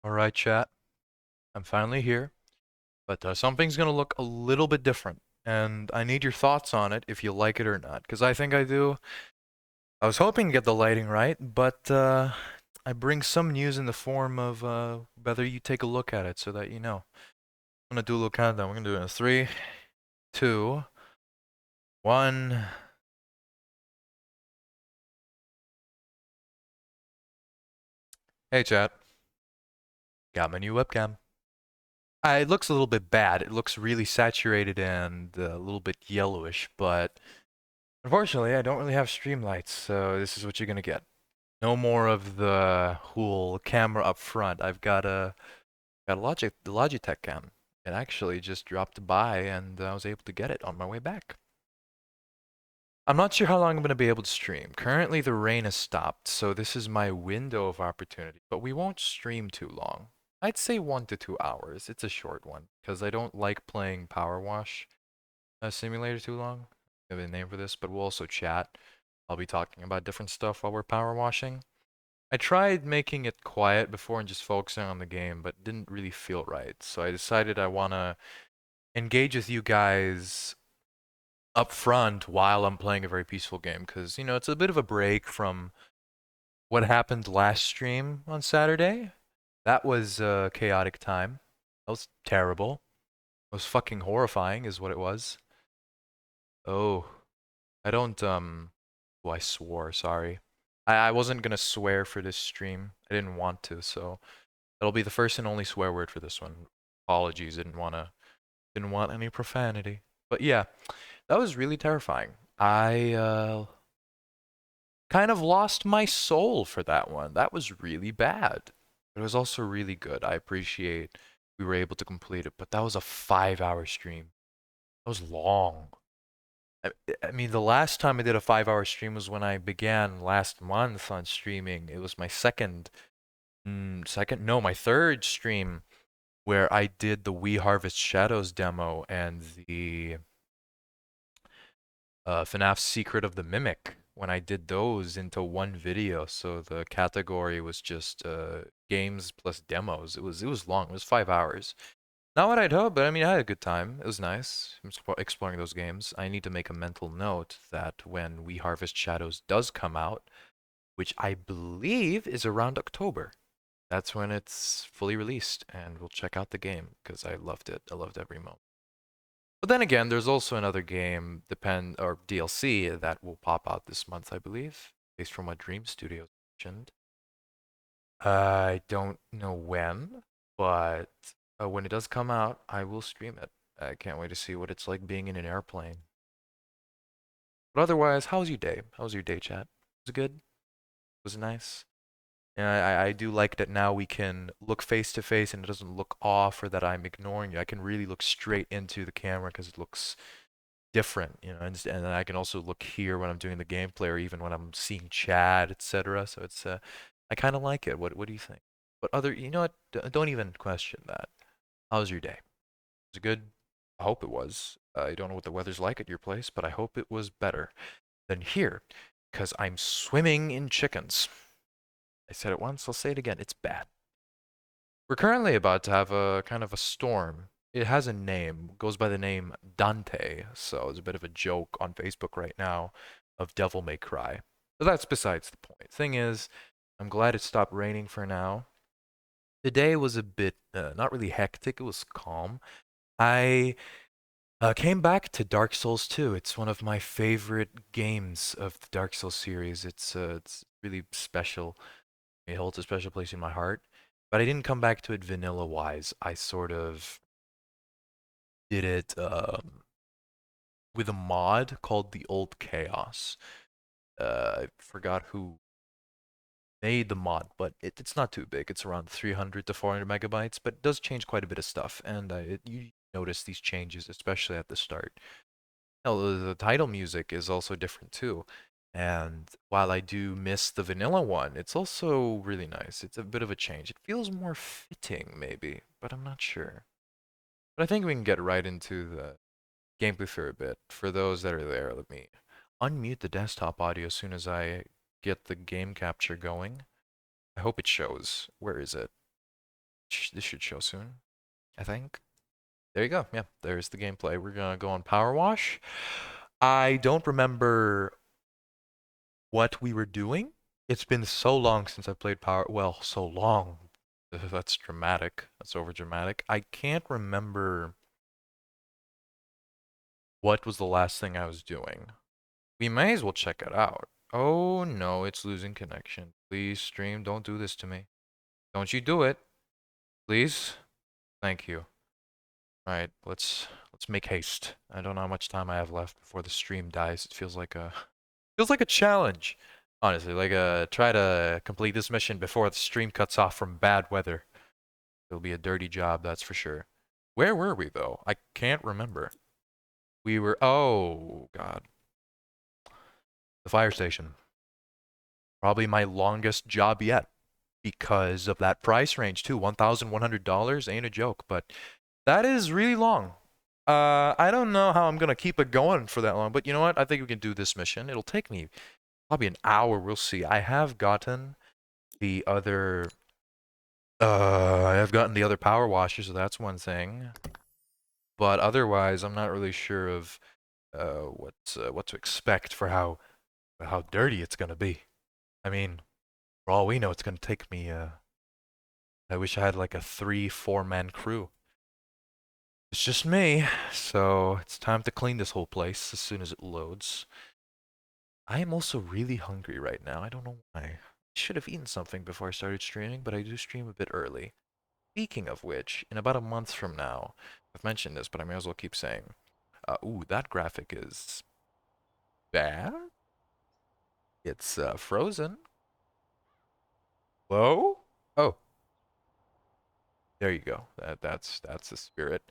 Alright, chat. I'm finally here, but something's gonna look a little bit different, and I need your thoughts on it if you like it or not, because I think I do. I was hoping to get the lighting right, but I bring some news in the form of whether you take a look at it so that you know. I'm gonna do a little countdown. We're gonna do it in a 3, 2, 1. Hey, chat. Got my new webcam. It looks a little bit bad. It looks really saturated and a little bit yellowish, but unfortunately, I don't really have stream lights, so this is what you're gonna get. No more of the whole camera up front. I've got a the Logitech cam. It actually just dropped by, and I was able to get it on my way back. I'm not sure how long I'm gonna be able to stream. Currently, the rain has stopped, so this is my window of opportunity. But we won't stream too long. I'd say 1 to 2 hours. It's a short one because I don't like playing PowerWash Simulator too long. I have a name for this, but we'll also chat. I'll be talking about different stuff while we're power washing. I tried making it quiet before and just focusing on the game, but didn't really feel right. So I decided I want to engage with you guys up front while I'm playing a very peaceful game because, it's a bit of a break from what happened last stream on Saturday. That was a chaotic time. That was terrible. It was fucking horrifying, is what it was. Oh, I don't, oh, I swore, sorry. I wasn't gonna swear for this stream. I didn't want to, so that'll be the first and only swear word for this one. Apologies, didn't want any profanity. But yeah, that was really terrifying. I kind of lost my soul for that one. That was really bad. It was also really good. I appreciate we were able to complete it, but that was a 5-hour stream. That was long. I, I mean, the last time I did a 5-hour stream was when I began last month on streaming. It was my no, my third stream where I did the We Harvest Shadows demo and the FNAF Secret of the Mimic when I did those into one video. So the category was just games plus demos. It was long. It was 5 hours. Not what I'd hoped, but I mean, I had a good time. It was nice exploring those games. I need to make a mental note that when We Harvest Shadows does come out, which I believe is around October, that's when it's fully released, and we'll check out the game because I loved it. I loved every moment. But then again, there's also another game, or DLC that will pop out this month, I believe, based from what Dream Studios mentioned. I don't know when, but when it does come out, I will stream it. I can't wait to see what it's like being in an airplane. But otherwise, how was your day? How was your day, chat? Was it good? Was it nice? And I do like that now we can look face to face and it doesn't look off or that I'm ignoring you. I can really look straight into the camera because it looks different, and then I can also look here when I'm doing the gameplay or even when I'm seeing chat, etc. So it's I kind of like it. What do you think? But you know what? Don't even question that. How was your day? Was it good? I hope it was. I don't know what the weather's like at your place, but I hope it was better than here, because I'm swimming in chickens. I said it once, I'll say it again. It's bad. We're currently about to have a kind of a storm. It has a name, goes by the name Dante, so it's a bit of a joke on Facebook right now of Devil May Cry. But that's besides the point. Thing is, I'm glad it stopped raining for now. Today was a bit not really hectic, it was calm. I came back to Dark Souls 2. It's one of my favorite games of the Dark Souls series. It's really special. It holds a special place in my heart. But I didn't come back to it vanilla wise. I sort of did it with a mod called the Old Chaos. I forgot who made the mod, but it's not too big. It's around 300 to 400 megabytes, but it does change quite a bit of stuff. And you notice these changes, especially at the start. Hell, the title music is also different too. And while I do miss the vanilla one, it's also really nice. It's a bit of a change. It feels more fitting, maybe, but I'm not sure. But I think we can get right into the gameplay for a bit. For those that are there, let me unmute the desktop audio as soon as I get the game capture going. I hope it shows. Where is it? This should show soon, I think. There you go. Yeah, there's the gameplay. We're gonna go on PowerWash. I don't remember what we were doing. It's been so long since I played Power. Well, so long. That's dramatic. That's over dramatic. I can't remember what was the last thing I was doing. We may as well check it out. Oh no, it's losing connection. Please, stream, don't do this to me. Don't you do it. Please. Thank you. Alright, let's make haste. I don't know how much time I have left before the stream dies. It feels like a challenge. Honestly, like try to complete this mission before the stream cuts off from bad weather. It'll be a dirty job, that's for sure. Where were we though? I can't remember. We were oh god. The fire station. Probably my longest job yet because of that price range too. $1,100 ain't a joke, but that is really long. I don't know how I'm gonna keep it going for that long, but you know what? I think we can do this mission. It'll take me probably an hour. We'll see. I have gotten the other power washer, so that's one thing. But otherwise, I'm not really sure of what to expect for how dirty it's gonna be. I mean, for all we know, it's gonna take me. I wish I had like a 3-4 man crew. It's just me, so it's time to clean this whole place as soon as it loads. I am also really hungry right now. I don't know why. I should have eaten something before I started streaming, but I do stream a bit early. Speaking of which, in about a month from now, I've mentioned this, but I may as well keep saying, ooh, that graphic is bad. It's frozen. Whoa. Oh, there you go. That's the spirit.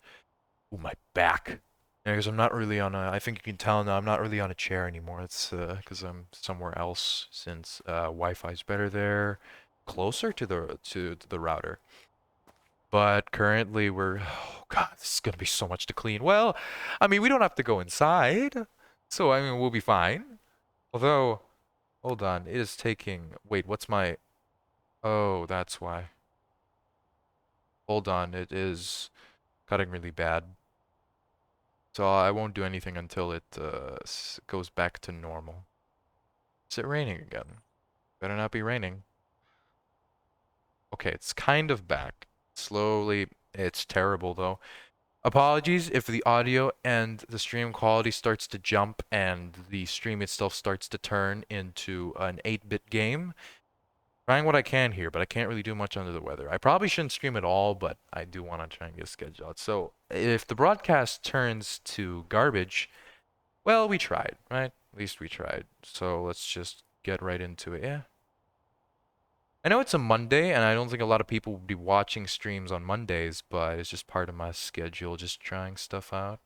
Ooh, my back. Yeah, because I'm not really on a. I think you can tell now. I'm not really on a chair anymore. It's because I'm somewhere else since Wi-Fi's better there, closer to the router. But currently we're. Oh God, this is gonna be so much to clean. Well, I mean we don't have to go inside, so I mean we'll be fine. Although, hold on, it is taking. Wait, what's my? Oh, that's why. Hold on, it is cutting really bad. So I won't do anything until it goes back to normal. Is it raining again? Better not be raining. Okay, it's kind of back. Slowly. It's terrible though. Apologies if the audio and the stream quality starts to jump and the stream itself starts to turn into an 8-bit game. Trying what I can here, but I can't really do much under the weather. I probably shouldn't stream at all, but I do want to try and get a schedule out. So if the broadcast turns to garbage, well, we tried, right? At least we tried. So let's just get right into it. Yeah. I know it's a Monday, and I don't think a lot of people will be watching streams on Mondays, but it's just part of my schedule, just trying stuff out.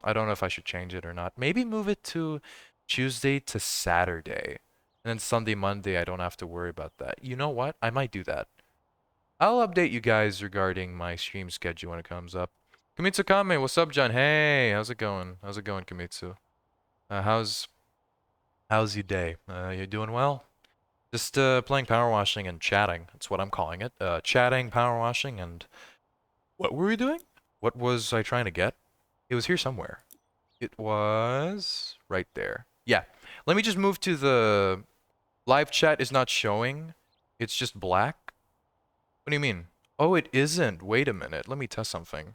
I don't know if I should change it or not. Maybe move it to Tuesday to Saturday. And then Sunday, Monday, I don't have to worry about that. You know what? I might do that. I'll update you guys regarding my stream schedule when it comes up. Kimitsu Kame, what's up, John? Hey, how's it going? How's it going, Kimitsu? How's your day? You doing well? Just playing power washing and chatting. That's what I'm calling it. Chatting, power washing, and what were we doing? What was I trying to get? It was here somewhere. It was right there. Yeah. Let me just move to the live chat is not showing. It's just black. What do you mean? Oh, it isn't. Wait a minute. Let me test something.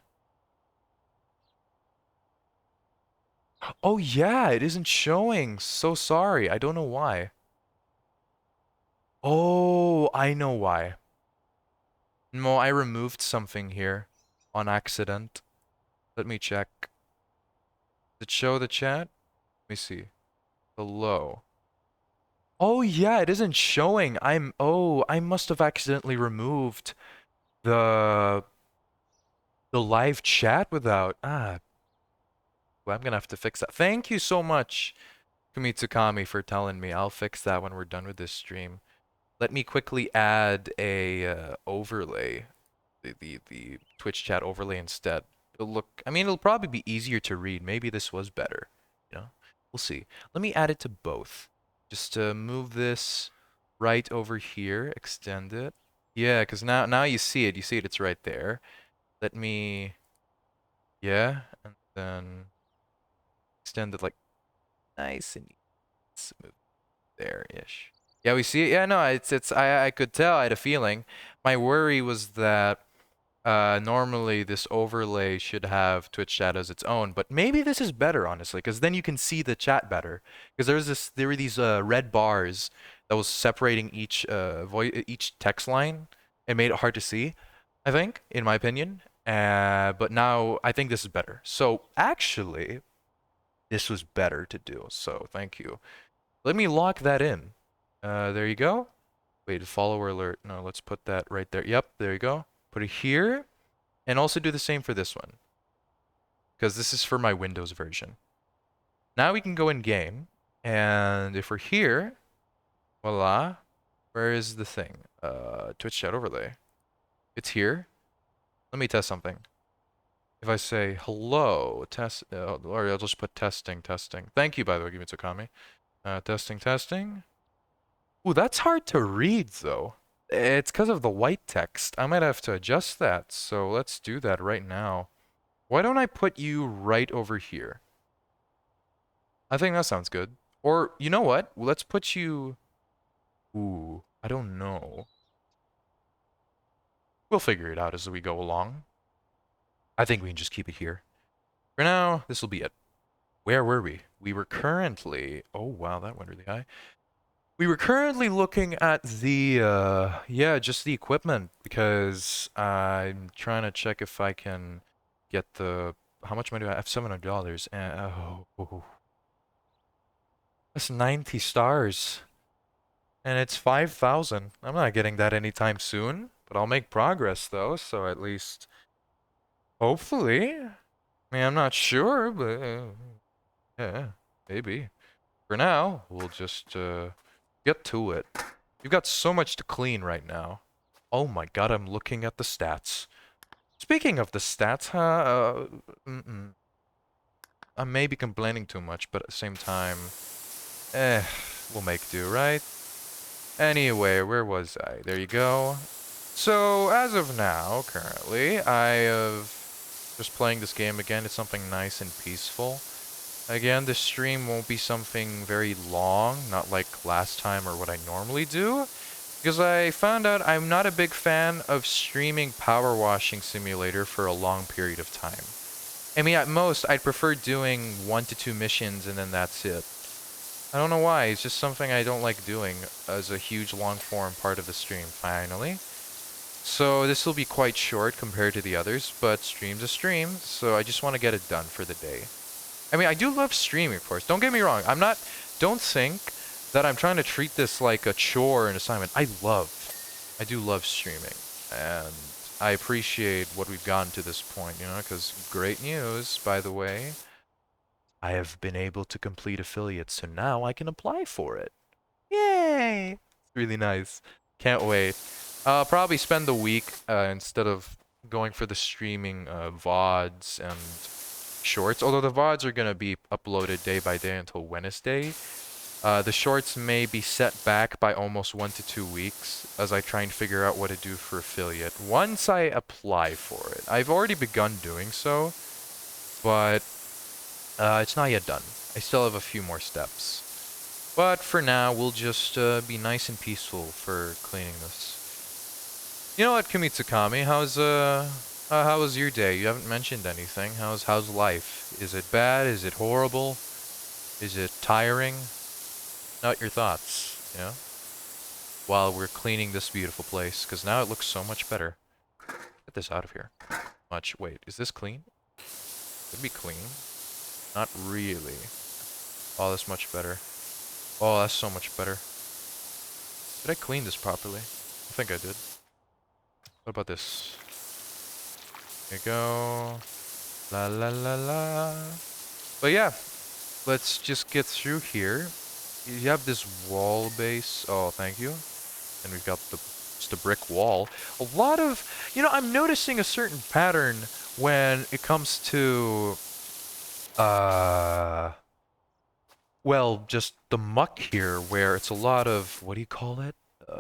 Oh yeah, it isn't showing. So sorry. I don't know why. Oh, I know why. No, I removed something here on accident. Let me check. Does it show the chat? Let me see. Hello. Oh yeah, it isn't showing. I must have accidentally removed the live chat without. Well, I'm gonna have to fix that. Thank you so much, Kumitsukami, for telling me. I'll fix that when we're done with this stream. Let me quickly add a overlay, the Twitch chat overlay instead. It'll look. I mean, it'll probably be easier to read. Maybe this was better. You know, we'll see. Let me add it to both. Just move this right over here. Extend it. Yeah, because now you see it. You see it. It's right there. Let me. Yeah, and then extend it like nice and smooth there-ish. Yeah, we see it. Yeah, no, it's I could tell. I had a feeling. My worry was that normally this overlay should have Twitch chat as its own, but maybe this is better, honestly, because then you can see the chat better. Because there were these red bars that was separating each text line and made it hard to see, I think, in my opinion. But now I think this is better. So actually, this was better to do. So thank you. Let me lock that in. There you go. Wait, follower alert. No, let's put that right there. Yep, there you go. Put it here. And also do the same for this one, because this is for my Windows version. Now we can go in game, and if we're here, voila, where is the thing? Twitch chat overlay. It's here. Let me test something. If I say hello, test, or I'll just put testing, testing. Thank you, by the way, give me Tsukami. Testing, testing. Ooh, that's hard to read, though. It's because of the white text. I might have to adjust that, so let's do that right now. Why don't I put you right over here? I think that sounds good. Or, you know what? Let's put you... Ooh, I don't know. We'll figure it out as we go along. I think we can just keep it here. For now, this will be it. Where were we? We were currently... Oh, wow, that went really high. We were currently looking at the, yeah, just the equipment, because I'm trying to check if I can get the... How much money do I have? $700. And, oh, that's 90 stars. And it's 5,000. I'm not getting that anytime soon, but I'll make progress though, so at least hopefully. I mean, I'm not sure, but yeah, maybe. For now, we'll just get to it. You've got so much to clean right now. Oh my god, I'm looking at the stats. Speaking of the stats, I may be complaining too much, but at the same time, we'll make do, right? Anyway, where was I? There you go. So, as of now, currently, I have just playing this game again. It's something nice and peaceful. Again, this stream won't be something very long, not like last time or what I normally do, because I found out I'm not a big fan of streaming PowerWashing Simulator for a long period of time. I mean, at most, I'd prefer doing 1 to 2 missions and then that's it. I don't know why, it's just something I don't like doing as a huge long-form part of the stream, finally. So this will be quite short compared to the others, but stream's a stream, so I just want to get it done for the day. I mean, I do love streaming, of course. Don't get me wrong. Don't think that I'm trying to treat this like a chore or an assignment. I do love streaming. And I appreciate what we've gotten to this point, you know, because great news, by the way. I have been able to complete affiliate, so now I can apply for it. Yay! It's really nice. Can't wait. I'll probably spend the week instead of going for the streaming VODs and shorts. Although the VODs are going to be uploaded day by day until Wednesday. The shorts may be set back by almost 1 to 2 weeks as I try and figure out what to do for affiliate. Once I apply for it. I've already begun doing so, but it's not yet done. I still have a few more steps. But for now, we'll just be nice and peaceful for cleaning this. You know what, Kimitsukami? How was your day? You haven't mentioned anything. How's life? Is it bad? Is it horrible? Is it tiring? Not your thoughts, you know? While we're cleaning this beautiful place, because now it looks so much better. Get this out of here. Wait, is this clean? Could be clean. Not really. Oh, that's much better. Oh, that's so much better. Did I clean this properly? I think I did. What about this? There you go. La la la la. But yeah, let's just get through here. You have this wall base. Oh, thank you. And we've got just a brick wall. A lot of, you know, I'm noticing a certain pattern when it comes to, well, just the muck here, where it's a lot of, what do you call it?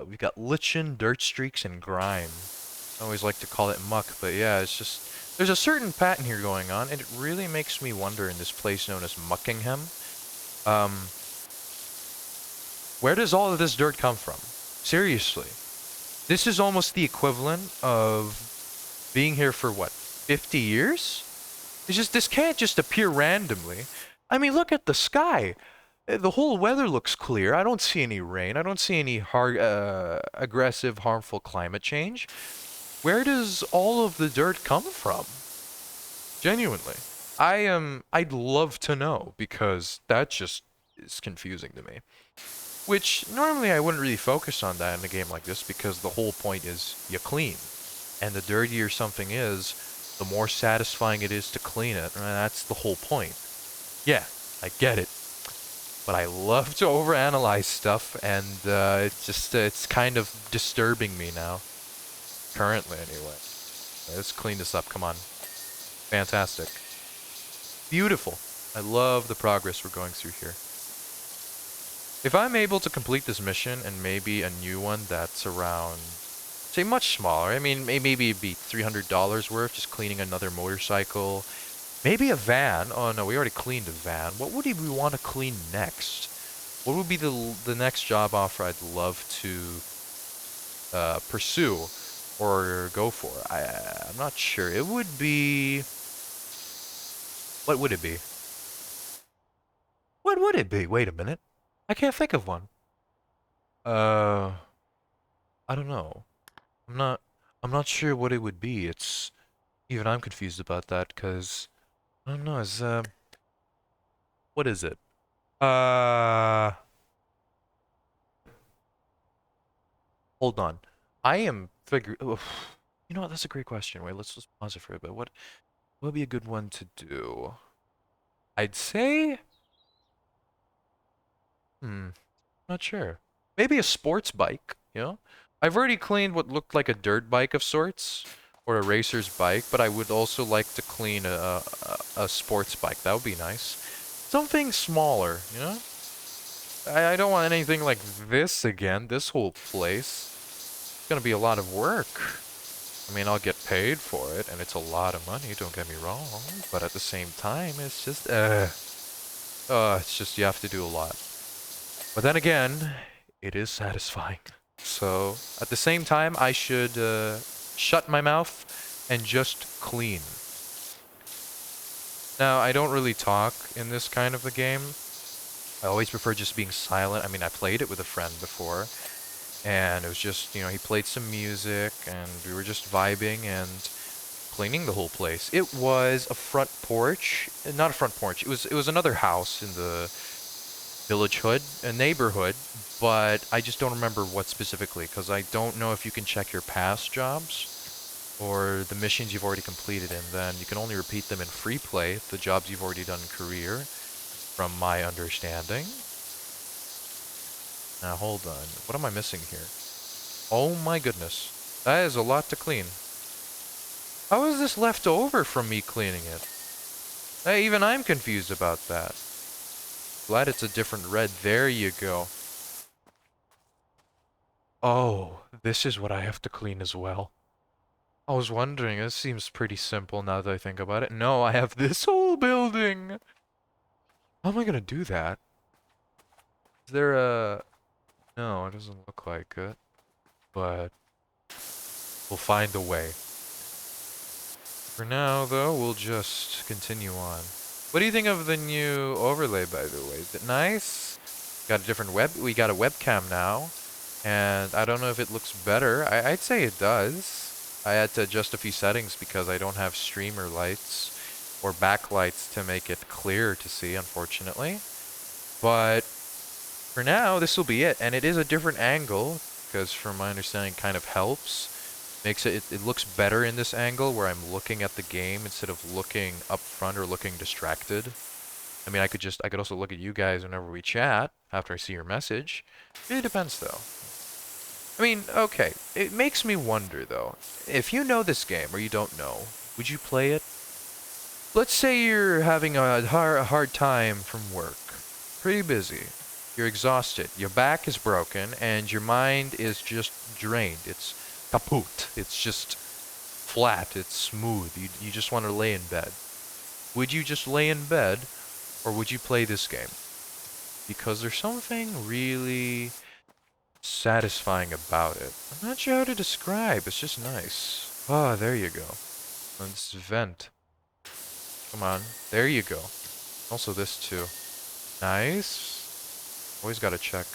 We've got lichen, dirt streaks, and grime. I always like to call it muck, but yeah, it's just... There's a certain pattern here going on, and it really makes me wonder in this place known as Muckingham. Where does all of this dirt come from? Seriously. This is almost the equivalent of being here for, what, 50 years? This can't just appear randomly. I mean, look at the sky. The whole weather looks clear. I don't see any rain. I don't see any aggressive, harmful climate change. Where does all of the dirt come from? Genuinely. I'd love to know, because that just is confusing to me. Which, normally I wouldn't really focus on that in a game like this, because the whole point is you clean. And the dirtier something is, the more satisfying it is to clean it, and that's the whole point. Yeah, I get it. But I love to overanalyze stuff, and it's kind of disturbing me now. Currently, anyway. Let's clean this up, come on. Fantastic. Beautiful. I love the progress we're going through here. If I'm able to complete this mission and maybe a new one that's around, say, much smaller, I mean, maybe it'd be $300 worth, just cleaning another motorcycle. Maybe a van. Oh no, we already cleaned a van. What would we want to clean next? What would be the next job offer I'd love to pursue or go for? I'm not sure. It would be... What would it be? What would it be? Wait a minute. I can't think of one. I don't know. I'm not sure what it would be. Even I'm confused about that, because I don't know, what is it? Hold on. I am figuring... You know what, that's a great question. Wait, let's just pause it for a bit. What would be a good one to do? I'd say... not sure. Maybe a sports bike, you know? I've already cleaned what looked like a dirt bike of sorts, or a racer's bike, but I would also like to clean a sports bike. That would be nice. Something smaller, you know? I don't want anything like this again. This whole place. It's gonna be a lot of work. I mean, I'll get paid for it, and it's a lot of money, don't get me wrong. But at the same time, it's just, it's just you have to do a lot. But then again, it is satisfying. So, at the same time, I should shut my mouth and just clean. Now, I don't really talk in this kind of a game. I always prefer just being silent. I mean, I played it with a friend before, and it was just, you know, he played some music, and we were just vibing and cleaning the whole place. It was a front porch, not a front porch, it was another house in the village hood, a neighborhood, but I just don't remember what specifically, because I don't know if you can check your past jobs or the missions you've already completed, and then you can only repeat them in free play, the jobs you've already done in career, from my understanding. Now hold on, what am I missing here? Oh my goodness, that is a lot to clean. How is this left over from me cleaning it? Hey, even I'm confused about that. Glad it's a different red. There you go. Oh, this is what I have to clean as well. I was wondering, this seems pretty simple now that I think about it. No, I have this whole building! How am I gonna do that? Is there a... No, it doesn't look like it. But... we'll find a way. For now, though, we'll just continue on. What do you think of the new overlay, by the way? Is it nice? Got a different we got a webcam now. And I don't know if it looks better. I'd say it does. I had to adjust a few settings because I don't have streamer lights or backlights to make it clear to see, unfortunately. But for now, this will be it. And it is a different angle, because from my understanding, it kind of helps. Makes it looks better in this angle where I'm looking at the game instead of looking up front or looking distracted. I mean, I could also look at you guys whenever we chat after I see your message. It really depends, though. I mean, okay, it makes me wonder, though. If you know this game, or you don't know, would you play it? Let's say you're having a hard time from work. Pretty busy. You're exhausted. Your back is broken, and your mind is just drained. It's kaput. It's just flat. It's smooth. You just want to lay in bed. Would you just lay in bed, or would you play this game? Because there's something really satisfying about it. I'm not sure how to describe. It's just nice. Ah, there you go. Let's vent. Come on. There you go. Also this too. Nice. Always gotta check.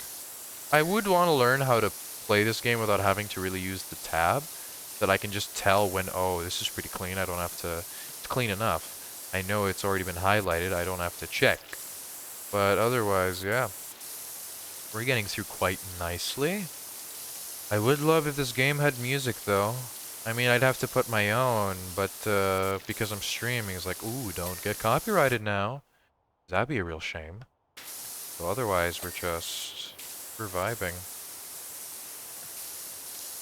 I would want to learn how to play this game without having to really use the tab. That I can just tell when, oh, this is pretty clean. I don't have to... It's clean enough. I know it's already been highlighted. I don't have to check. But otherwise, yeah. We're getting through quite nicely. I would love if this game had music, though. I mean, I'd have to put my own, but because I'm streaming, it's like, ooh, don't get copyrighted now. That'd be a real shame. So otherwise, we're vibing.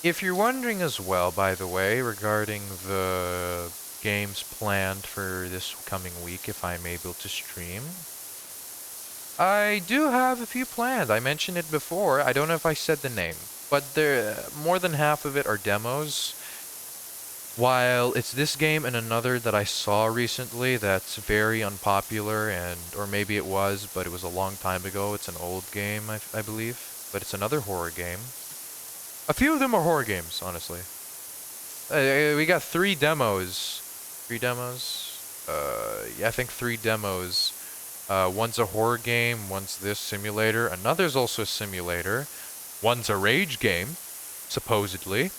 If you're wondering as well, by the way, regarding the games planned for this coming week, if I'm able to stream, I do have a few planned. I mentioned it before. I don't know if I said the name, but more than half of it are demos. While it's this game and another that I saw recently that's very unpopular, or maybe it was, but it was a long time ago. It's an old game, I believe, but it's another horror game. A few of them are horror games, honestly. We got 3 demos. 3 demos? Yeah, I think 3 demos. One's a horror game, one's this simulator, another's also a simulator. One's a rage game, supposedly.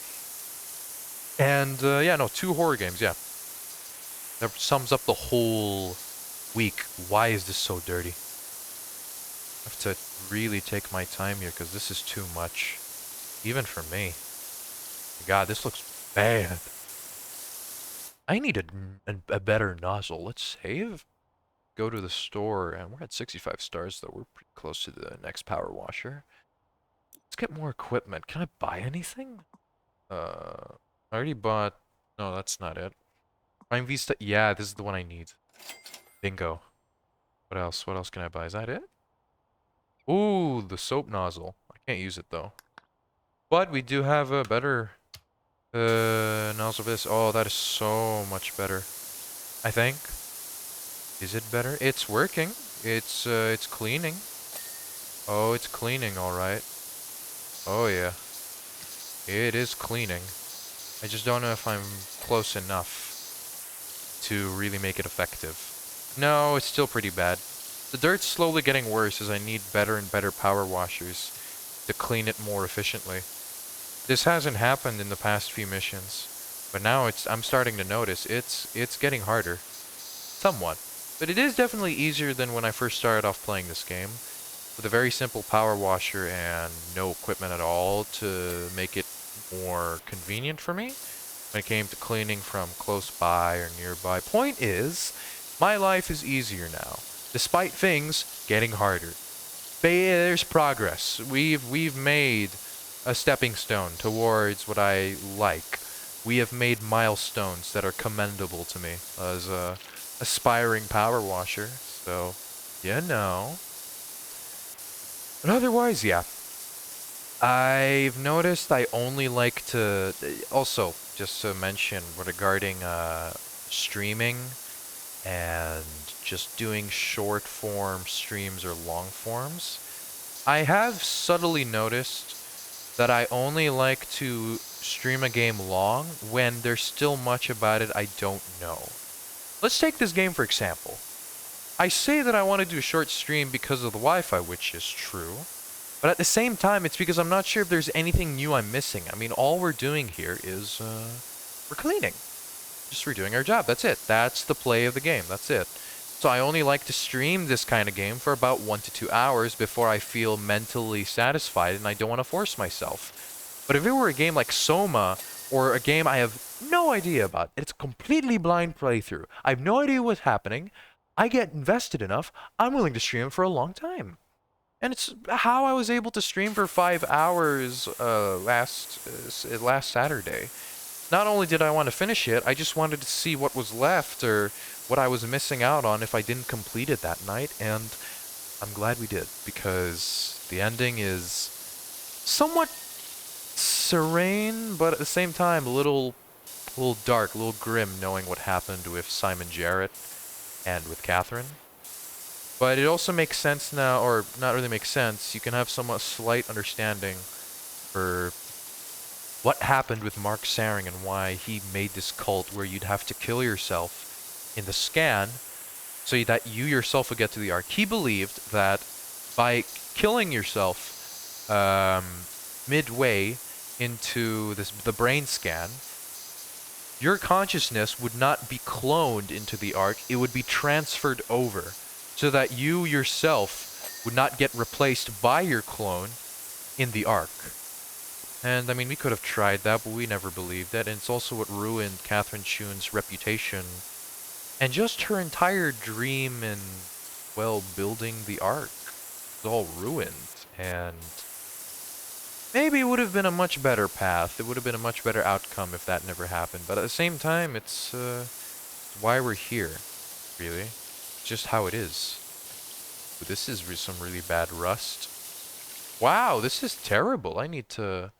And, yeah, no, 2 horror games, yeah. That sums up the whole week. Why is this so dirty? I have to really take my time here, because this is too much. Even for me. God, this looks bad. I need a better nozzle. Let's save. Go to the store, and we're at 65 stars, though. We're pretty close to the next power washer. Let's get more equipment. Can I buy anything? I already bought... No, that's not it. Prime Vista... Yeah, this is the one I need. Bingo. What else? What else can I buy? Is that it? Ooh, the soap nozzle. I can't use it, though. But we do have a better nozzle for this. Oh, that is so much better. I think. Is it better? It's working. It's cleaning. Oh, it's cleaning, alright. Oh, yeah. It is cleaning. I just don't know if I'm close enough to really make it effective. No, it's still pretty bad. The dirt's slowly getting worse as I need better and better power washers to clean it more efficiently. This hasn't happened in the past few missions, but now I'm starting to notice it's getting harder. Somewhat. But it is definitely easier than when I first started off playing this game, with a very simple power washer and no equipment at all to make it more convenient for me when it came to cleaning from close by or nearby. Point is, my life is easier now, despite things getting harder. There's progress. We've made a stepping stone towards what I like. We have made milestones that are commendable to me as a aspiring power washer. So, you know. But otherwise, yeah. I've noticed I only like to... Also, just to mention regarding streaming and just doing short form streams or long forms, I have subtly noticed that I only like to stream a game long when there's still much about it I don't know. Let's take this game for example. I say that I want to do a short stream because of the Wi-Fi, which is true. But at the same time, it's because I'm not sure if there's anything new I'm missing. I mean, all we're doing here is, we're cleaning. Just we're doing our job. That's it. That's the play of the game. That's it. So I only like to stream this kind of game for about 1 to 2 hours before I feel mentally satisfied and I don't want to force myself. But if it were a game like Soma, or a game I have no idea about, it's a completely blind playthrough, I have no idea what's happening, I get invested enough, I'm willing to stream for a long time. And it's how I was able to stream for 5 hours last Saturday. Not only did I want to finish it, I just wanted to see what was left or what I was missing out on if I didn't complete it that night, and I'm glad we did, because the ending is somewhat serene, but at the same time a little dark, a little grim, knowing what happened with Simon Jarrett and with Catherine. But it also makes sense now, or not really makes sense. You can have somewhat slight understanding for what happened with Mark Saring and why he made this cult where you'd have to kill yourself in the scan so that you yourself would get to the Ark. He believed that by killing yourself midway into the brain scan, your consciousness would not be cloned into the Ark, it would be transferred over so that you yourself would not get replaced by your clone in the Ark. And I mean, we could have tried that, but we never believed that. And it's also what ruined Catherine Choon's reputation and just her entire dream in, well, building the Ark. It's all ruined. And maybe it would have been a much better path. It would have been a much better outcome if that never happened. But at the same time, it's why we're here, really. It's just how it is. But this is some really bad rust. Wow, this is terrible. I need to...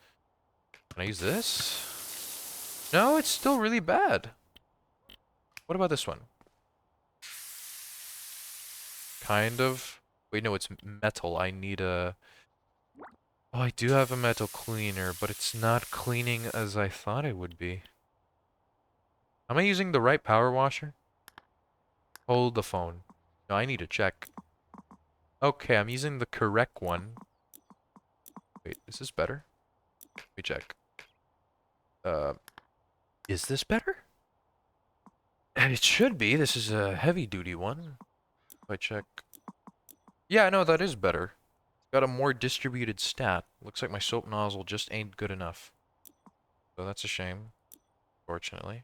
Can I use this? No, it's still really bad. What about this one? Kind of. Wait, no, it's metal. I need a... Oh, I do have a metal cleaner, but it's not cleaning as I thought it would be. Am I using the right power washer? Hold the phone. No, I need to check. Okay, I'm using the correct one. Wait, is this better? Let me check. Uh, is this better? It should be. This is a heavy-duty one. If I check. Yeah, no, that is better. Got a more distributed stat. Looks like my soap nozzle just ain't good enough. So that's a shame, fortunately.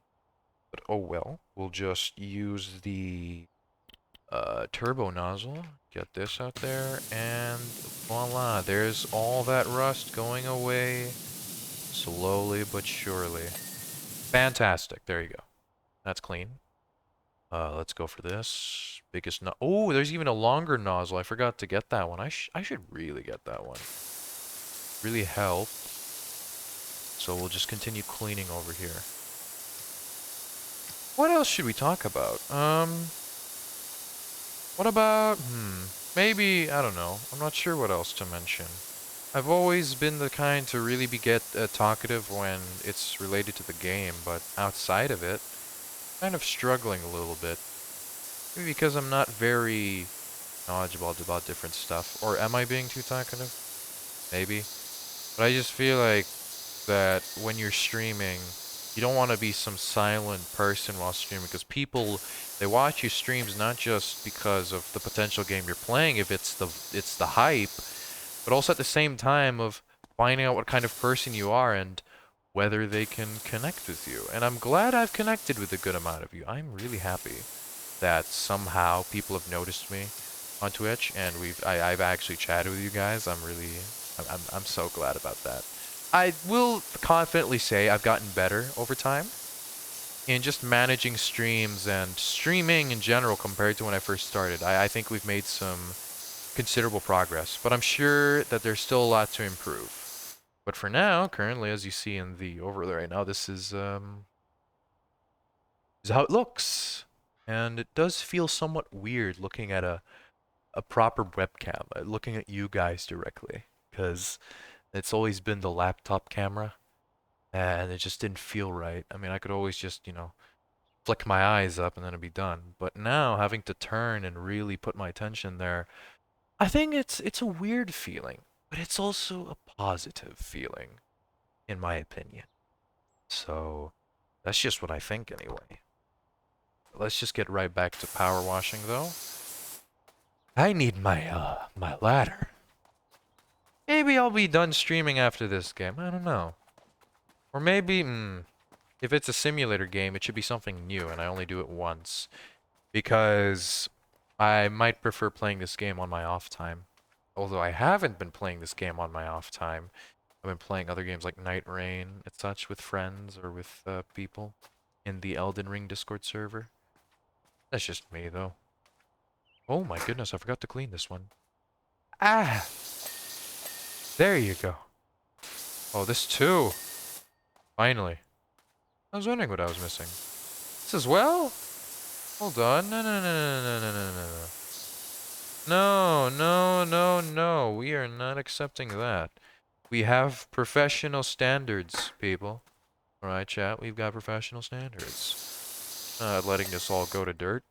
But oh well. We'll just use the turbo nozzle. Get this out there, and voila. There's all that rust going away slowly but surely. Fantastic. There you go. That's clean. Let's go for this. Biggest no- Oh, there's even a longer nozzle. I forgot to get that one. I should really get that one. Really help. So we'll just continue cleaning over here. What else should we talk about? What about, maybe, I don't know. I'm not sure what else to mention. I've always been the kind to really get talkative when it's related to the game, but outside of it, kind of struggling a little bit. Maybe because I'm not very knowledgeable about different stuff. Or am I being too talkative? Maybe. But I just feel like that when you're streaming, you don't want to be some silent person while streaming, because people, they watch your streams not just because of the potential game you're playing, if it's the hype, but also at the same time of finding out what kind of person you are and whether they can connect with you. And I'm glad I've connected with a good amount of you. I'm really happy that somehow people have noticed me on Twitch, and I've actually chatted with you guys. I'm so glad about that. I will confidently say I've gotten better over time in just managing streams and streaming in general compared to when I first started. I think we've made some considerable progress, but I'm sure that there's still a lot to improve. But for now, currently, as you see in the overlay right now, this is how it looks. And it does feel somewhat weird looking at a proper webcam, looking at you guys directly, because it's always been the laptop camera, and it just didn't feel right. I mean, I could always just, flick my eyes up and then it'd be done. But now, having to turn and really put my attention there, I think it's a weird feeling, but it's also a positive feeling, in my opinion. So, that's just what I think anyway. Let's just get right back to power washing, though. I need my ladder. Maybe I'll be done streaming after this game. I don't know. Or maybe, if it's a simulator game, it should be something new, and I only do it once. Because I might prefer playing this game on my off time. Although I haven't been playing this game on my off time. I've been playing other games like Night Rain and such with friends or with people in the Elden Ring Discord server. That's just me, though. Oh my goodness, I forgot to clean this one. Ah! There you go. Oh, this too. Finally. I was wondering what I was missing. This as well? Hold on. No, no, no, no, no, no, no, no, no. No, no, no, no. We are not accepting that. We have professional standards, people. Alright, chat, we've got professional standards. Not letting this all go to dirt.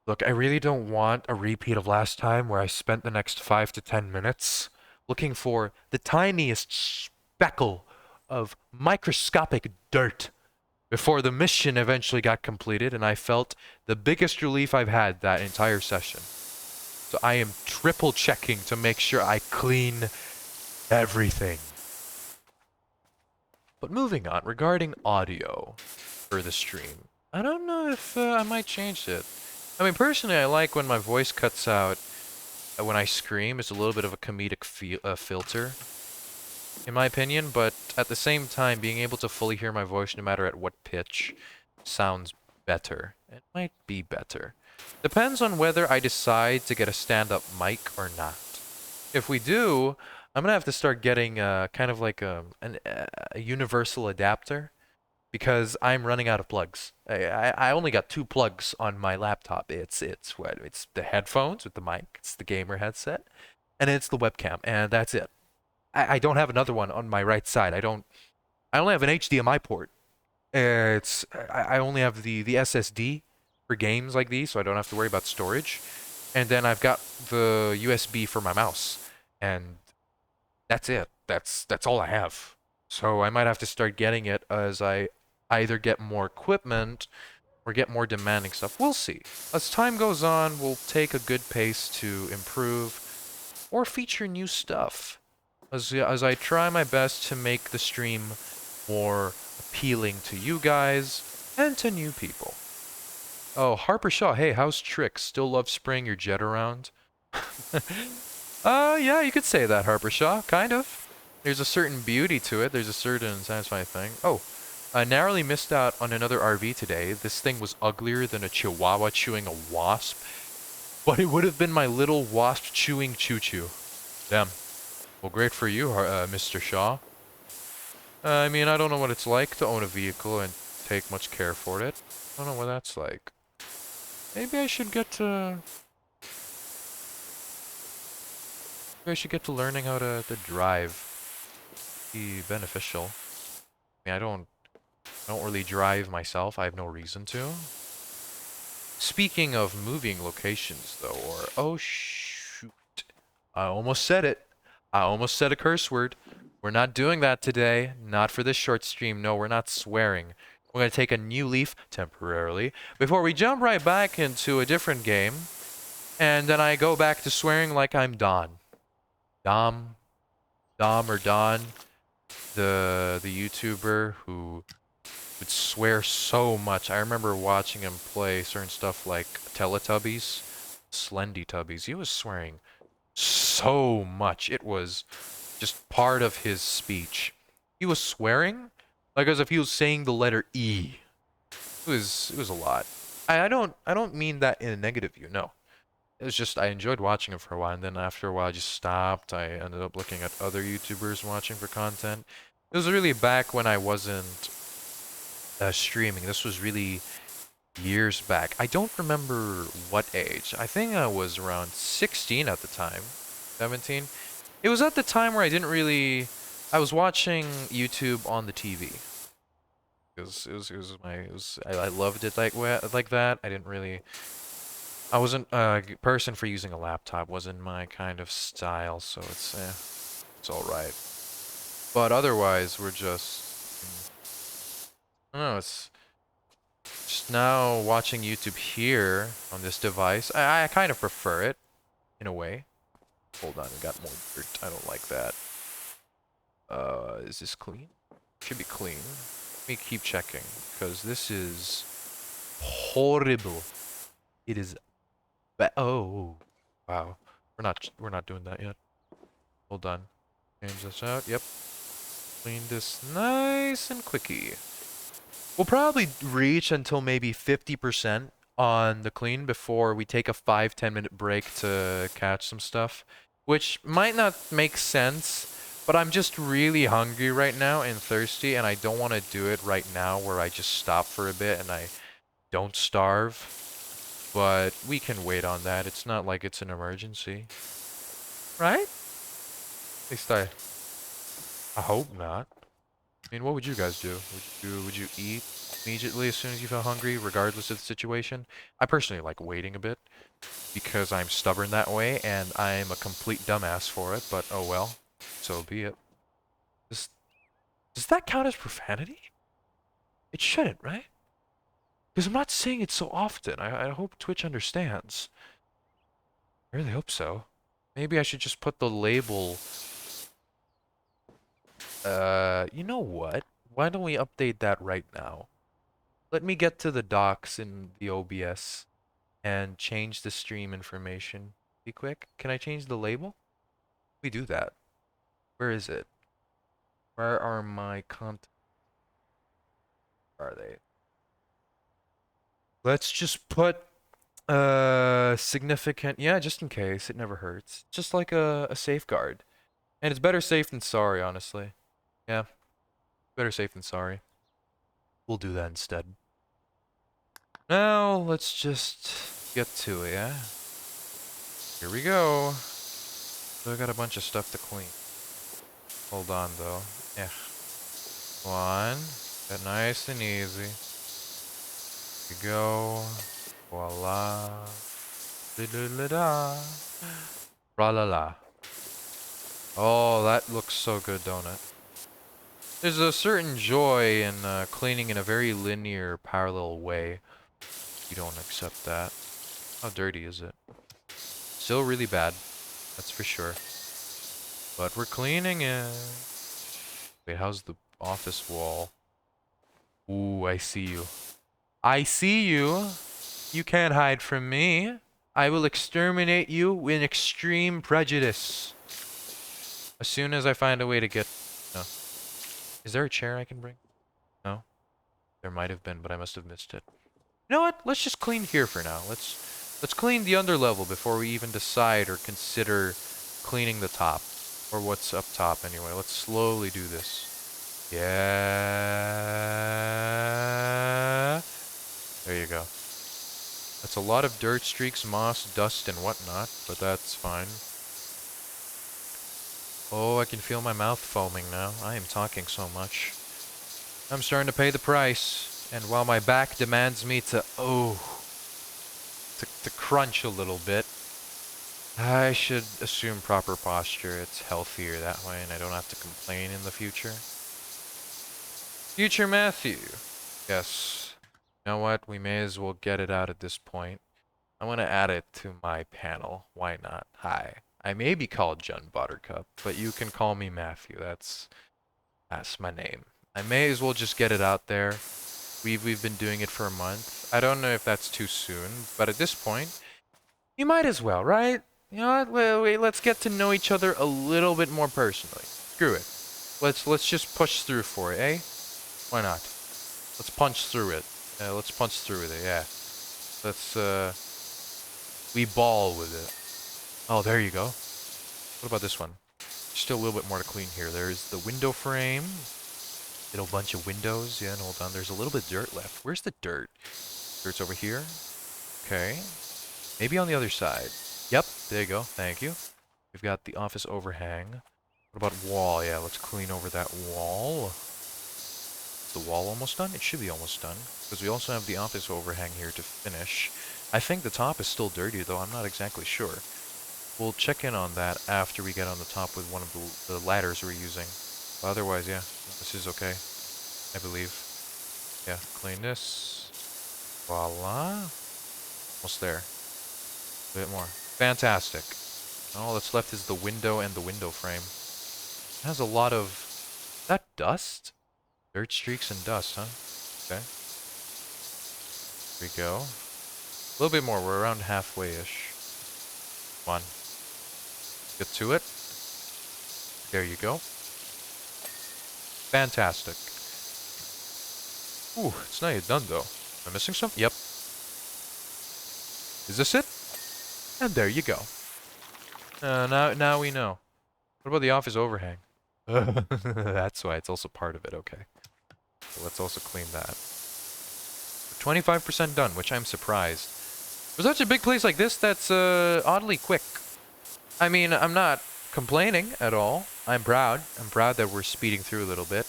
Look, I really don't want a repeat of last time where I spent the next 5 to 10 minutes looking for the tiniest speckle of microscopic dirt before the mission eventually got completed and I felt the biggest relief I've had that entire session. So I am triple checking to make sure I clean everything. But moving on, regarding audio for the stream, I don't know if I might change it. I mean, personally, I like when my voice cuts out when I scream. It's a little bit of a comedic filter, in my opinion, but at the same time, being able to fully hear my voice no matter at what pitch sounds better. It might be better. Depends on whether I decide to get a stand-up mic or not. If we do, I'm gonna have to start getting kind of like a universal adapter because I'm running out of plugs. I only got 2 plugs on my laptop. It's the headphones with the mic, it's the gamer headset, and it's the webcam, and that's it. I don't have another one on my right side. I only have an HDMI port. I only have the SSD for games like these, so I don't have to worry about storage. And then I've got the USB for my mouse, and that's it. That's all I have. So I might have to start getting it as I either get more equipment or get more demanding stuff. We'll see. As time goes on, we'll take a good pace to improve or feature new stuff. As I try my best to make the stream more appealing to you guys and to new people. Oh, Harper Shaw, hey, how's Tricks? Still love spraying your jet around? Yeah, you could say that, Harper Shaw, kind of. There's a certain beauty to it, there's a certain satisfying thing. Oh, I narrowly missed out on another RV today. This thing was uglier than a chihuahua chewing a wasp, but it would have been my little wasp chewing choo-choo. Damn. Well, great for you, Mr. Shaw. I mean, I don't know what it's like to own a vehicle and take much care for it. I don't know what that's like. Maybe I should get to... Maybe I should get to learning how to drive. Be beneficial. I mean, I don't really drive myself. I have no reason to. Speaking of moving locations, though, or... Oh, shoot. I almost said it. I almost said a curse word. We're not doing that today. Not for this short stream. No, we're not swearing. We're going to take a new leaf temporarily before we jump right back into a different game. And then I go back to swearing like I'm Don. Dom or Don, the YouTuber who would swear so much. I remember watching him play certain stuff like Teletubbies, Slendy Tubbies. He was swearing so much. It was just part of his speech. He was swearing like as if he was saying the letter E. It was a lot. I don't mean that in a negative view, no. It was just I enjoyed watching him for a while, and then after a while I just stopped. I ended up looking at other YouTubers watching for content. It was really back when I wasn't streaming. This was really years back. I don't remember what age. I think I was around 16 at the time. 17. It was at the time where I was watching YouTube on the TV. I loved it like that. I wasn't a person for using a laptop. Wasn't my kind of style, so it's all right. But otherwise, we're just, I don't know, it's just now watching YouTube here on this device. I kind of prefer it in a way. Hold on, we got more dirt. I don't like that. Is this clean? Should be clean. Let me keep checking, because this is horrible. It is oh, wow. We're not doing that yet. Hold on. Change this out. Yep. Clean this nice and quickie. We'll probably reach until maybe 50% on the clean before we take a 5-10 minute break to catch some stuff. which might not make sense, but I'm just really hungry right now and thirsty, and I don't want to do it right now where I just stop for a bit and I don't starve. But we can wait on that. It's not like it's an emergency. Right? At least I hope not. I mean, what would you guys do? Would you eat immediately as soon as you felt hungry, regardless of the situation? I personally like waiting a bit because I'm stubborn that way and I'm a complete dumbass for it, but oh well. So be it. Does, does that count as profanity? It shouldn't, right? Because I'm not saying it so often. I hope Twitch understands. I really hope so. Maybe I should just put the label. You know what? Why don't we update that right now? Let me get to the docs in the OBS and change the stream information. Be quick. Can I change the label? We do that. Where is it? Where are my content? Are they? Let's just put significant. Yeah, just in case. It never hurts. Just like a safeguard. And it's better safe than sorry, honestly. Yeah, better safe than sorry. We'll do that instead. Now, let's just get to it, yeah? Here we go. So I got a bunch of stuff to clean. Hold on, though. Yeah. One. Get nice and easy. Here we go. Voila. Da-da-da-da. Ra-la-la. Oh, that looks so good, don't it? There's a certain joy in cleaning in a very linear, parallel way. You don't accept that. How dirty is it? Still really bad. That's for sure. But we're cleaning it. Wait, how's the office wall? Ooh, I see you. I see you. You can't hide from me. I will exterminate you in extreme prejudice. As soon as I find a way to get... No. Is there a chair I can bring? No? There might have been, but I must have missed it. You know what? Let's just clean here for now. Let's clean the underlevel before we even decide or consider cleaning the top. Or what's up top anyway. Let's slowly do this. Yeah. There you go. That's a lot of dirt, streaks, moss, dust, and whatnot, but that's fine. Oh, I can feel my mouth foaming now. I am talking so much. I'm starting to pay the price. And while my back demands me to, to crunch a little bit, I should assume proper posture. It's healthier that way, and I don't have to complain in the future. Future Matthew. Yes. You know what? We may as well get it out at this point. I want to add it to my panel. Why not? Hi. I may be called John Buttercup, but you can call me Matthew. That's my name. I may as well just get it out there. We've been doing it for a month. I don't know if that's too soon, but at this point, you might as well, right? You know what? Wait, let's get to know each other a little bit more personally. Screw it. Let's just push through for it, eh? Why not? Let's punch through it. Let's punch through with it, yeah. Let's we ball with it. Oh, there you go. What about this one? Still a little bit more to clean here. There's the window frame. Little bunch of windows. Yeah, and hold on. There's a little bit of dirt left. Where's the dirt? Dirt's over here. Okay. Maybe on the other side. Yep, there you go. Thank you. We've got the office overhang. What about wall? Yeah, let's clean over that wall. Is the wall almost done? It should be almost done. Because we also have the office overhang here to finish. I think the top is still dirty, though. I'm not exactly sure. We'll check in on that after we get on the top with one of the ladders we're using. But otherwise, yeah, this is okay, I believe. Yeah, clean this. Voila. Almost there. A bit more. Fantastic. All that's left is the window and the window frame. It has a lot of... Is that dust? Dirt streaks and dust, huh? Okay. Here we go. A little bit more. We're around halfway-ish. Come on. Get to it. There you go. Fantastic. Ooh, it's not yet done, though. Am I missing something? Yep. Is this it? And there you go. Now we know. What about the office overhang? That's why it's also part of it. Okay. So let's also clean that. 25% done, which I'm surprised. For such a big place like this, that's oddly quick. I mean, I'm not complaining at all. I'm proud. I'm proud that we're speeding through a little bit.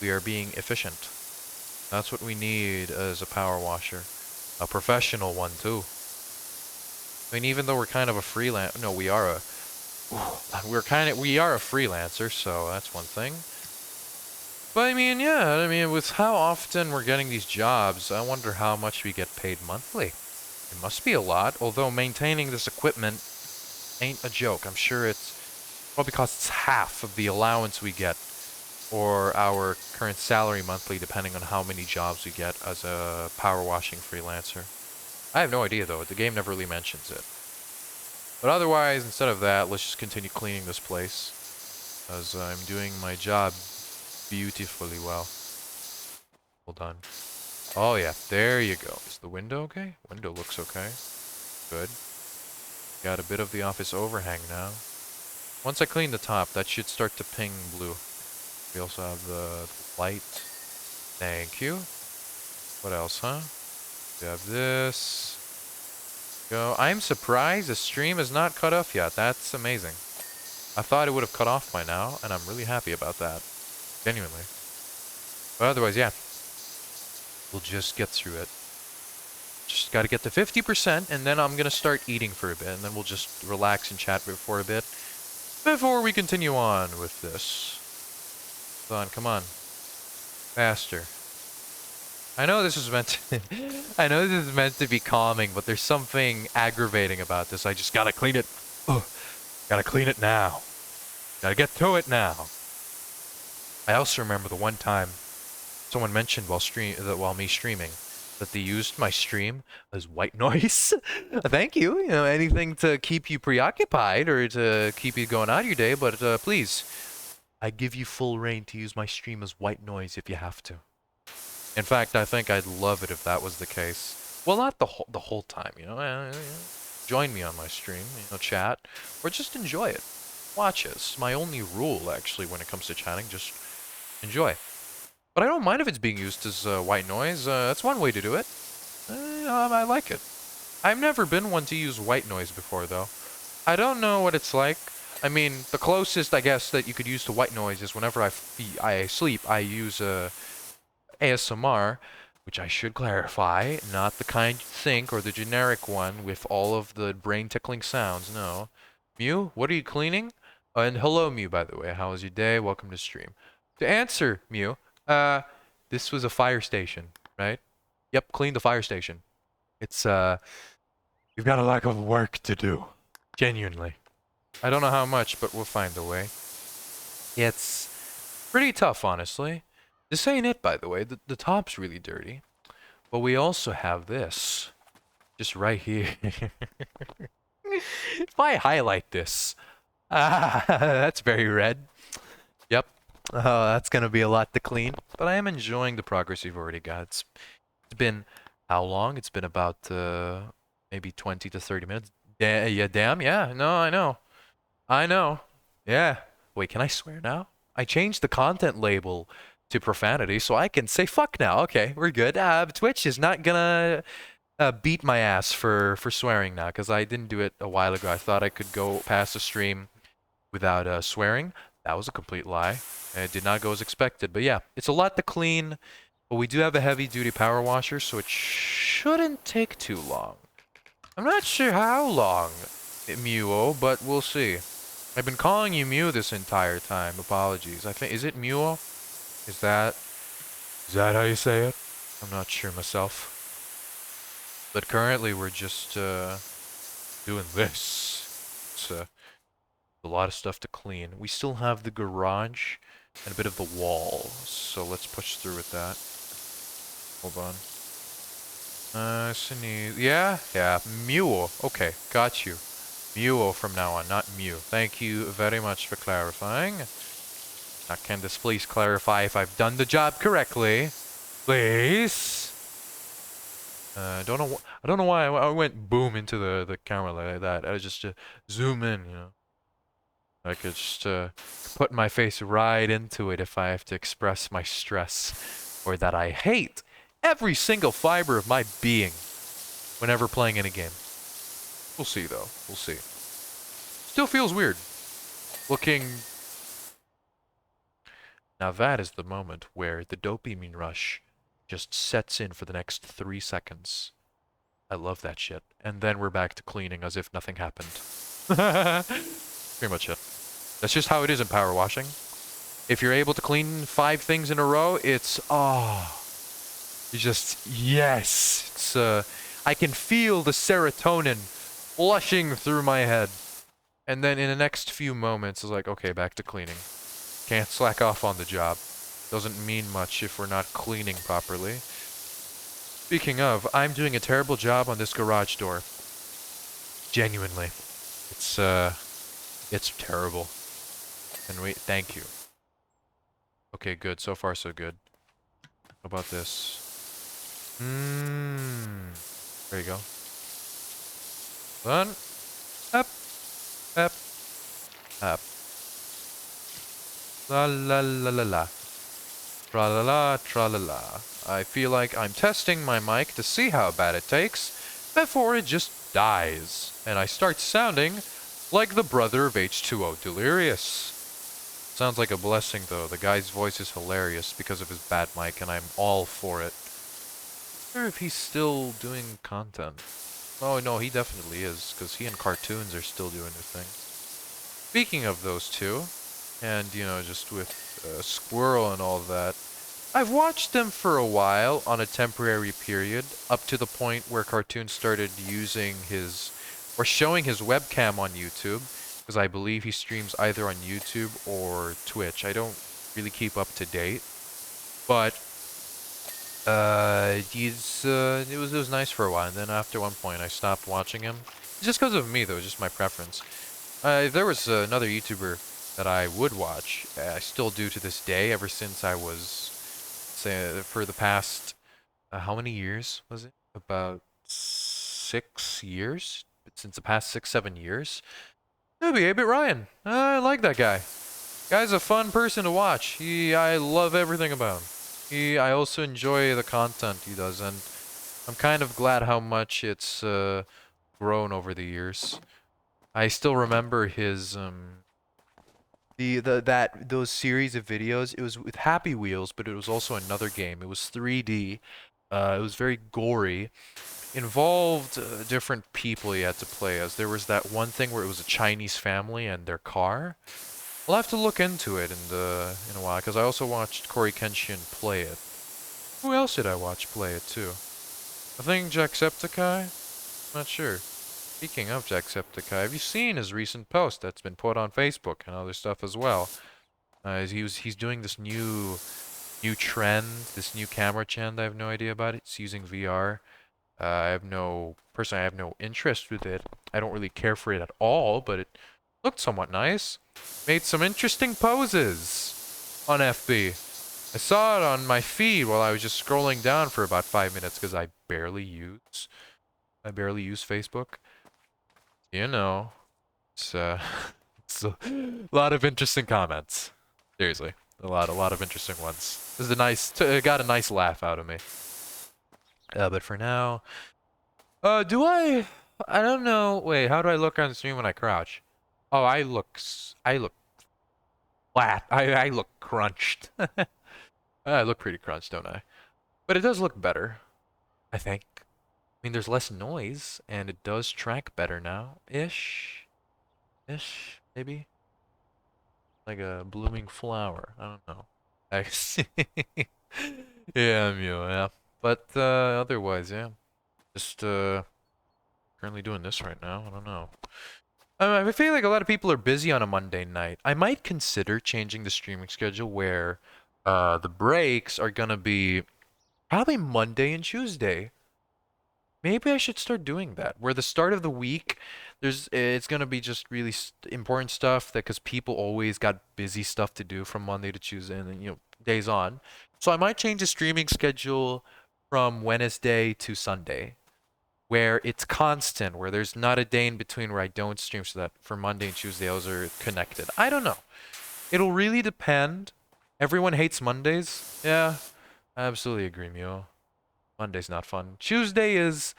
We are being efficient. That's what we need as a power washer. A professional one, too. I mean, even though we're kind of a freelance... No, we are a... We are a freelancer, so that's one thing. But I mean, yeah, I mean, with how often we're getting these jobs, I wonder how much we get paid monthly. It must be a lot, although maintaining this equipment ain't a joke. I'm sure it's probably costs half of the allowance we get, or our current salary monthly, depending on how many jobs we get as a power washing freelancer. I have no idea, though. The game never really mentions it. But otherwise, instead of that, let's just continue cleaning this place, as I'm doing my job beautifully well. Hold on. Oh yeah, there you go. Is the window okay? Window looks okay. Good. Got a bit of the office overhang now. Once I clean the top, that should start to ping blue. We also have the light. Thank you. What else, huh? We have this. Go. I'm surprised the stream is not cut off yet. That's amazing. I thought it would have cut off by now, and I'm really happy about that. Genuinely. But otherwise, yeah. We'll just get through it. Just gotta get to 50%, and then I'm gonna start eating for a bit, and then we'll just relax and chat for a bit before we continue on with this. Hold on, come on. Faster. I know this is meant to I know this is meant to be calming, but there's something aggravating about this. I just gotta clean it. Ugh. Gotta clean it now. Gotta get to it now. I also remember the one time someone mentioned while me streaming that they used my stream as white noise. Thank you. You know, anything to keep you preoccupied or to keep you going out your day, but please, I give you full reign to use my stream as white noise if you have to. In fact, I think I'd love it if that was the case. Well, not the whole time, you know. Join me on my stream, you know, chat, or just enjoy it. Watch it. It's my only rule, actually, when it comes to chatting. Just enjoy. But I don't mind if it's being used as white noise. That's one way to do it. I like it. I've never been one to use white noise before, though. I don't know what it's like. I mean, the closest, I guess, that you could use to white noise is whenever I sleep, I use ASMR, which I should clarify, not the kind you think or the generic one with all of the brain-tickling sounds, no. Mew, what are you cleaning? And hello, Mew, by the way. How was your day? Welcome to stream. To answer, Mew, this was a fire station, right? Yep, clean the fire station. It's, we've got a lot of work to do. Genuinely. I don't know how much, but we'll find a way. It's pretty tough, honestly. This ain't it, by the way. The top's really dirty. But we also have this. Just right here. If I highlight this. That's very red. Yep. That's gonna be a lot to clean. But I am enjoying the progress we've already got. It's been how long? It's been about maybe 20 to 30 minutes. Yeah, damn, yeah. No, I know. I know. Yeah. Wait, can I swear now? I changed the content label to profanity, so I can say fuck now. Okay, we're good. Twitch is not gonna beat my ass for swearing now, because I didn't do it a while ago. I thought I could go past the stream without swearing. That was a complete lie. It did not go as expected. But yeah, it's a lot to clean, but we do have a heavy-duty power washer, so it shouldn't take too long. I'm not sure how long, Mew, but we'll see. I've been calling you Mew this entire time. Apologies. I think, is it Mew? Is that how you say it? I'm not sure myself. But currently we're just doing this. It's a lot of stuff to clean. We still have the garage and a bit of the wall, so let's push through with that. Hold on. Yeah, Mew. Okay, got you. Mew from now on, not Mew. Thank you very much for clarifying. Now, can this please clarify if I've done the job correctly? Please? I don't know why I went boom into the camera like that. I was just zoom in, you know. I could just put my face right into it if I have to express my stress or that I hate every single fiber of my being whenever playing any game. We'll see, though. We'll see. Still feels weird. Looking... Now that is the moment where the dopamine rush just sets in for the next 3 seconds. I love that shit. And then we're back to cleaning as if nothing happened. Pretty much it. That's just how it is in power washing. If you're able to clean 5 things in a row, it's... Oh... You just... Yes! It's, I can feel the serotonin flushing through my head. And then in the next few moments, it's like, okay, back to cleaning. Can't slack off on the job. Doesn't mean much if we're not cleaning properly. Speaking of, I'm doing a terrible job on this garage door. Genuinely. It's terrible. And wait, thank you. Okay, good. So far, so good. How about this? There you go. One. Up. Up. Up. La la la la la. Tra la la, tra la la. I feel like I'm testing my mic to see how bad it takes before it just dies. And I start sounding like the brother of H2O Delirious. Sounds like a blessing though. The guy's voice is hilarious because of his bad mic and I'm all for it. I wonder if he's still doing content. Oh no, he definitely is, because he and cartoons are still doing their thing. Speaking of those two, and you know, just with Squirrel and all that, I've watched them for a while on a temporary period, up to the point where Cartoon started using his, or showing his webcam on YouTube, because I believe he streams either on YouTube or Twitch. I don't really keep up to date, but it was nice for a while, and then after one point I stopped watching him. Just because of me though, just my preference. If there was another YouTuber that I would watch, I still do to this day, ever since I was, say, for the past, how many years was it? About 6 years? Since the past 6, 7 years? It would be 8-Bit Ryan. I like that guy. Guy's a fun person to watch. I love everything about him. I also enjoy the content he does, and I'm kind of glad how much it's grown over the years. I still remember his those series of videos. It was with Happy Wheels, but it was also another game. It was 3D. It was very gory. Involved different people you had to play as. There was that one thing where it was a Chinese family and their car. I'll have to look into it in a while, because I also watched Corey Kenshin play it. Who else did I watch play it too? I think Jacksepticeye? Not sure. Speaking of Jacksepticeye, have you seen his recent post that's been put on Facebook and other stuff as well? He's doing this new trend, this new camera trend. I have no idea about it. It's using VR. Personally, I have no interest with it. I don't really care for it at all, but it looked somewhat nice. Made some interesting poses on FB. I saw it on my feed while I was just scrolling down for about 5 minutes because I barely use Facebook. You know, it's it's a lot of interesting comments. Seriously, a lot of interesting ones. This is a nice, got a nice laugh out of me. But for now, I don't know. Wait, how do I look on the stream when I crouch? Oh, I look flat. I look crunched. I look pretty crunched, don't I? But it does look better, I think. I mean, there's less noise, and it does track better now. Ish, maybe? Like a blooming flower. I don't know. Yeah, yeah. But, otherwise, yeah. Just, currently doing this right now. I don't know. I feel like a lot of people are busy on a Monday night. I might consider changing the streaming schedule where the breaks are gonna be probably Monday and Tuesday. Maybe I should start doing that. Where the start of the week, it's gonna be just really important stuff that because people always got busy stuff to do from Monday to Tuesday and then, you know, days on. So I might change the streaming schedule from Wednesday to Sunday. where it's constant, where there's not a day in between where I don't stream, so that for Monday and Tuesday those are connected. I don't know. It'll really depend. Everyone hates Mondays. Yeah, I absolutely agree, Mio. Monday's not fun. Tuesday is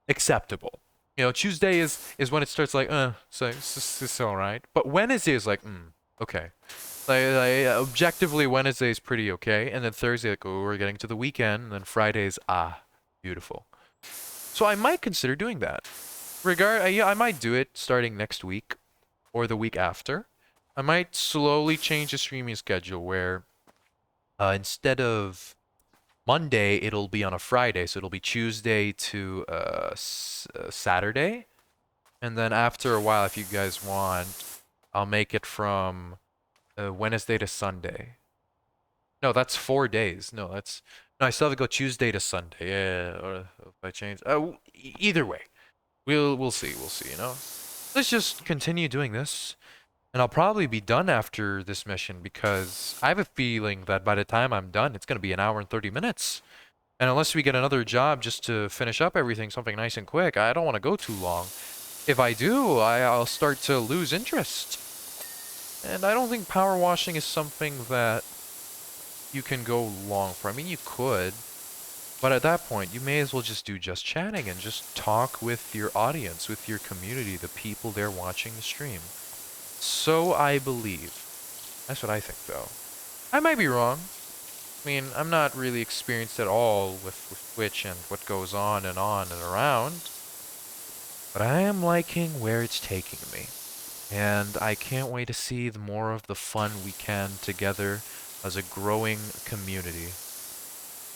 acceptable. You know, Tuesday is when it starts like, so it's all right. But Wednesday is like, okay. Like objectively, Wednesday is pretty okay, and then Thursday, like, oh, we're getting to the weekend, and then Friday's beautiful. So I might consider doing that. Yeah, I might do it starting next week or the week after. I might slowly change the streaming schedule where instead of Monday, it'll be on a Friday, so it'll be Tuesday to Saturday. And then after a while, if you guys want, I'll make it from Wednesday to Sunday. No, that's 4 days. No, I still have to go Tuesday to Sunday. Yeah, or if I change. Either way, we'll see. We'll see. You know, let's just continue doing this, and I'll probably be done after this mission because I have a feeling that by the time I'm done, it's gonna be an hour and 30 minutes. And unless we get another job just to finish up everything, something nice and quick, I don't want to go too long. If I do, I'll start to lose interest. And I don't think power washing is something that you can go long for. I mean, you could, but at that point, you may as well just do just chatting and just talk with your audience, with your community, the people there watching the stream. So I believe. That's what I think, though. I might be wrong. I mean, I'm not really experienced at all with Twitch and what goes on and around. But I am liking where it's taking me. And I can't wait to see more of the fun we can together as a growing community.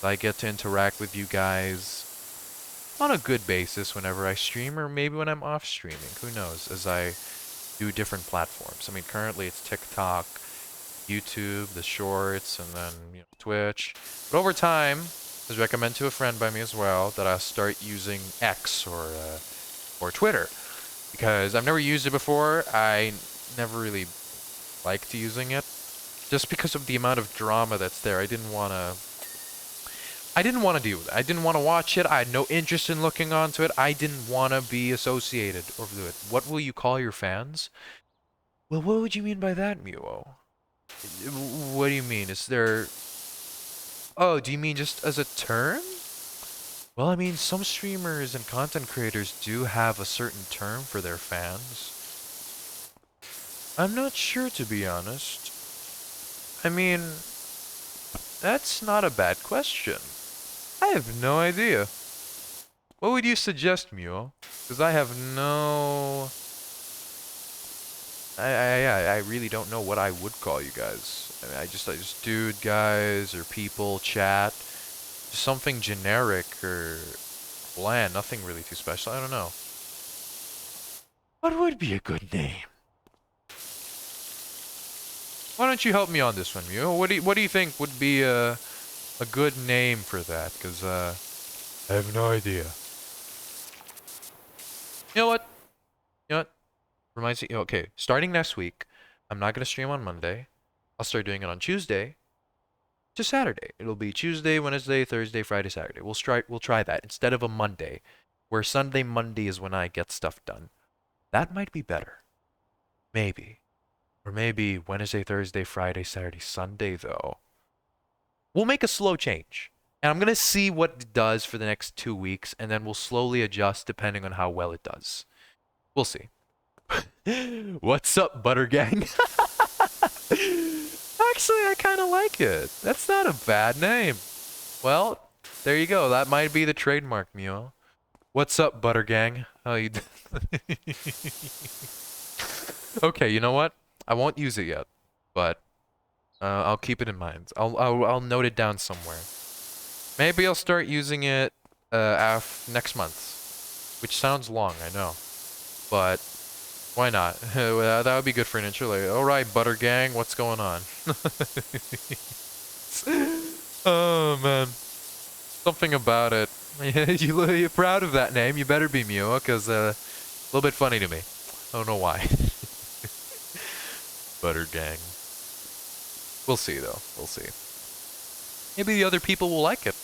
I get to interact with you guys on a good basis whenever I stream, or maybe when I'm off streaming. Who knows? As I do different platforms. I mean, currently it's TikTok, YouTube, the shorts, and then Twitch. But over time, as recommended to a friend by me as well, that I'll start using X or Twitter, because I've never used it before. I never really liked using it, just because of the amount of drama that's there. I didn't want to deal with it. I didn't want to watch it. I had no interest in looking onto it. I didn't want to be associated with it. What will you call your fans? Well, what would you mean by that, Muo? What do you mean? Is there... Oh, do you mean just as a term? Well, I mean, some streamers and content creators do have a certain term for their fans. I'm not sure, to be honest. I mean, that's not a bad question. I have no idea. What would you suggest, Mule? Because I have no... I really don't know what I would call you guys. I mean, I just dude guys or people, chat. Just something generic or bland. Nothing really too special. I don't know. What would be a good name? Why don't you help me on this one, Mule? What do you think would be a good name for that? Because I have no idea. You know what? You know what? Reminds me. Okay, starting next week, I'm not gonna stream on Monday. I'll start doing it on Tuesday to Saturday. It'll be Tuesday, Wednesday, Thursday, Friday, Saturday. We'll try that instead of a Monday, where Sunday, Monday is when I get stuff done. That might be better. Maybe. Or maybe Wednesday, Thursday, Friday, Saturday, Sunday, though. We'll make a slow change. And I'm going to see what it does for the next 2 weeks, and then we'll slowly adjust depending on how well it does. We'll see. What's up, Butter Gang? Actually, I kind of like it. That's not a bad name. Well, there you go. That might be the trademark, Mio. What's up, Butter Gang? How you Okay, you know what? I won't use it yet, but I'll keep it in mind. I'll note it down somewhere. Maybe I'll start using it next month, which sounds long, I know, but why not? That would be good for an intro. Like, all right, Butter Gang, what's going on? Oh man, something about it. You're proud of that name. You better be, Mio, because a little bit funny to me. I don't know why. Butter Gang. We'll see, though. We'll see. Maybe the other people will like it.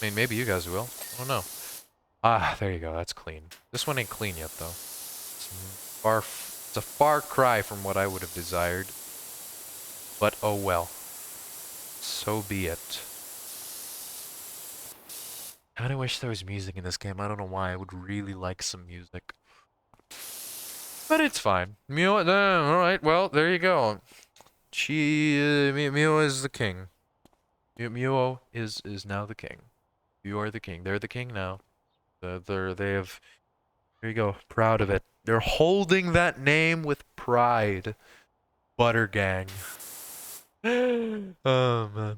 I mean, maybe you guys will. I don't know. Ah, there you go. That's clean. This one ain't clean yet, though. It's a far cry from what I would have desired. But oh well. So be it. I kinda wish there was music in this game. I don't know why. I would really like some music. But it's fine. Mio, alright, well, there you go. Mio is the king. Mio is now the king. You are the king. They're the king now. They have, there you go, proud of it. They're holding that name with pride. Butter Gang. Oh, man.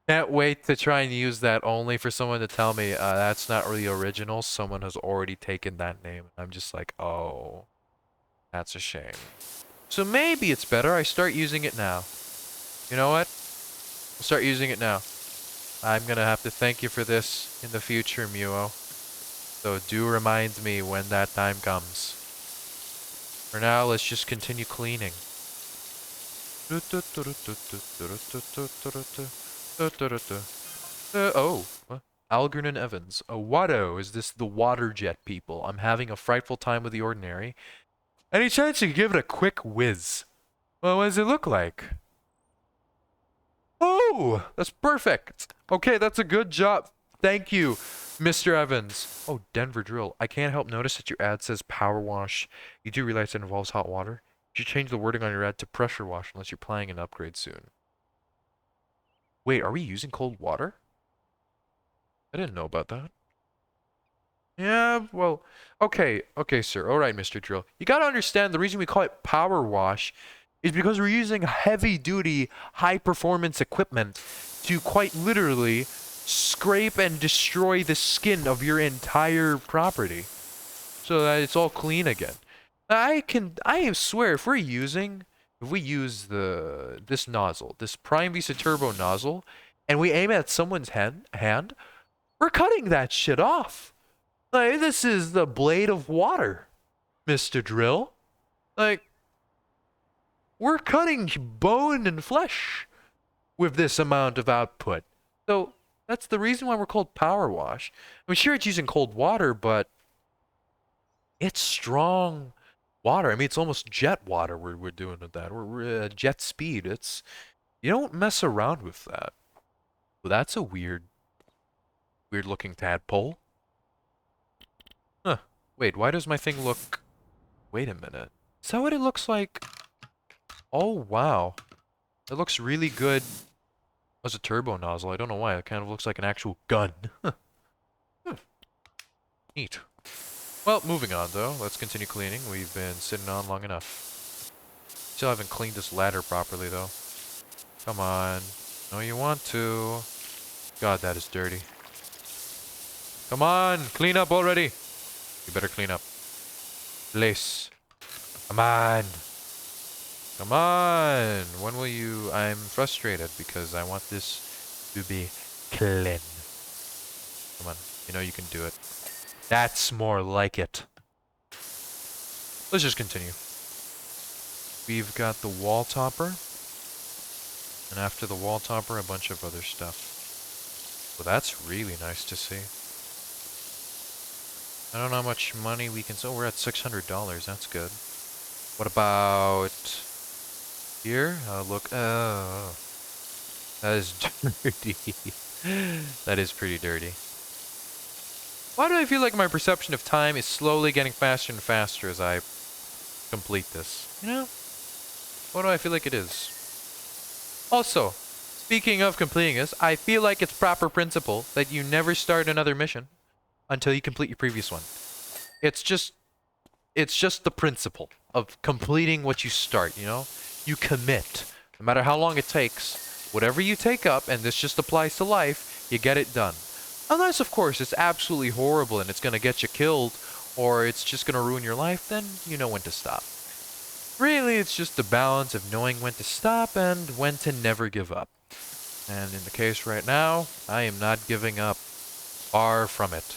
Can't wait to try and use that only for someone to tell me that's not really original. Someone has already taken that name. I'm just like, oh, that's a shame. So maybe it's better I start using it now. You know what? I'll start using it now. I'm gonna have to thank you for this in the future, Muo. So do remind me when that time comes. For now, let's just continue cleaning. Oh, Algernon Evans. Watto, is this the water jet people? I'm having a frightful time with the ordinary. Any chance you could give it a quick whiz? Well, what does it look like? Oh, that's perfect. Okay, that's a good job. Thank you, Mr. Evans. Oh, Denver Drill. I can't help notice that your ad says power wash. You do realize it involves hot water? You should change the wording on your ad to pressure wash unless you're planning an upgrade soon. Wait, are we using cold water? I didn't know about that. Yeah, well, okay, sir. All right, Mr. Drill. You gotta understand the reason we call it power wash is because we're using heavy-duty, high-performance equipment to quite literally scrape and destroy the skin of your entire property so that it's all clean again. I swear, if we use this nozzle, this Prime Visa Turbo nozzle, and we aim at someone's hand, we're cutting that shit off. Like, this is the blade of water, Mr. Drill. Like, we're cutting bone and flesh with this amount of output. So, that's the reason why we're called power wash. I'm sure it's using cold water, but it's strong water. I mean, it's almost jet water we're doing with that. We're jet speed. You don't mess around with that. Well, that's a weird looking tadpole. Huh. Wait, why does my thing look... Wait a minute. Is that what it looks like? Oh, wow. It looks really good as a turbo nozzle. I don't know why. It kind of looks like an actual gun. Neat. Well, moving on, though. Let's continue cleaning. We've been sitting on long enough. Still haven't cleaned this ladder properly, though. Come on. No, you want to. God, that is dirty. Come on, clean up already. You better clean up. Lace. Come on. Come on. When will you... I'm frustrated because I want this to be clean. Come on. You know you can do it. That's more like it. Let's just continue. We've got the wall topper. And after the wall topper, a bunch of other stuff. Well, that's really nice to see. I don't know how much money we can... So we're at $600. That's good. What about... here? Look... Oh. That is dirty. That is pretty dirty. Why do I feel like my perception of time is slowly getting faster and faster as I complete this? You know? What do I feel like it is? Also, speaking of completing this, I feel like it's proper principle that you never start another mission until you complete your previous one. It's just the principle of completing what you start, you know? You commit. No matter how long it takes, whatever you take up, and this just applies to life, you get it done. Unless, of course, it's absolutely horrible and it's going to get you killed, or it's just going to ruin your life, then you know when to stop. Really, it's just the balance of knowing when to stop and when to never give up. And in the case right now, I am not giving up. Far from it.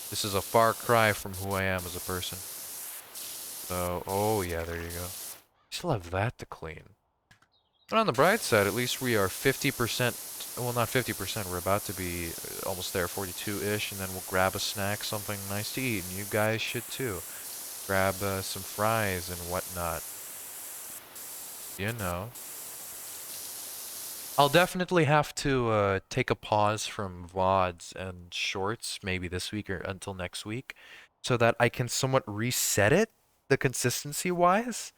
This is a far cry from who I am as a person. So, oh yeah, there you go. Still have that to clean. But on the bright side, at least we are 50%, well, not 50%, we're about to be almost there, 42-ish, and then we'll grab a snack, something nice to eat, and you guys should too. Grab some fries and whatnot. You know. I'll definitely have to take a pause from VODs and shorts, maybe this week or until next week, so that I can somewhat reset it, the consistency-wise,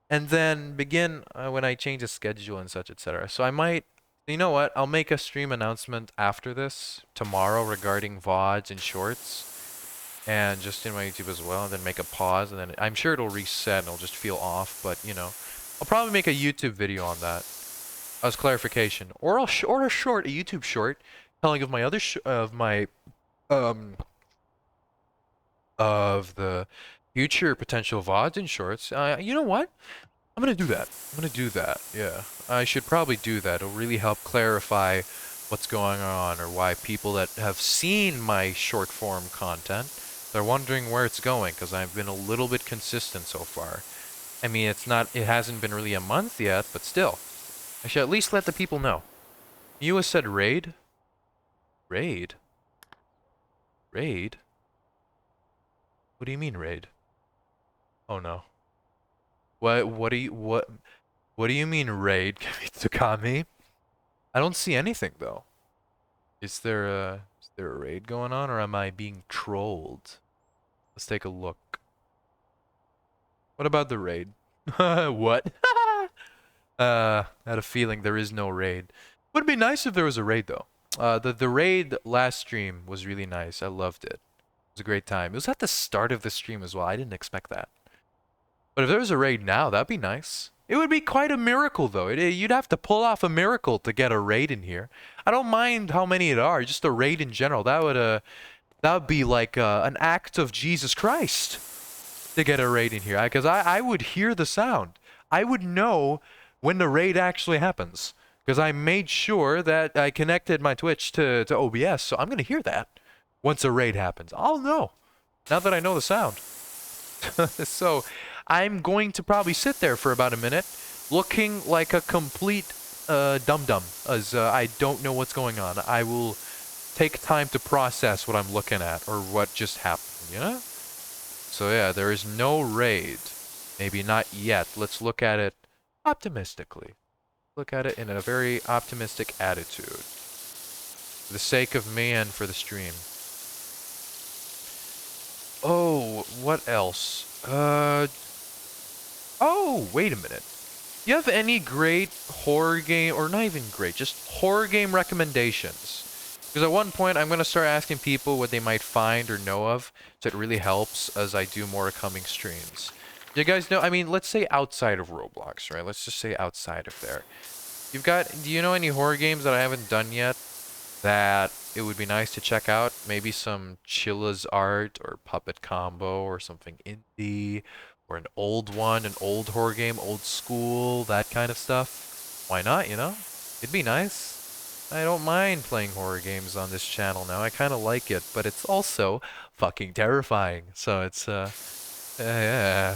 and then begin when I change the schedule and such, etc. So I might, you know what? I'll make a stream announcement after this tomorrow regarding VODs and shorts, and just in my YouTube as well, and then make a pause, and then I'm sure it'll reset and it'll just feel off, but you know, I'll probably make a YouTube video on that as clarification, or a short, a YouTube short, telling of my other um of the future potential VODs and shorts. You know what? I'm gonna do that. I'm gonna do that. Yeah, I should probably do that. It'll really help clarify what's going on, or why people that have seen my short form content, they're wondering where it's going, because I've been a little bit consistent so far. I mean, it hasn't been really a month yet, but still, I should at least let the people know. You said raid? Raid? Raid? What do you mean raid? Oh no. What do you mean raid, Tsukami? I don't see anything though. Is there a raid going on, or am I being trolled? Let's take a look. What about the raid? What? I had a feeling there is no raid. Would be nice if there was a raid though. The raid last stream was really nice. I loved it. It was a great time. It was at the start of the stream as well. I didn't expect that. But if there was a raid now, that'd be nice. It would be quite a miracle though. You'd have to pull off a miracle to get a raid in here. I don't mind how many it are, just a raid in general. That would be like an act of Jesus Christ to get a raid in here. Because I would hear the sound. I would know when the raid actually happens. Because I made sure that I connected my Twitch to OBS, so I'm going to hear that once a raid happens. I'll know, now that I know the sound. So I'm going to probably sit there for about a minute, looking like a complete dum-dum, as I don't know what's going on. I will take time to process what I'm looking at, or what just happened, you know? So yeah, there is no raid. Maybe not yet. Let's look at it optimistically. Look at it in a very optimistic attitude. For the sake of me and for the stream. Oh, what else? Oh, wait a minute. You have any great horror game, or not even great, just horror game recommendations? Because at one point, I'm going to start asking people what they might find or know of, so it really helps as I do more coming streams. You guys know, I mean, let's say outside of Roblox, right? Let's just say outside of there. Do you know any horror games that I haven't done yet that it would be nice to check out? Maybe some Chilla's Art or Puppet Combo or something indie, or an old one, an old horror game, old school, that kind of stuff. Why not, you know? It'd be nice. I don't mind playing horror games on this channel now. I kind of like it, but it's also fucking terrifying. So it's, yeah.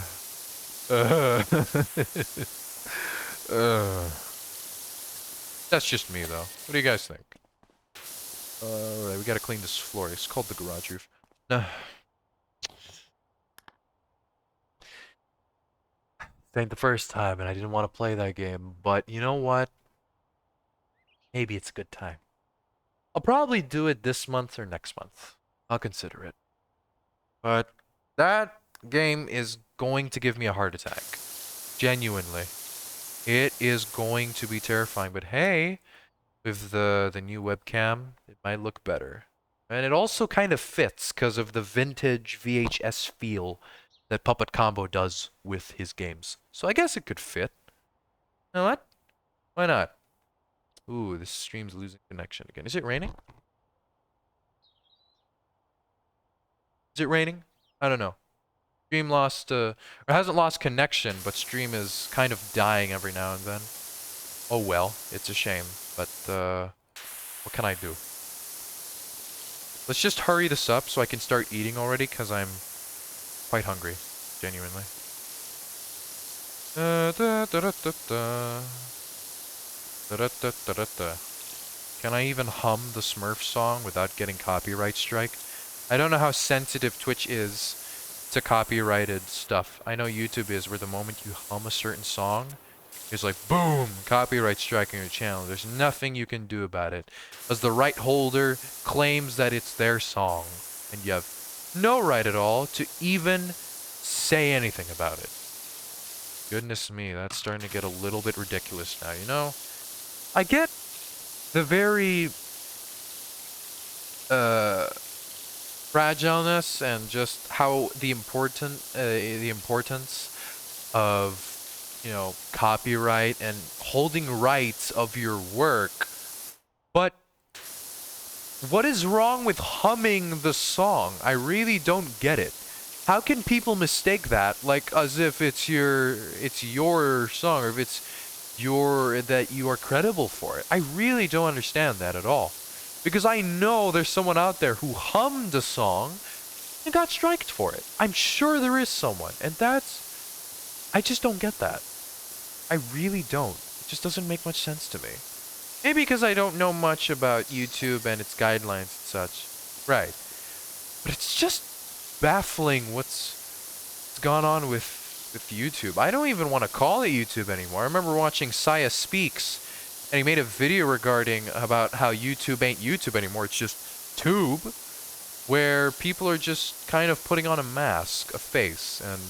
That's just me, though. What do you guys think? Alright, we gotta clean this floor. It's called the garage roof. Nah. This ain't the first time, and I didn't want to play that game, but you know what? Maybe it's a good time. I'll probably do it this month or next month. I'll consider it. But that game is going to give me a heart attack. Genuinely. It is going to be terrifying, but hey, with the new webcam, it might look better. And it also kind of fits because of the vintage VHS feel that Puppet Combo does with his games. So I guess it could fit. You know what? Why not? Ooh, this stream's losing connection again. Is it raining? Is it raining? I don't know. Stream lost, or hasn't lost connection, but stream is kind of dying every now and then. Oh well, it's a shame, but what can I do? Let's just hurry this up so I can start eating already, because I'm quite hungry, genuinely. Da-da-da-da-da-da. Can I even hum the Smurf song without getting copyright strike? I don't know how sensitive Twitch is to copyrighted stuff. I know YouTube is, where the moment you hum a certain song, it's like, boom, copyright strike on your channel. There's nothing you can do about it, as the right holder claims that it's their song, and you have no right at all to even say anything about it. Goodness me, that's starting to get a little bit ridiculous now, you know? I get the very fragileness and just how the importance of, you know, copyright and holding rights of your work. But what is wrong with humming the song? I really don't get it. How can people mistake that, like, as if it's your song, or if it's that you are credible for it? I really don't understand that at all. Because I know there's someone out there who hummed a song and got striked for it. I'm sure there is someone. And I just don't get that. I really don't. It just doesn't make much sense to me. Maybe because I don't know much about YouTube and its guidelines and such. Right. But it's just baffling what's gone on with YouTube. I don't even want to call it YouTube anymore. I remember watching Saya Speaks, and he made a video regarding about how YouTube ain't YouTube anymore. It's just Tube, where people are just kind of putting on a mask, a face, and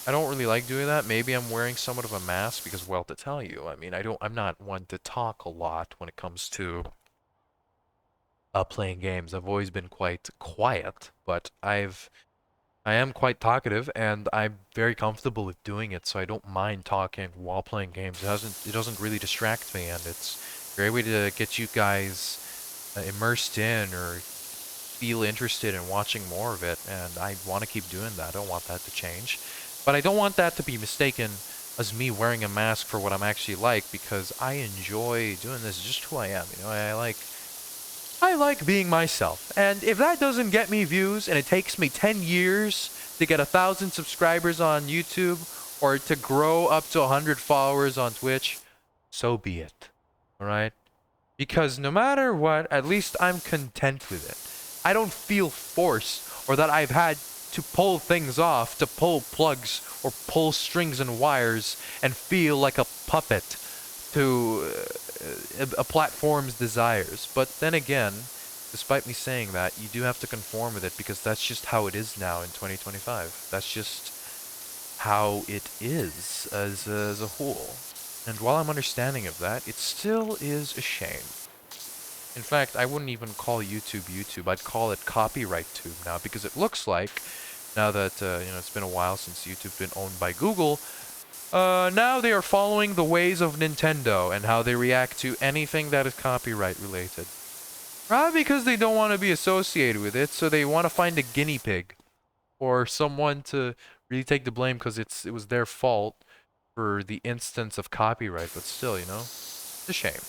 I don't really like doing that. Maybe I'm wearing somewhat of a mask because, well, to tell you, I mean, I'm not one to talk a lot when it comes to playing games. I've always been quite quiet, but I am quite talkative, and I'm very comfortable with doing it, so I don't mind talking while playing games. It doesn't really distract me, and it's a great way to get you guys immersed in or feel interested in watching more of it, and I want to keep doing that. I don't want that to change. But I don't want that to be mistaken as me wearing a mask for what I'm actually like, because I enjoy doing this just who I am. You know, I like being myself. And if that doesn't get me views and it takes me 10 years to get 1,000 subscribers on YouTube or to grow up to 100 followers on Twitch, so be it. Alright? Because no matter what, at least I'm content with it. I don't feel forced or that I've had to pull things off, to pull plugs or pull strings and wires and feel like a puppet to a platform's desires. But then again, despite me saying that, you do have to conform with it, because that's just how it is now in 2025. That's just how it is as a whole. And while I'm understanding of that, it still is a shame. In fact, I wouldn't even call YouTube YouTube. I'd call it Copyright Tube now, because it looks like, now that it's been a while since YouTube's been owned by Google, now they are following the ways of Nintendo and how they react to anything that is copyright related. Probably because they don't want to be associated with it, so they want to find a guinea pig or someone to really take the blame because it was their fault for the instance of copyright. But still, it's a shame.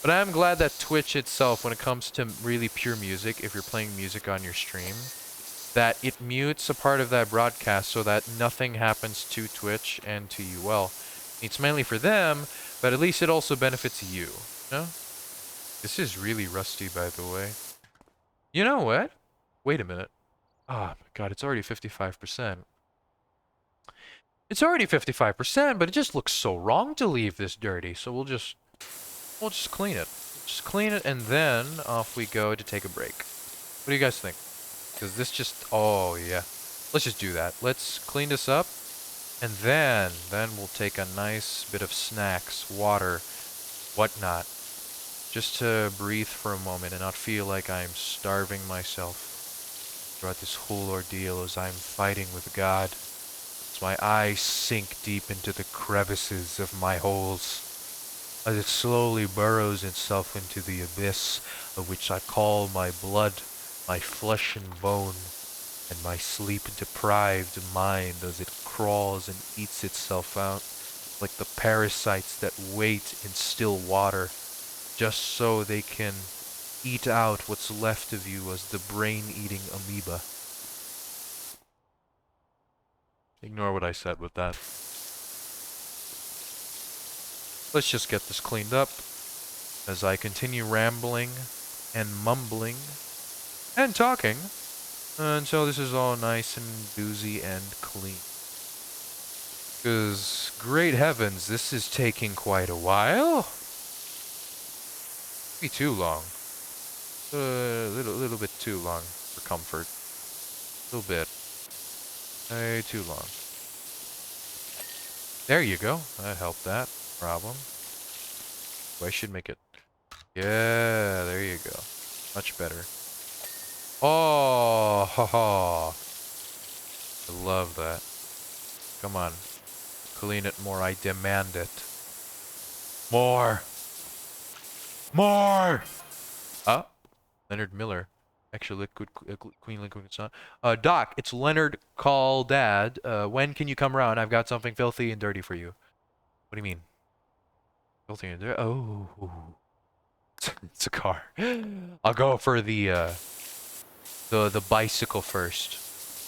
But I am glad that Twitch itself, when it comes to really pure music, if you're playing music on your stream, that it mutes a part of that broadcast so that nothing happens to Twitch and to you. Well, it's mainly for them, but at least it also benefits you. No? This is really rusty, by the way. You know what? Wait a minute. Oh my god, it's already 55%. It's already 55%, but it just looks so wrong to leave this dirty, so we'll just clean it. Just clean it, and then off we go to take a break. What do you guys think? Because this just... Oh, yeah. Let's just do that. Let's clean this up. And then we'll take a nice bit of snacks, water, whatnot. Just to breathe for a moment and not feel like I'm starving myself throughout this whole ordeal as I'm fighting with God. As my eyes sink deep into the crevices of my holes. As it slowly burrows itself into the abyss of which I call my blood, my flesh and bone, and my sleep-deprived mind as it crawls and eats itself out, like the parasites that wait in still water, just so they can eat out what's left of you as the brain-eating amoeba. Ignore what I said with that. let's just get this cleaned up as I continue rambling and mumbling and talking until this is all nice and boozy and clean. Because, great heavens, this is taking quite a while. Be too long. Little bit too long for comfort. A little bit. Way too long. There you go. That helped that problem. Oh, I should make it. Yeah, there you go. Much better. Oh, ha ha. I love that. Come on. Clean it more. I demand it. More. More. Ah, Leonard Miller. Extra liquid, Queen Liquid Sun. Doc, it's Leonard. Call Dad. When can you come around? I've got something filthy and dirty for you. What do you mean? Filthy and dirty? Oh, it's a car. I'll go for the bicycle first.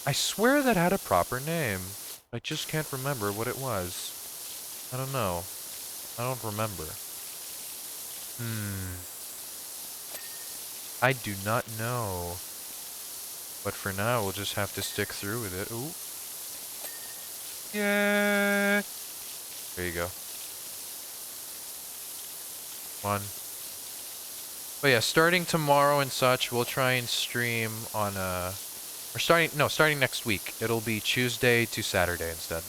I swear that had a proper name. I just can't remember what it was. I don't know. I don't remember. I do not know. But for now, we'll just have to stick through with it. Ooh. Yeah. There you go. One. But yeah, starting tomorrow and such, we'll try and stream on or starting next week. It'll be Tuesday to Saturday instead.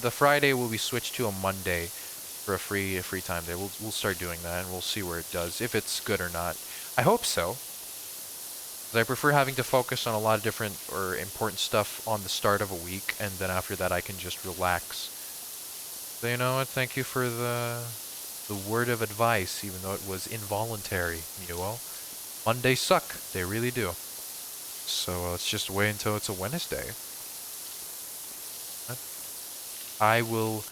The Friday will be switched to a Monday for a free time day. We'll start doing that and we'll see where it does, if it's good or not. I hope so. 'Cause I prefer having to focus on a lot of different or important stuff on the start of a week, and then after that I can just relax. So you know what? Thank you for the word of advice, even though it was involuntary, Muo. Mondays suck. They really do. So let's just wait until it's a Wednesday. I will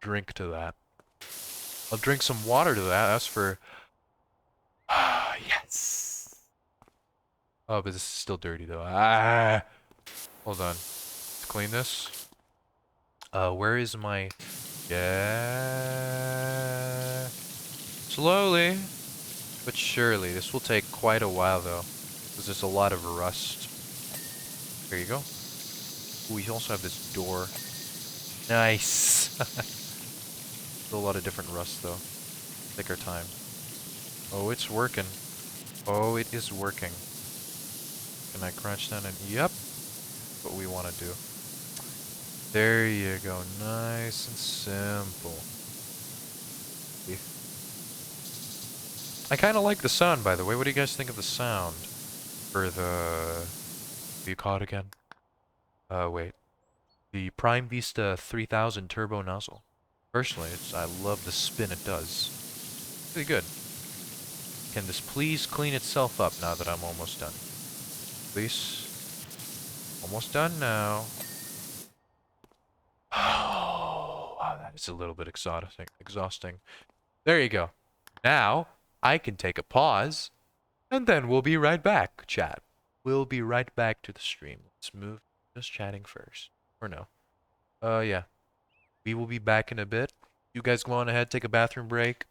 drink to that. I'll drink some water to that. That's for... yes! Oh, but this is still dirty, though. Ah! Hold on. Let's clean this. Where is my... yeah... slowly, but surely. This will take quite a while, though. Because there's a lot of rust. There you go. Ooh, we also have this door. Nice! Still a lot of different rust, though. Take our time. Oh, it's working. Oh, it is working. Can I crouch down and... yep! What we want to do. There you go. Nice and simple. I kind of like the sound, by the way. What do you guys think of the sound? For the... what do you call it again? Wait. The Prime Vista 3000 Turbo Nozzle. Personally, I love the spin it does. Pretty good. Can this please clean itself up now that I'm almost done? Please? Almost done now. Oh, wow, that is a little bit exhausting. There you go. Now, I can take a pause, and then we'll be right back, chat. We'll be right back to the stream. Let's move just chatting first. Or no. Yeah. We will be back in a bit. You guys go on ahead, take a bathroom break.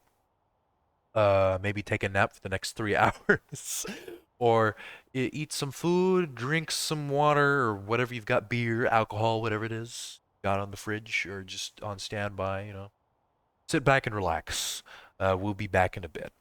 Maybe take a nap for the next 3 hours. Or eat some food, drink some water, or whatever you've got, beer, alcohol, whatever it is. Got on the fridge or just on standby, you know. Sit back and relax. We'll be back in a bit.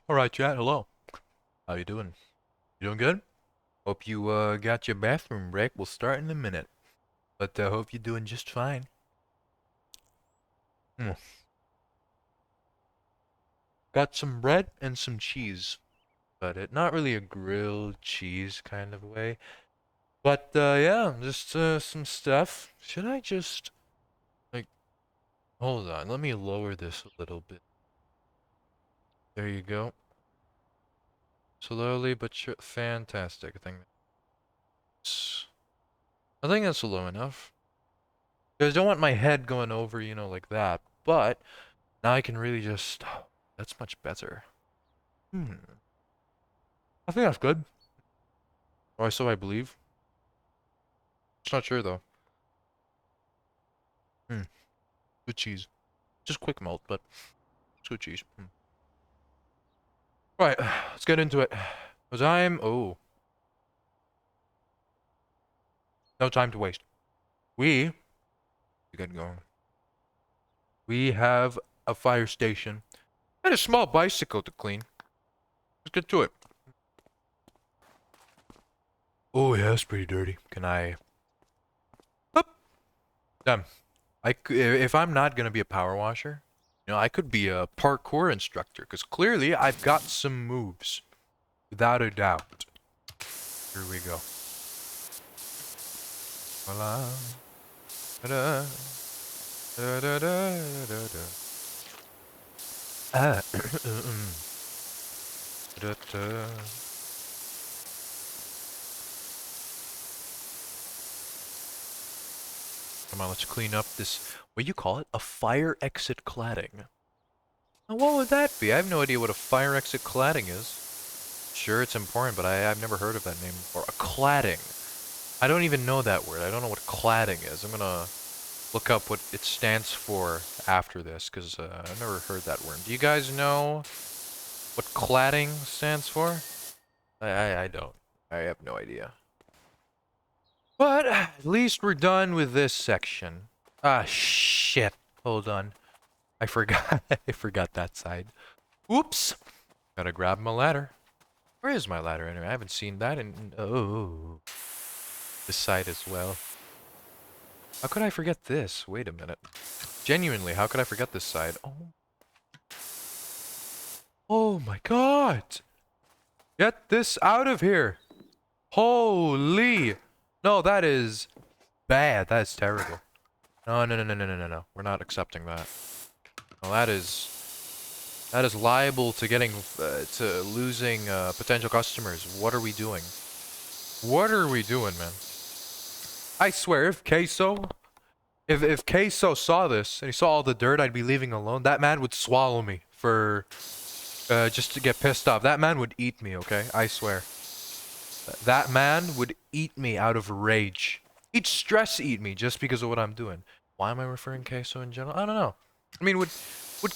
Alright, chat, hello. How you doing? You doing good? Hope you got your bathroom break. We'll start in a minute. But hope you're doing just fine. Mm. Got some bread and some cheese. But not really a grilled cheese kind of way. But yeah, just some stuff. Should I just like hold on, let me lower this a little bit. There you go. Slowly but sure. Fantastic. I think that's low enough. Because I don't want my head going over, you know, like that. But now I can really just. Oh, that's much better. Hmm. I think that's good. Or so I believe. It's not sure though. Hmm. Good cheese. Just quick melt, but it's good cheese. Hmm. Right, let's get into it. Cause I'm. Oh, no time to waste. We get going. We have a fire station and a small bicycle to clean. Let's get to it. Oh yeah, it's pretty dirty. Can I? Up. Damn. If I'm not gonna be a power washer, you know, I could be a parkour instructor because clearly I've got some moves, without a doubt. Here we go. Voila. Da-da. Da-da-da-da-da. Ah. Da-da. Come on, let's clean up this. What do you call it? A fire exit cladding. Now, what would that be? I have no idea what a fire exit cladding is. Sure, it's important, but I've never heard of that name before. A cladding. I don't even know that word. I don't know what cladding is. I'm gonna look up what it stands for after this, because I've never heard that word. Do you guys know what cladding stands for? I don't. I have no idea. But at least we're done with this section. Ah, shit. Hold on. I forgot. I forgot that side. Oops. Gotta grab my ladder. Where is my ladder anyway? I haven't seen that in... Oh. This side as well. How could I forget this? Wait a minute. Genuinely, how could I forget this side? Oh. Oh my god! Get this out of here! Holy! No, that is bad. That is terrible. No, no, no, no, no, no, no, no. We're not accepting that. No, that is liable to getting, to losing, potential customers. What are we doing? What are we doing, man? I swear, if Queso, if Queso saw this, and he saw all the dirt I'd be leaving alone, that man would swallow me for, just to get pissed off. That man would eat me, okay? I swear. That man would eat me out of rage. He'd stress eat me just because of what I'm doing. Why am I referring Queso in general? I don't know. I mean, would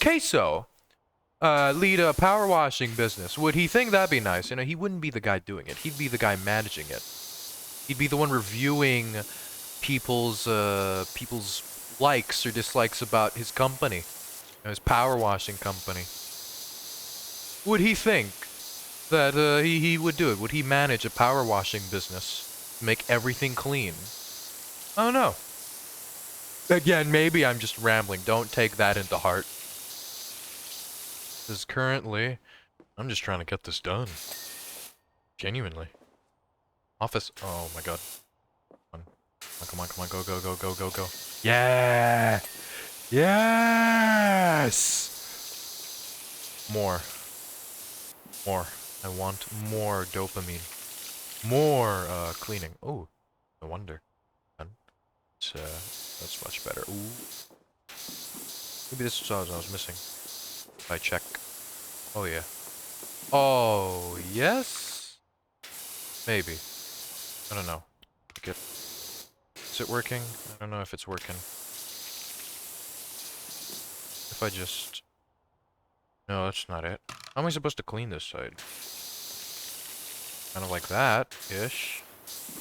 Queso lead a power washing business? Would he think that'd be nice? You know, he wouldn't be the guy doing it. He'd be the guy managing it. He'd be the one reviewing people's likes or dislikes about his company, you know, his power washing company. Would he think that he would do it? Would he manage a power washing business to make everything clean? I don't know. Again, maybe I'm just rambling. Don't take that into heart. Because currently, I'm just trying to get this done. Genuinely. Office. Oh my god. Come on, come on, come on. Go, go, go, go, go, go. Yeah! Yes! More. More. I want more dopamine. More, cleaning. Oh, no wonder. It's, that's much better. Ooh. Maybe this was what I was missing. If I check. Oh, yeah. Oh, yes? Maybe. I don't know. Is it working? I don't know if it's working. If I just... No, that's not it. How am I supposed to clean this side? Kind of like that-ish.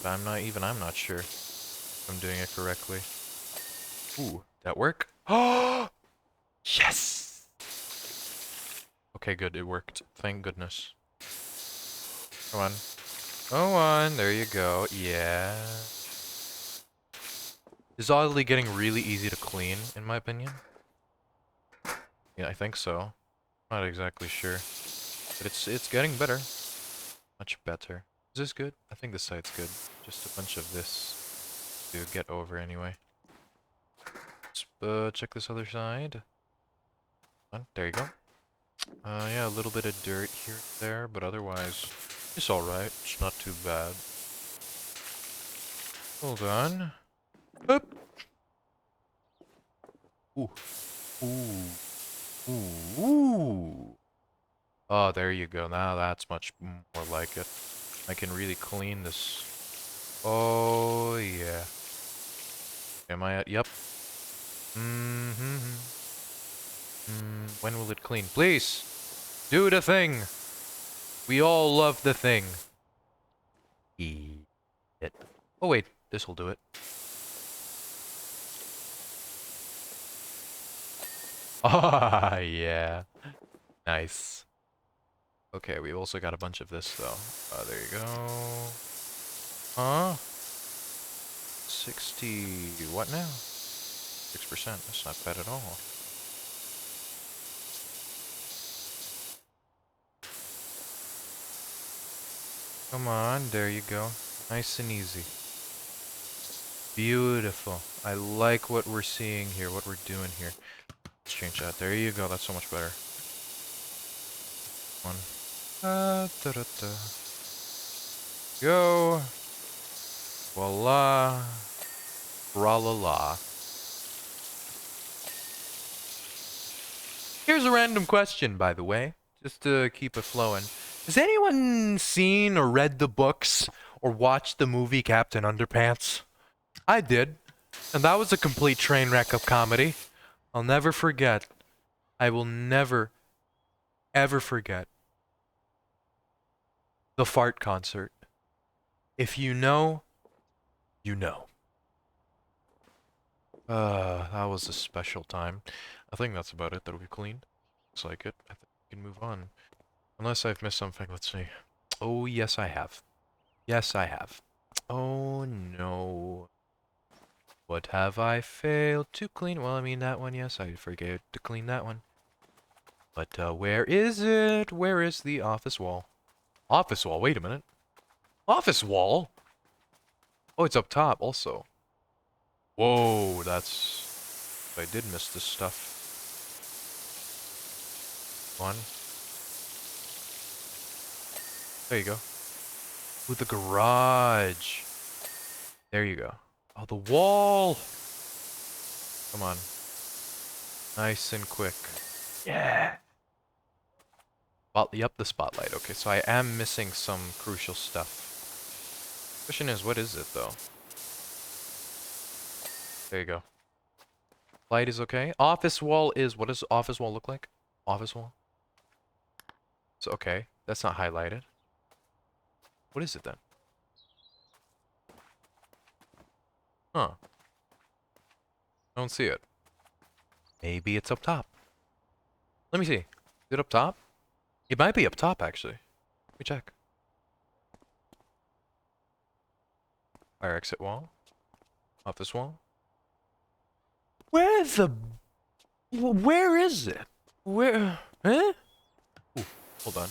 But I'm not sure if I'm doing it correctly. Ooh, that work? Oh! Yes! Okay, good. It worked. Thank goodness. Come on. Go on. There you go. Yeah. It's oddly getting really easy to clean, in my opinion. Yeah, I think so. Not exactly sure. But it's getting better. Much better. Is this good? I think this side's good. Just a bunch of this to get over anyway. Let's check this other side. There you go. Yeah, a little bit of dirt here and there, but otherwise, it's alright. It's not too bad. Hold on. Oop. Ooh. Ooh. Ooh. Ooh. Oh, there you go. Now that's much more like it. I can really clean this. Oh, yeah. Am I at? Yep. When will it clean? Please! Do the thing! We all love the thing. Eat it. Oh, wait. This'll do it. Ah, yeah. Nice. Okay, we've also got a bunch of this, though. There you go. Huh? 60... what now? 6%. That's not bad at all. Come on, there you go. Nice and easy. Beautiful. I like what we're seeing here, what we're doing here. Let's change that. There you go. That's so much better. One. Da, da, da. Go. Voila. Tra-la-la. Here's a random question, by the way, just to keep it flowing. Has anyone seen or read the books or watched the movie Captain Underpants? I did, and that was a complete train wreck of comedy. I'll never forget. I will never, ever forget the fart concert. If you know, you know. That was a special time. I think that's about it that we cleaned. Looks like it. I think we can move on. Unless I've missed something, let's see. Oh, yes, I have. Yes, I have. Oh, no. What have I failed to clean? Well, I mean, that one, yes, I forget to clean that one. But, where is it? Where is the office wall? Office wall, wait a minute. Office wall? Oh, it's up top, also. Whoa, that's... I did miss this stuff. One. There you go. Ooh, the garage. There you go. Oh, the wall! Come on. Nice and quick. Yeah! Yep, the spotlight. Okay, so I am missing some crucial stuff. Question is, what is it, though? There you go. Light is okay. Office wall is... what does office wall look like? Office wall? So, okay. That's not highlighted. What is it, then? Huh. I don't see it. Maybe it's up top. Let me see. Is it up top? It might be up top, actually. Let me check. Fire exit wall. Office wall. Where the... where is it? Where... huh? Ooh, hold on.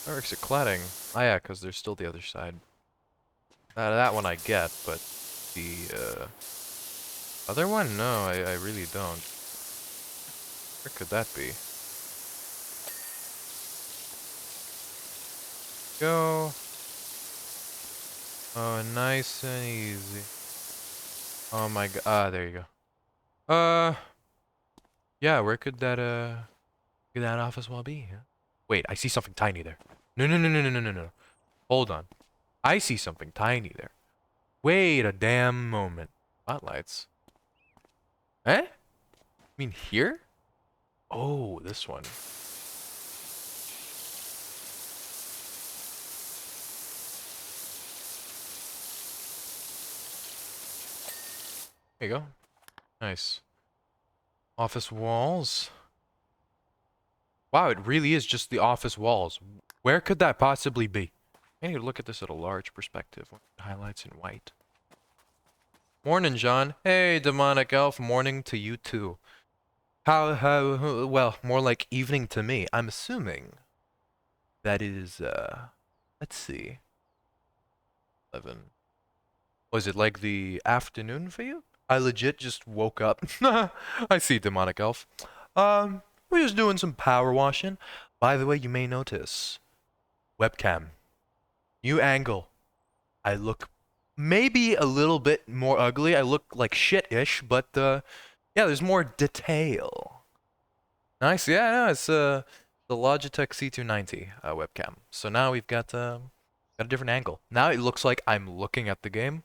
Fire exit cladding. Ah, yeah, because there's still the other side. That one I get, but the, other one? No, I really don't. Where could that be? Go. Oh, nice and easy. Oh my god. Ah, there you go. Yeah, where could that office wall be? Huh? Wait, I see something tiny there. No, no, no, no, no, no, no, no. Hold on. I see something tiny there. Wait a damn moment. Spotlights. Eh? You mean here? Oh, this one. There you go. Nice. Office walls. Wow, it really is just the office walls. Where could that possibly be? I need to look at this at a large perspective. Highlights in white. Morning, John. Hey, demonic elf. Morning to you too. Well, more like evening to me. I'm assuming that is, let's see. 11. Was it like the afternoon for you? I legit just woke up. I see, demonic elf. We're just doing some power washing. By the way, you may notice webcam, new angle. I look maybe a little bit more ugly. I look like shit-ish, but yeah, there's more detail. Nice, yeah, no, it's the Logitech C290 webcam. So now we've got a different angle. Now it looks like I'm looking at the game,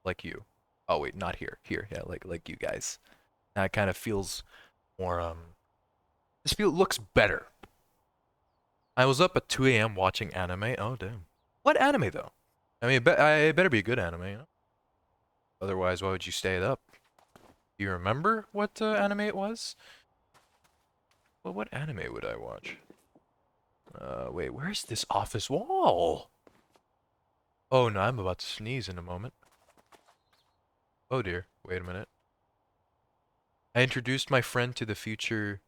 like you. Oh wait, not here. Here, yeah, like you guys. Now it kind of feels more looks better. I was up at 2 a.m. watching anime. Oh damn. What anime though? I mean, it better be a good anime, you know? Otherwise, why would you stay up? Do you remember what anime it was? Well, what anime would I watch? Wait, where's this office wall? Oh no, I'm about to sneeze in a moment. Oh dear, wait a minute. I introduced my friend to the future.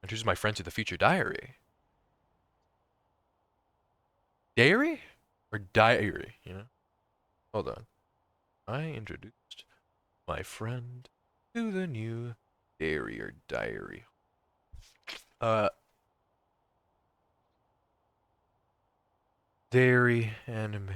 Introduced my friend to the future diary. Diary? Or diary, you know? Hold on. I introduced my friend to the new diary or diary. Uh, Dairy anime.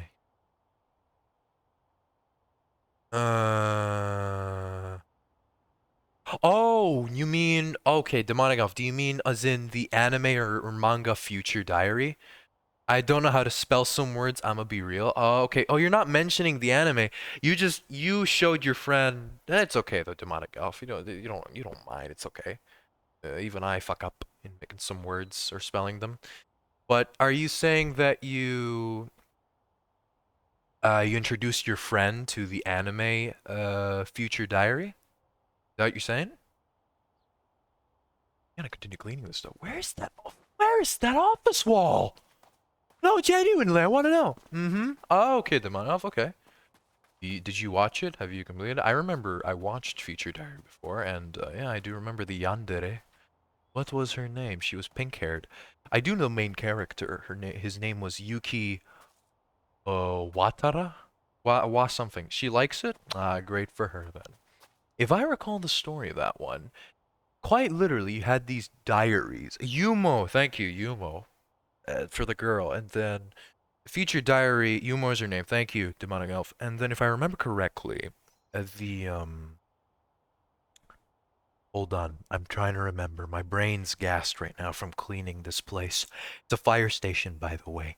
Oh, you mean okay, Demonic Elf. Do you mean as in the anime or manga Future Diary? I don't know how to spell some words. I'ma be real. Oh, okay. Oh, you're not mentioning the anime. You showed your friend. It's okay though, Demonic Elf. You don't mind. It's okay. Even I fuck up in making some words or spelling them. But are you saying that you introduced your friend to the anime Future Diary? Is that what you're saying? I'm gonna continue cleaning this stuff. Where is that office wall? No, genuinely, I want to know. Mm-hmm. Oh, okay, Demonov, okay. Did you watch it? Have you completed it? I remember I watched Future Diary before, and yeah, I do remember the yandere. What was her name? She was pink-haired. I do know the main character. His name was Yuki Watara? Wa something. She likes it? Ah, great for her then. If I recall the story of that one, quite literally, you had these diaries. Yumo, thank you, Yumo, for the girl. And then Future Diary, Yumo is her name. Thank you, Demonic Elf. And then if I remember correctly, hold on, I'm trying to remember. My brain's gassed right now from cleaning this place. It's a fire station, by the way.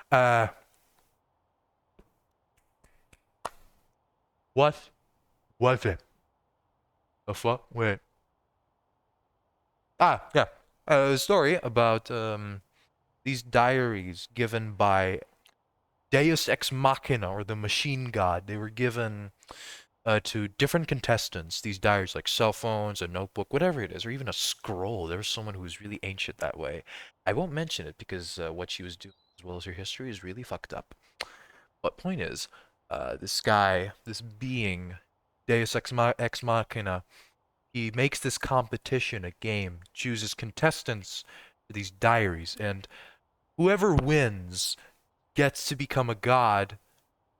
Uh, what was it? The fuck? Wait. Ah, yeah. A story about these diaries given by Deus Ex Machina, or the Machine God. They were given to different contestants. These diaries, like cell phones, a notebook, whatever it is, or even a scroll. There was someone who was really ancient that way. I won't mention it because what she was doing, as well as her history, is really fucked up. But point is, this guy, this being, Ex Machina, he makes this competition, a game, chooses contestants for these diaries, and whoever wins gets to become a god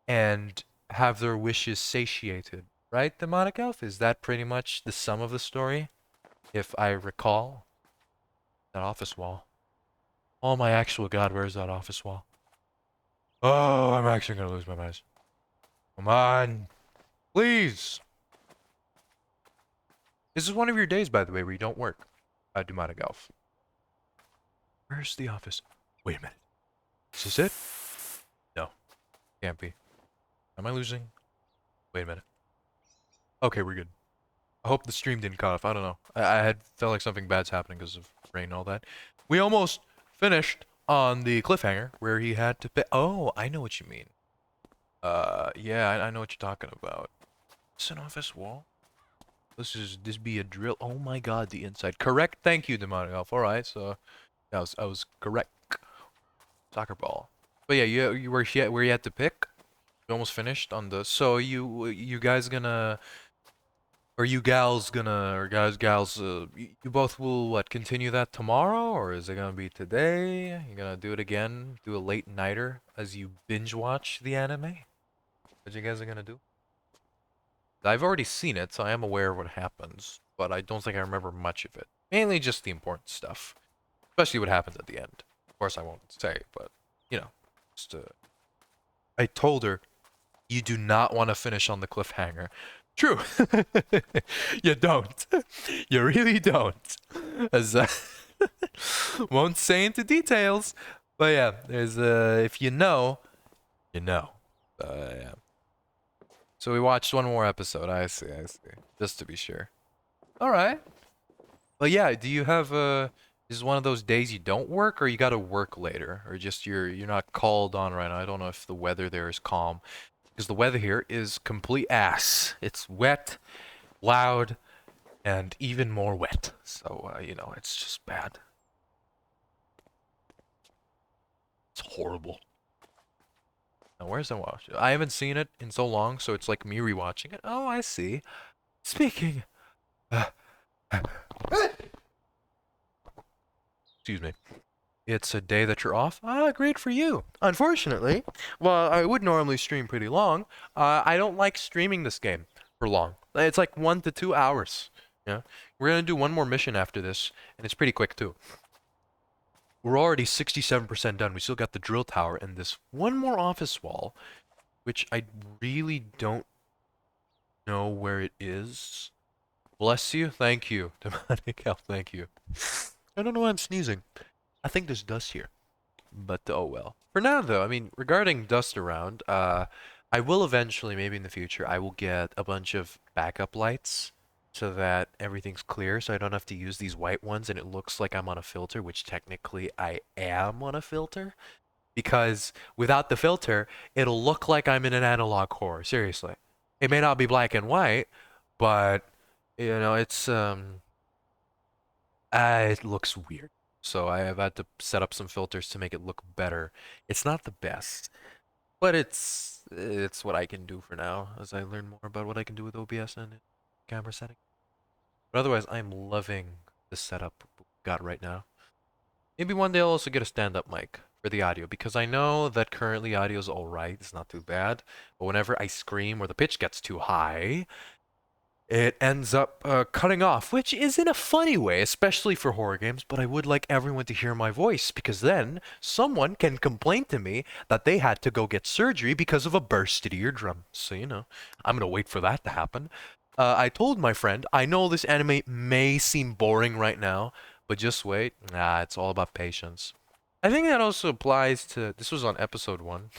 and have their wishes satiated. Right, Demonic Elf? Is that pretty much the sum of the story? If I recall? That office wall. Oh my actual god, where's that office wall? Oh, I'm actually gonna lose my mind. Come on. Please. This is one of your days, by the way, where you don't work. Demonic Elf. Where's the office? Wait a minute. Is this it? No. Can't be. Am I losing? Wait a minute. Okay, we're good. I hope the stream didn't cut off. I don't know. I had felt like something bad's happening because of rain and all that. We almost finished on the cliffhanger where he had to pay. Oh, I know what you mean. Yeah, I know what you're talking about. It's an office wall. This be a drill. Oh my god, the inside. Correct. Thank you, Demonic Elf. Alright, so I was correct. Soccer ball. But yeah, you where you had to pick? You almost finished on the so you guys gonna or you gals gonna or gals you both will what continue that tomorrow or is it gonna be today? You gonna do it again? Do a late nighter as you binge watch the anime? What you guys are gonna do? I've already seen it, so I am aware of what happens, but I don't think I remember much of it. Mainly just the important stuff, especially what happens at the end. Of course, I won't say, but you know, just I told her you do not want to finish on the cliffhanger. True, you don't. You really don't. As won't say into details, but yeah, there's if you know, you know. Yeah. So we watched one more episode. I see, I see. Just to be sure. All right. Well, yeah. Do you have is one of those days you don't work, or you got to work later, or just you're not called on right now? I don't know if the weather there is calm, because the weather here is complete ass. It's wet, loud, and even more wet. So you know, it's just bad. It's horrible. Now, where's the watch? I haven't seen it in so long, so it's like me rewatching it. Oh, I see. Speaking. Uh, excuse me. It's a day that you're off? Ah, great for you. Unfortunately, well, I would normally stream pretty long. I don't like streaming this game for long. It's like 1 to 2 hours. Yeah, we're gonna do one more mission after this, and it's pretty quick too. We're already 67% done. We still got the drill tower and this one more office wall, which I really don't know where it is. Bless you. Thank you. Demonic Elf, thank you. I don't know why I'm sneezing. I think there's dust here. But oh well. For now though, I mean, regarding dust around, I will eventually, maybe in the future, I will get a bunch of backup lights so that everything's clear, so I don't have to use these white ones and it looks like I'm on a filter, which technically I am on a filter. Because without the filter, it'll look like I'm in an analog horror, seriously. It may not be black and white, but you know, it looks weird. So I have had to set up some filters to make it look better. It's not the best, but it's what I can do for now as I learn more about what I can do with OBS and camera setting. But otherwise, I'm loving the setup we got right now. Maybe one day I'll also get a stand-up mic for the audio because I know that currently audio is alright, it's not too bad. But whenever I scream or the pitch gets too high, it ends up cutting off, which is in a funny way, especially for horror games, but I would like everyone to hear my voice because then someone can complain to me that they had to go get surgery because of a bursted eardrum. So, you know, I'm gonna wait for that to happen. I told my friend, I know this anime may seem boring right now, but just wait. Nah, it's all about patience. I think that also applies to, this was on episode 1.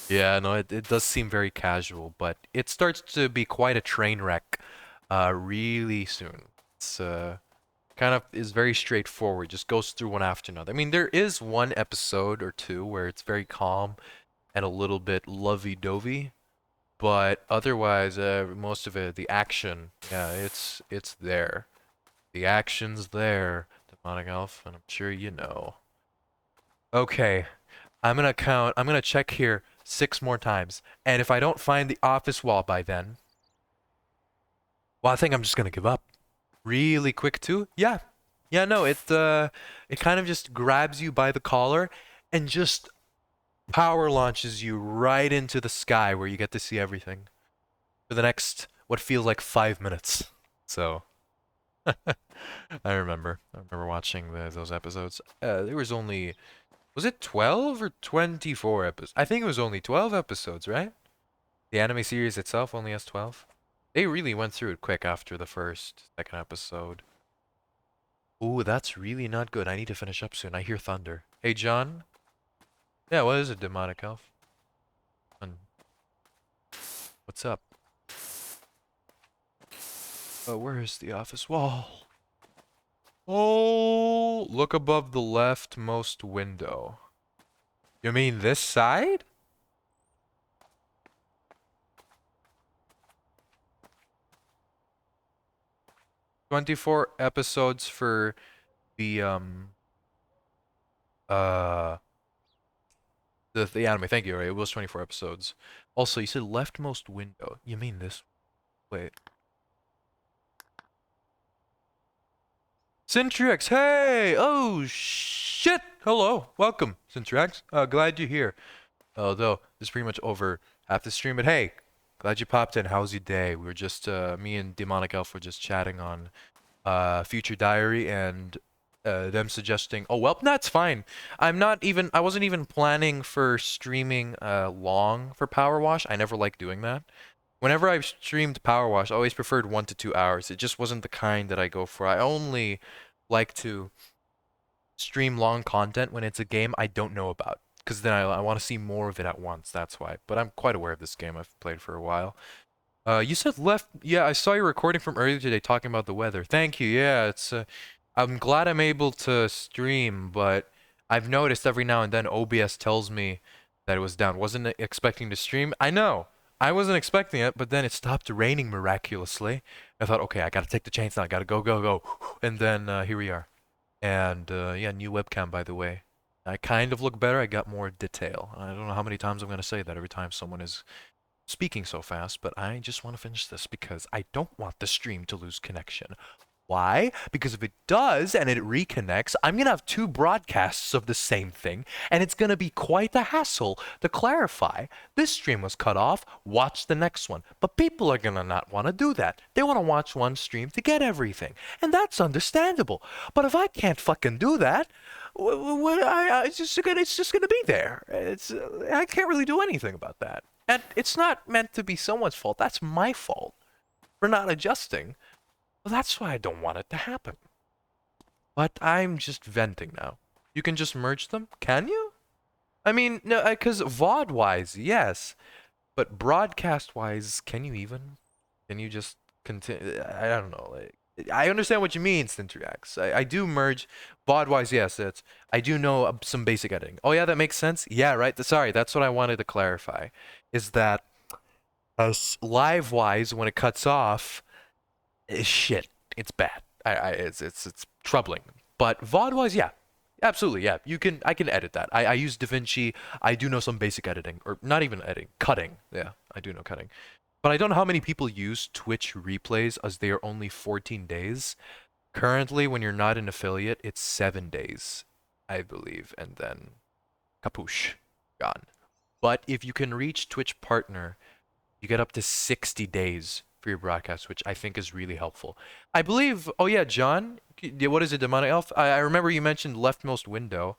Yeah, no, it does seem very casual, but it starts to be quite a train wreck really soon. It's kind of is very straightforward, just goes through one after another. I mean, there is one episode or two where it's very calm and a little bit lovey-dovey, but otherwise, most of it, the action, yeah, it's there. The action's there, Demonic Elf, and I'm sure you know. Okay, I'm gonna check here 6 more times. And if I don't find the office wall by then, well, I think I'm just gonna give up. Really quick too? Yeah. Yeah, no, it kind of just grabs you by the collar and just power launches you right into the sky where you get to see everything for the next what feels like 5 minutes. So I remember watching those episodes. There was only was it 12 or 24 episodes? I think it was only 12 episodes, right? The anime series itself only has 12. They really went through it quick after the second episode. Ooh, that's really not good. I need to finish up soon. I hear thunder. Hey, John? Yeah, what is it, demonic elf? What's up? Oh, where is the office wall? Oh, look above the leftmost window. You mean this side? 24 episodes for the uh the anime. Thank you, right? It was 24 episodes. Also, you said leftmost window. You mean this? Wait. Syntrix, hey! Oh shit! Hello, welcome, Syntrix. Glad you're here. Although this is pretty much over half the stream, but hey, glad you popped in. How's your day? We were just me and Demonic Elf were just chatting on Future Diary and them suggesting. Oh well, that's fine. I wasn't even planning for streaming long for Power Wash. I never liked doing that. Whenever I've streamed Power Wash, I always preferred 1 to 2 hours. It just wasn't the kind that I go for. I only like to stream long content when it's a game I don't know about, because then I want to see more of it at once. That's why. But I'm quite aware of this game. I've played for a while. You said left. Yeah, I saw your recording from earlier today talking about the weather. Thank you. Yeah, it's. I'm glad I'm able to stream, but I've noticed every now and then OBS tells me that it was down. Wasn't expecting to stream. I know. I wasn't expecting it, but then it stopped raining miraculously. I thought, okay, I gotta take the chance now. I gotta go, go, go, and then here we are. And yeah, new webcam by the way. I kind of look better. I got more detail. I don't know how many times I'm gonna say that every time someone is speaking so fast, but I just want to finish this because I don't want the stream to lose connection. Why? Because if it does and it reconnects, I'm going to have 2 broadcasts of the same thing, and it's going to be quite a hassle to clarify. This stream was cut off, watch the next one. But people are going to not want to do that. They want to watch one stream to get everything, and that's understandable. But if I can't fucking do that, it's just gonna be there. I can't really do anything about that. And it's not meant to be someone's fault. That's my fault for not adjusting. Well, that's why I don't want it to happen. But I'm just venting now. You can just merge them? Can you? I mean, no, because VOD-wise, yes. But broadcast-wise, can you even? Can you just continue? I don't know. I understand what you mean, Syntrax. I do merge VOD-wise, yes. I do know some basic editing. Oh yeah, that makes sense. Yeah, right. Sorry, that's what I wanted to clarify. Is that live-wise, when it cuts off, shit. It's bad. It's troubling. But VOD-wise, yeah. Absolutely, yeah. I can edit that. I use DaVinci. I do know some basic editing. Or not even editing. Cutting. Yeah, I do know cutting. But I don't know how many people use Twitch replays as they are only 14 days. Currently, when you're not an affiliate, it's 7 days, I believe. And then kapoosh, gone. But if you can reach Twitch Partner, you get up to 60 days for your broadcast, which I think is really helpful. I believe, oh yeah, John, what is it, Demonic Elf? I remember you mentioned leftmost window,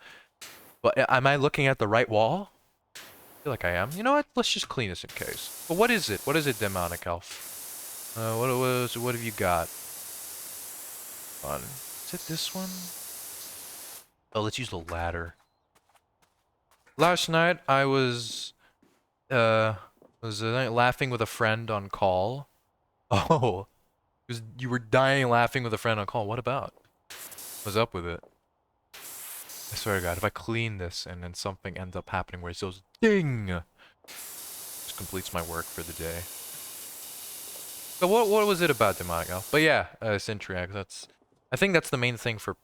but am I looking at the right wall? I feel like I am. You know what? Let's just clean this in case. But what is it? What is it, Demonic Elf? What have you got? On. Is it this one? Oh, let's use the ladder. Last night I was laughing with a friend on call. Oh, you were dying laughing with a friend on call. What about? What's up with it? I swear to God, if I clean this and then something ends up happening where it goes ding, just completes my work for the day. So what was it about Demonic Elf? But yeah, Syntriax. I think that's the main thing for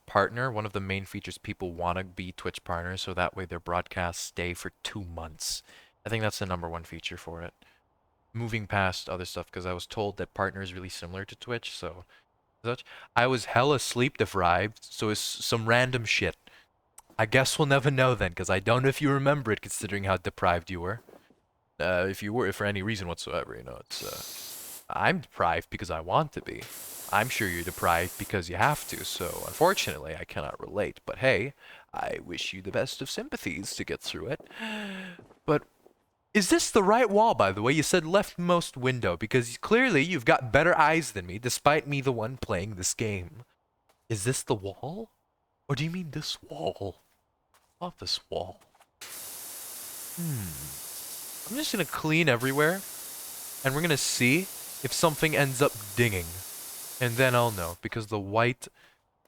partner. One of the main features people want to be Twitch partners, so that way their broadcasts stay for 2 months. I think that's the #1 feature for it. Moving past other stuff, because I was told that partner is really similar to Twitch, so such. I was hella sleep deprived, so it's some random shit. I guess we'll never know then, because I don't know if you remember it, considering how deprived you were. If you were, for any reason whatsoever, you know, it's, I'm deprived because I want to be. I'm sure you're deprived because you have to, so unfortunately I cannot relate. But hey, I wish you the best of sympathies to get through it. But is this the right wall, by the way? You said leftmost window, because clearly you've got better eyes than me, despite me the one playing this game. Is this the wall? Or do you mean this wall? Not this wall. I'm just gonna clean everywhere, and we're gonna see if something ends up dinging. And then I'll know, because the white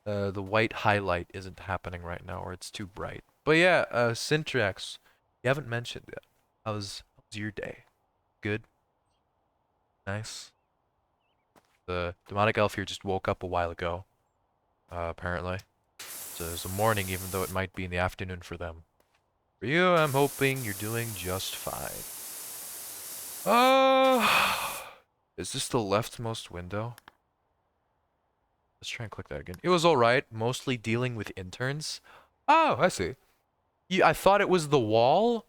highlight isn't happening right now, or it's too bright. But yeah, Syntrax, you haven't mentioned yet. How's your day? Good? Nice? The demonic elf here just woke up a while ago, apparently. So it's a morning, even though it might be in the afternoon for them. For you, I'm hoping you're doing just fine. Is this the leftmost window? Let's try and click that again. It was alright, mostly dealing with interns. Oh, I see. I thought it was the wall.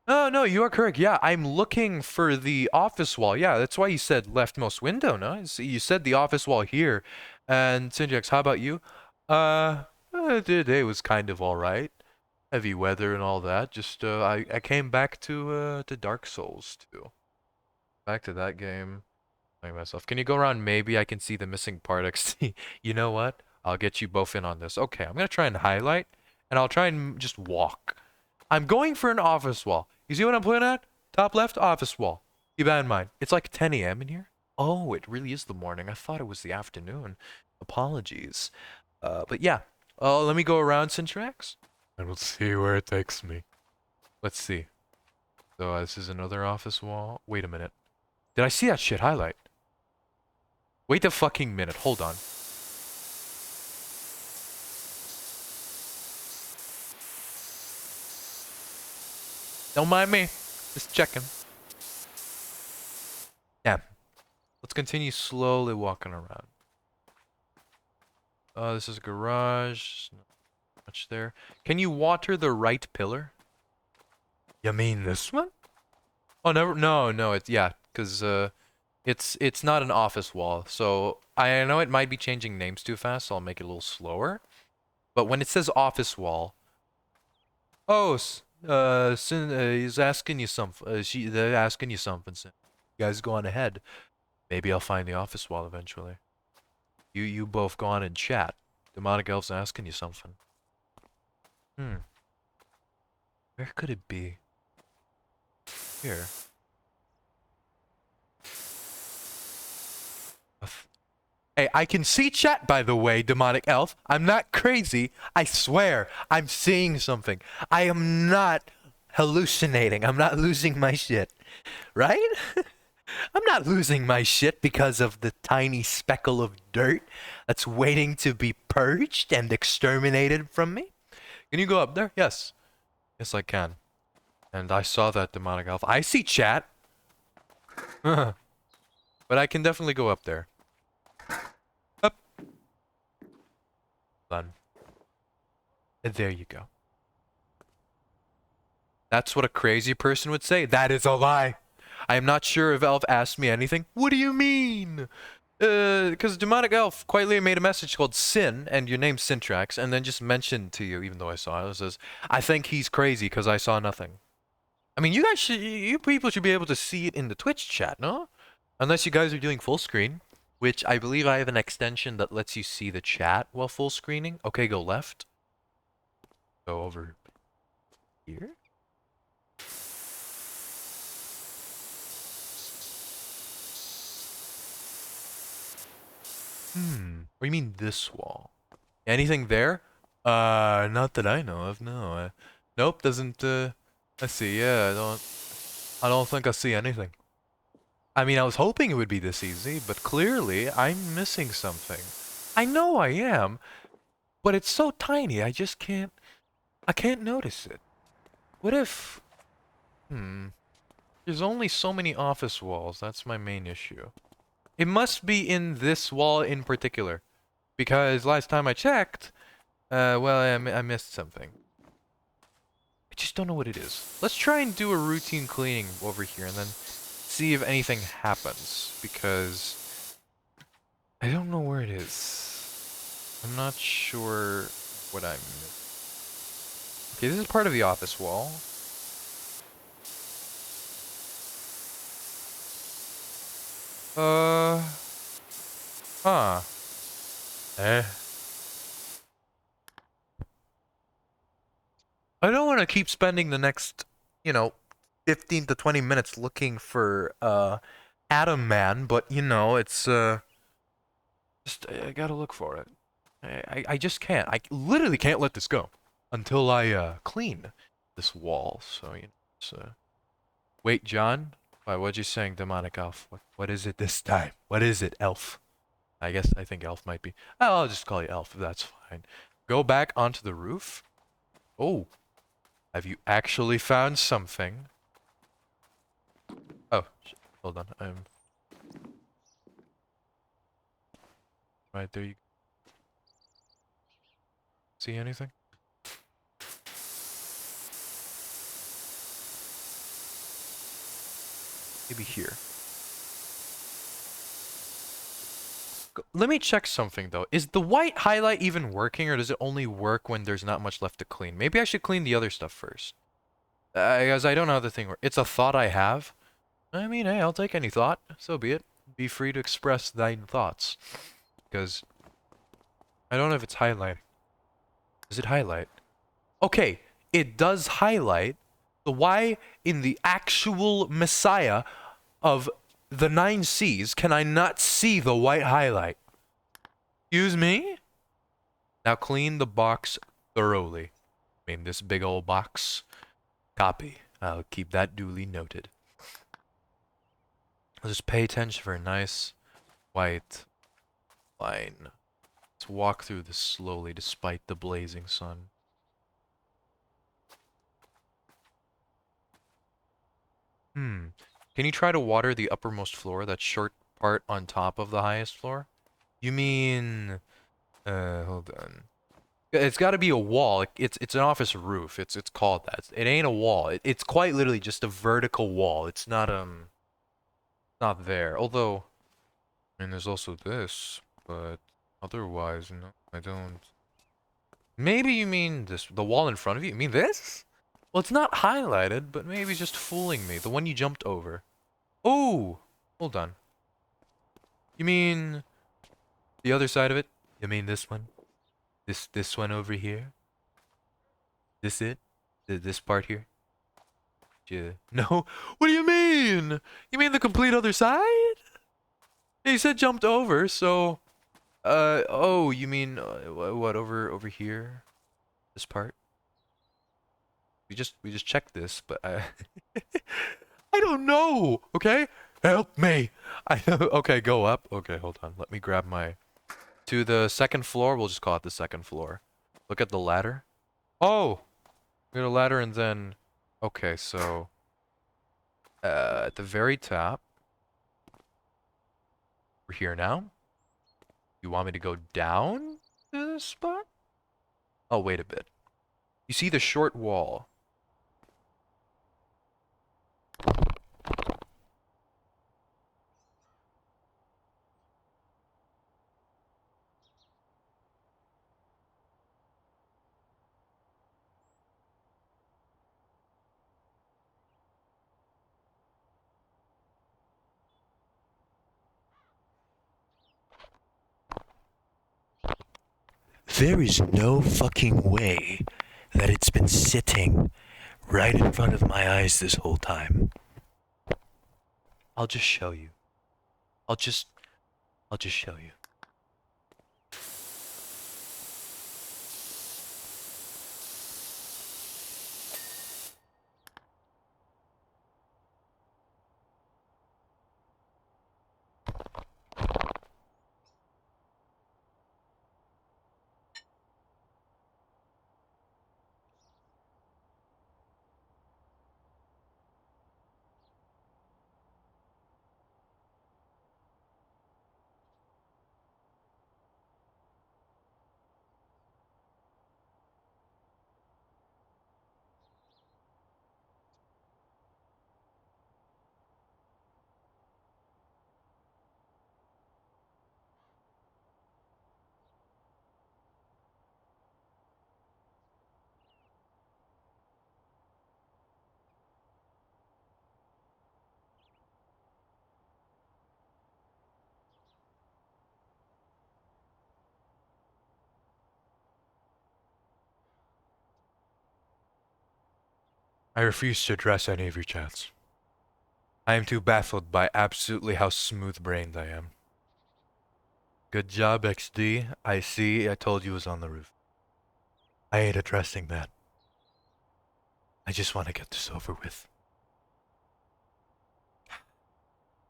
Oh, no, you are correct. Yeah, I'm looking for the office wall. Yeah, that's why you said leftmost window, no? You said the office wall here. And Synjax, how about you? Today was kind of alright. Heavy weather and all that. Just, I came back to Dark Souls, too. Back to that game. Myself. Can you go around? Maybe I can see the missing part. You know what? I'll get you both in on this. Okay, I'm gonna try and highlight, and I'll try and just walk. I'm going for an office wall. You see what I'm pointing at? Top left, office wall. Keep that in mind. It's like 10 a.m. in here. Oh, it really is the morning. I thought it was the afternoon. Apologies. But yeah. Let me go around Syntrax, and we'll see where it takes me. Let's see. So this is another office wall. Wait a minute. Did I see that shit highlight? Wait a fucking minute. Hold on. Don't mind me. Just checking. Yeah. Let's continue slowly walking around. This is a garage. Not much there. Can you water the right pillar? You mean this one? Oh, never. No. It's yeah, because it's not an office wall. So I know it might be changing names too fast, so I'll make it a little slower. But when it says office wall, oh, he's asking you something. They're asking you something. Sin. You guys go on ahead. Maybe I'll find the office wall eventually. You both go on and chat. Demonic elf's asking you something. Where could it be? Here. Hey, I can see chat, by the way, demonic elf. I'm not crazy. I swear, I'm seeing something. I am not hallucinating. I'm not losing my shit. Right? I'm not losing my shit because of the tiny speckle of dirt that's waiting to be purged and exterminated from me. Can you go up there? Yes. Yes, I can. And I saw that demonic elf. I see chat. But I can definitely go up there. Up. Done. And there you go. That's what a crazy person would say. That is a lie. I am not sure if Elf asked me anything. What do you mean? Because Demonic Elf quietly made a message called Sin, and your name's Syntrax, and then just mentioned to you, even though I saw it, it says, I think he's crazy because I saw nothing. I mean, you people should be able to see it in the Twitch chat, no? Unless you guys are doing full screen, which I believe I have an extension that lets you see the chat while full screening. Okay, go left. Go over here. What do you mean this wall? Anything there? Not that I know of, no. Nope, doesn't, let's see, yeah, I don't think I see anything. I mean, I was hoping it would be this easy, but clearly I'm missing something. I know I am, but it's so tiny, I can't notice it. What if, there's only so many office walls, that's my main issue. It must be in this wall in particular. Because last time I checked, well, I missed something. I just don't know what it is. Let's try and do a routine cleaning over here and then see if anything happens. Because I don't know where it is. I'm not sure what I missed. Okay, this is part of the office wall. Huh. I don't want to keep spending the next, 15 to 20 minutes looking for, Atom Man, but, it's, just, I gotta look for it. I just can't. I literally can't let this go until I, clean this wall, so, it's, wait, John? Why, what you saying, demonic elf? What is it this time? What is it, elf? I think elf might be. Oh, I'll just call you elf if that's fine. Go back onto the roof. Oh, have you actually found something? Oh, hold on. I'm right there. You see anything? Maybe here. Let me check something though. Is the white highlight even working, or does it only work when there's not much left to clean? Maybe I should clean the other stuff first. Because I don't know how the thing works. It's a thought I have. I mean, hey, I'll take any thought. So be it. Be free to express thine thoughts. Because I don't know if it's highlighting. Does it highlight? Okay, it does highlight. So why in the actual Messiah of the 9 C's can I not see the white highlight? Excuse me? Now clean the box thoroughly. I mean, this big old box. Copy. I'll keep that duly noted. I'll just pay attention for a nice white line. Let's walk through this slowly despite the blazing sun. Hmm. Can you try to water the uppermost floor, that short part on top of the highest floor? You mean... hold on. It's got to be a wall. It's an office roof. It's called that. It ain't a wall. It's quite literally just a vertical wall. It's not there. Although, I mean, there's also this, but otherwise, no, I don't. Maybe you mean this, the wall in front of you? You mean this? Well, it's not highlighted, but maybe just fooling me. The one you jumped over. Oh, hold on. You mean the other side of it? You mean this one? This one over here? This it? This part here? Yeah. No? What do you mean? You mean the complete other side? Yeah, you said jumped over, so oh, you mean what over here? This part? We just checked this, but I I don't know. Okay? Help me. I okay, go up. Okay, hold on. Let me grab my to the second floor. We'll just call it the second floor. Look at the ladder. Oh, we got a ladder and then okay, so at the very top, we're here now. You want me to go down to this spot? Oh, wait a bit. You see the short wall? There is no fucking way that it's been sitting right in front of my eyes this whole time. I'll just show you. I'll just show you. I refuse to address any of your chats. I am too baffled by absolutely how smooth-brained I am. Good job, XD. I see. I told you it was on the roof. I ain't addressing that. I just want to get this over with.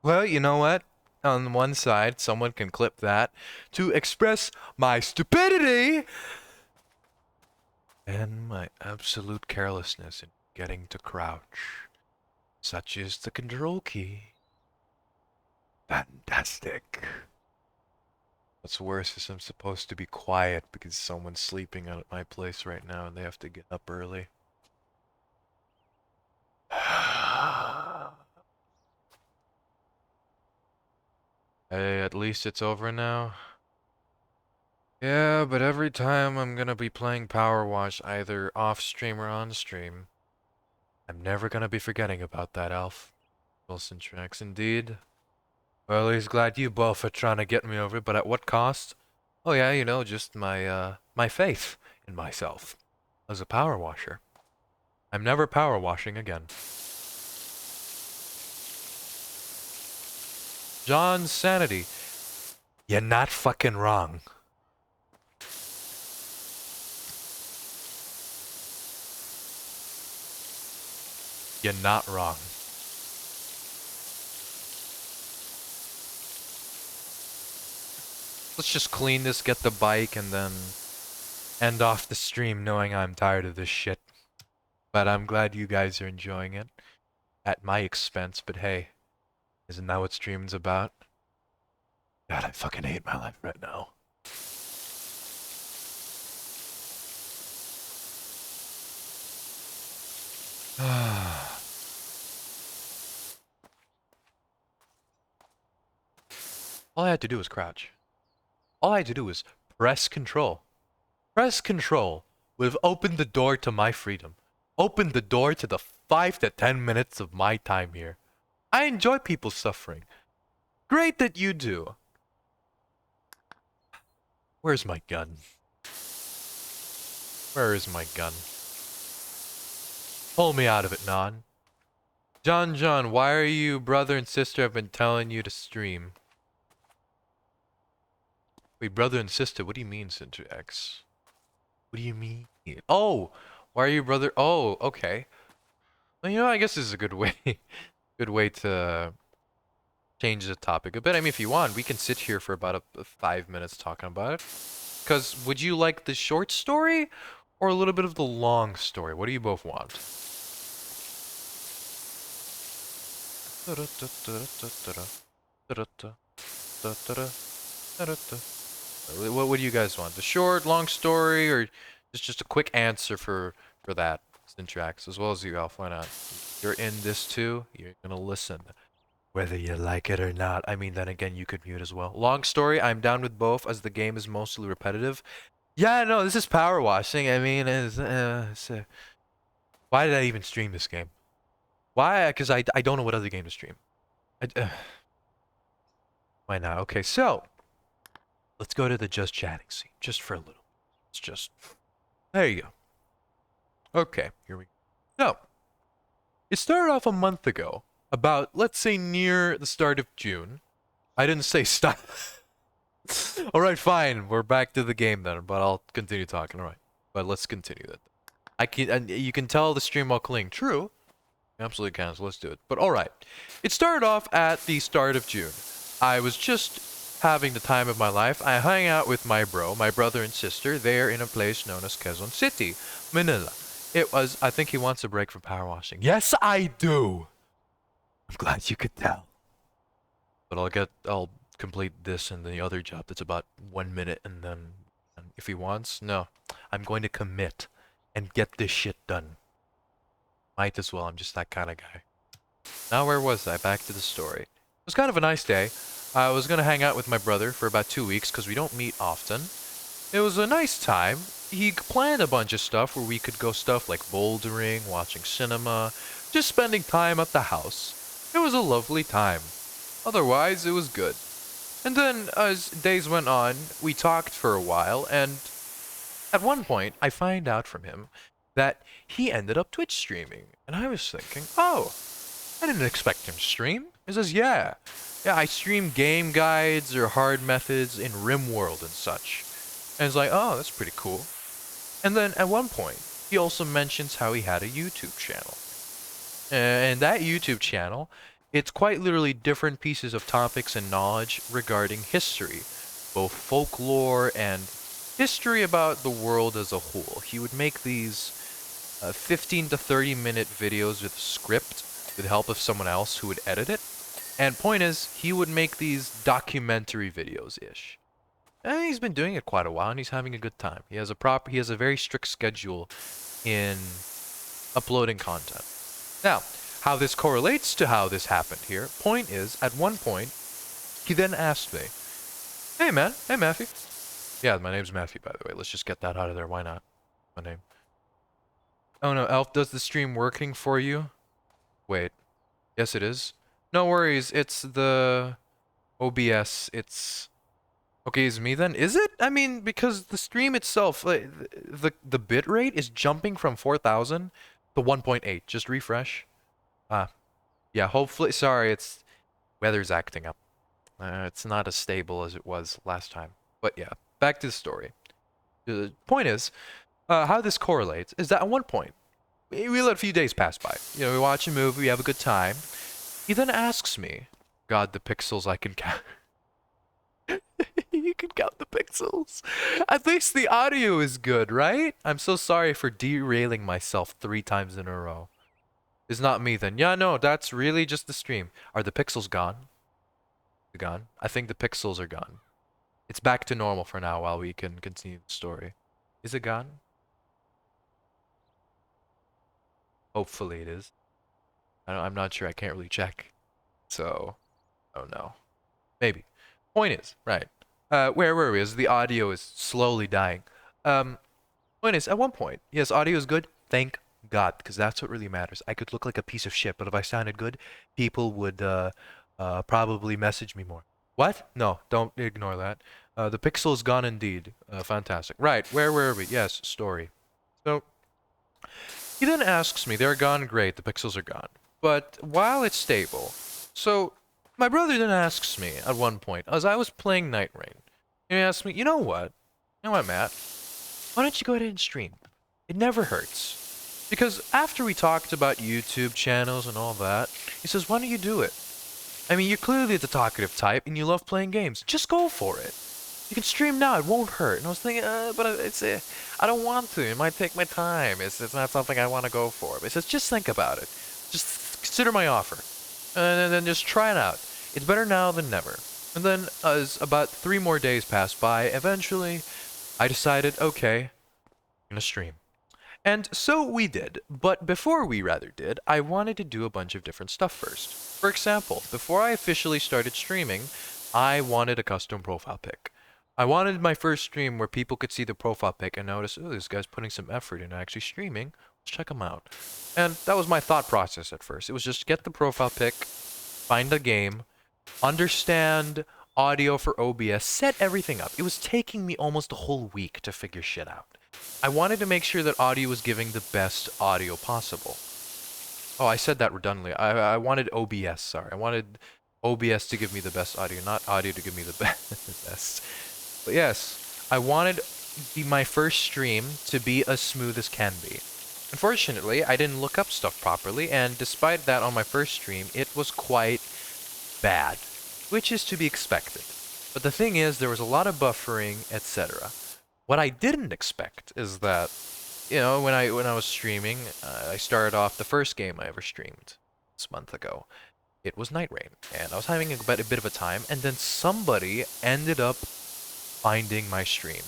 Well, you know what? On one side, someone can clip that to express my stupidity and my absolute carelessness in getting to crouch. Such is the control key. Fantastic. What's worse is I'm supposed to be quiet because someone's sleeping out at my place right now and they have to get up early. Hey, at least it's over now. Yeah, but every time I'm gonna be playing PowerWash either off stream or on stream, I'm never gonna be forgetting about that elf. Wilson tracks indeed. Well, he's glad you both are trying to get me over, but at what cost? Oh yeah, you know, just my faith in myself as a power washer. I'm never power washing again. John's sanity. You're not fucking wrong. You're not wrong. Let's just clean this, get the bike, and then end off the stream knowing I'm tired of this shit. But I'm glad you guys are enjoying it. At my expense, but hey, isn't that what streaming's about? God, I fucking hate my life right now. All I had to do was crouch. All I had to do was press control. Press control would have opened the door to my freedom. Opened the door to the 5 to 10 minutes of my time here. I enjoy people suffering. Great that you do. Where's my gun? Where is my gun? Pull me out of it, Non. John, why are you brother and sister have been telling you to stream? Wait, brother and sister, what do you mean, Center X? What do you mean? Oh, why are you brother? Oh, okay. Well, you know, I guess this is a good way, good way to change the topic a bit. I mean, if you want, we can sit here for about 5 minutes talking about it. Because would you like the short story or a little bit of the long story? What do you both want? What do you guys want? The short, long story, or just a quick answer for that, Syntrax, as well as you, Alf? Why not? You're in this too. You're gonna listen, whether you like it or not. I mean, then again, you could mute as well. Long story, I'm down with both, as the game is mostly repetitive. Yeah, no, this is power washing. I mean, why did I even stream this game? Why? Because I don't know what other game to stream. Why not? Okay, so let's go to the just chatting scene, just for a little. It's just there you go. Okay, here we go. So it started off a month ago, about let's say near the start of June. I didn't say stop. All right, fine. We're back to the game then, but I'll continue talking. All right, but let's continue that. I can, and you can tell the stream while cleaning. True, absolutely can. So let's do it. But all right, it started off at the start of June. I was just having the time of my life. I hung out with my brother and sister, there in a place known as Quezon City, Manila. It was. I think he wants a break from power washing. Yes, I do. I'm glad you could tell. But I'll complete this and the other job that's about 1 minute, and then if he wants, no, I'm going to commit and get this shit done. Might as well, I'm just that kind of guy. Now where was I? Back to the story. It was kind of a nice day. I was gonna hang out with my brother for about 2 weeks because we don't meet often. It was a nice time. He planned a bunch of stuff where we could go stuff like bouldering, watching cinema, just spending time at the house. It was a lovely time. Otherwise, it was good. And then, as days went on, we talked for a while, and at one point, I find out from him that he ended up Twitch streaming. And I was thinking, oh, I didn't expect him to stream. He says, yeah, I stream game guides or hard methods in RimWorld and such. And it's like, oh, that's pretty cool. And then at one point, he also mentions how he had a YouTube channel. And that YouTube channel It's quite literally different pieces of topics and knowledge regarding history, both folklore and history about the world as a whole. He would make these 15 to 30-minute videos with a script with the help of someone else who would edit it. And point is, he would make these documentary videos-ish. And he's been doing it quite a while, and he's having a good time. He has a very strict schedule in uploading content. Now, how this correlates to how this happened here, point is, at one point, he then asked me, "Hey man, hey Matthew." Yeah, my name's Matthew, by the way. Let's just get that out of there. Why not? My name. Oh no, Elf, does the stream working for you? Wait. Yes, it is. No worries, it's the OBS. It's okay. Is me then? Is it? I mean, because the stream itself, like, the bit rate is jumping from 4,000 to 1.8. Just refresh. Ah, yeah. Hopefully, sorry, it's weather's acting up. It's not as stable as it was last time. But yeah, back to the story. The point is, how this correlates is that at one point, we let a few days pass by. You know, we watch a movie, we have a good time. He then asks me, God, the pixels I can count. You can count the pixels. At least the audio is good, right? I'm so sorry for derailing myself 3 times in a row. It's not me then. Yeah, no, that's really just the stream. Are the pixels gone? They're gone? I think the pixels are gone. It's back to normal for now while we can continue the story. Is it gone? Hopefully it is. I'm not sure. I can't really check. So, oh no. Maybe. Point is, right. Where were we? As the audio is slowly dying. Point is, at one point, yes, audio is good. Thank God, because that's what really matters. I could look like a piece of shit, but if I sounded good, people would probably message me more. What? No, don't ignore that. The pixel is gone indeed. Fantastic. Right, where were we? Yes, story. So, he then asks me, they're gone, great, the pixels are gone. But while it's stable, so my brother then asks me at one point, as I was playing Night Rain, he asked me, you know what, Matt? Why don't you go ahead and stream? It never hurts. Because after we talked about YouTube channels and all that, he says, why don't you do it? I mean, you're clearly the talkative type and you love playing games. Just go for it. You can stream now, it won't hurt. And I was thinking, but I don't want to. It might take my time. It's not something I want to go for. But he says, just think about it. Just consider my offer. And then just try it out. It's better now than never. And then as about 3 more days passed by, eventually I decided, okay, I'm gonna stream. And so we did, but before we rather did, I wanted to do a bunch of different stuff first. For example, before I officially started streaming, I wanted a custom profile pic. I wanted my first stream where people could see the profile pic and notice, oh, this guy's putting some effort into actually streaming. Let's check him out. And that was my thought process at first. It was just get the profile pic, find a game, understand audio for OBS, set everything up. It was taking me almost a whole week to figure shit out. I wanted to make sure that audio was giving the best audio possible. Oh, I said that redundantly. I wanted OBS, sorry. I wanted OBS to give me the best audio, not audio to give me the best. But yes, I wanted my first stream to be as smooth as can be. Unfortunately, I didn't look up stuff properly, and despite that on my first stream, it was quite bad, which is to be expected. But the thing is, there was a lot of buffering, etc. What I didn't expect is that, you know, when I was streaming, I started off the first game I ever streamed this month ago. It was Night Rain, and I was having a bit of a time, and then somebody ended up finding my stream.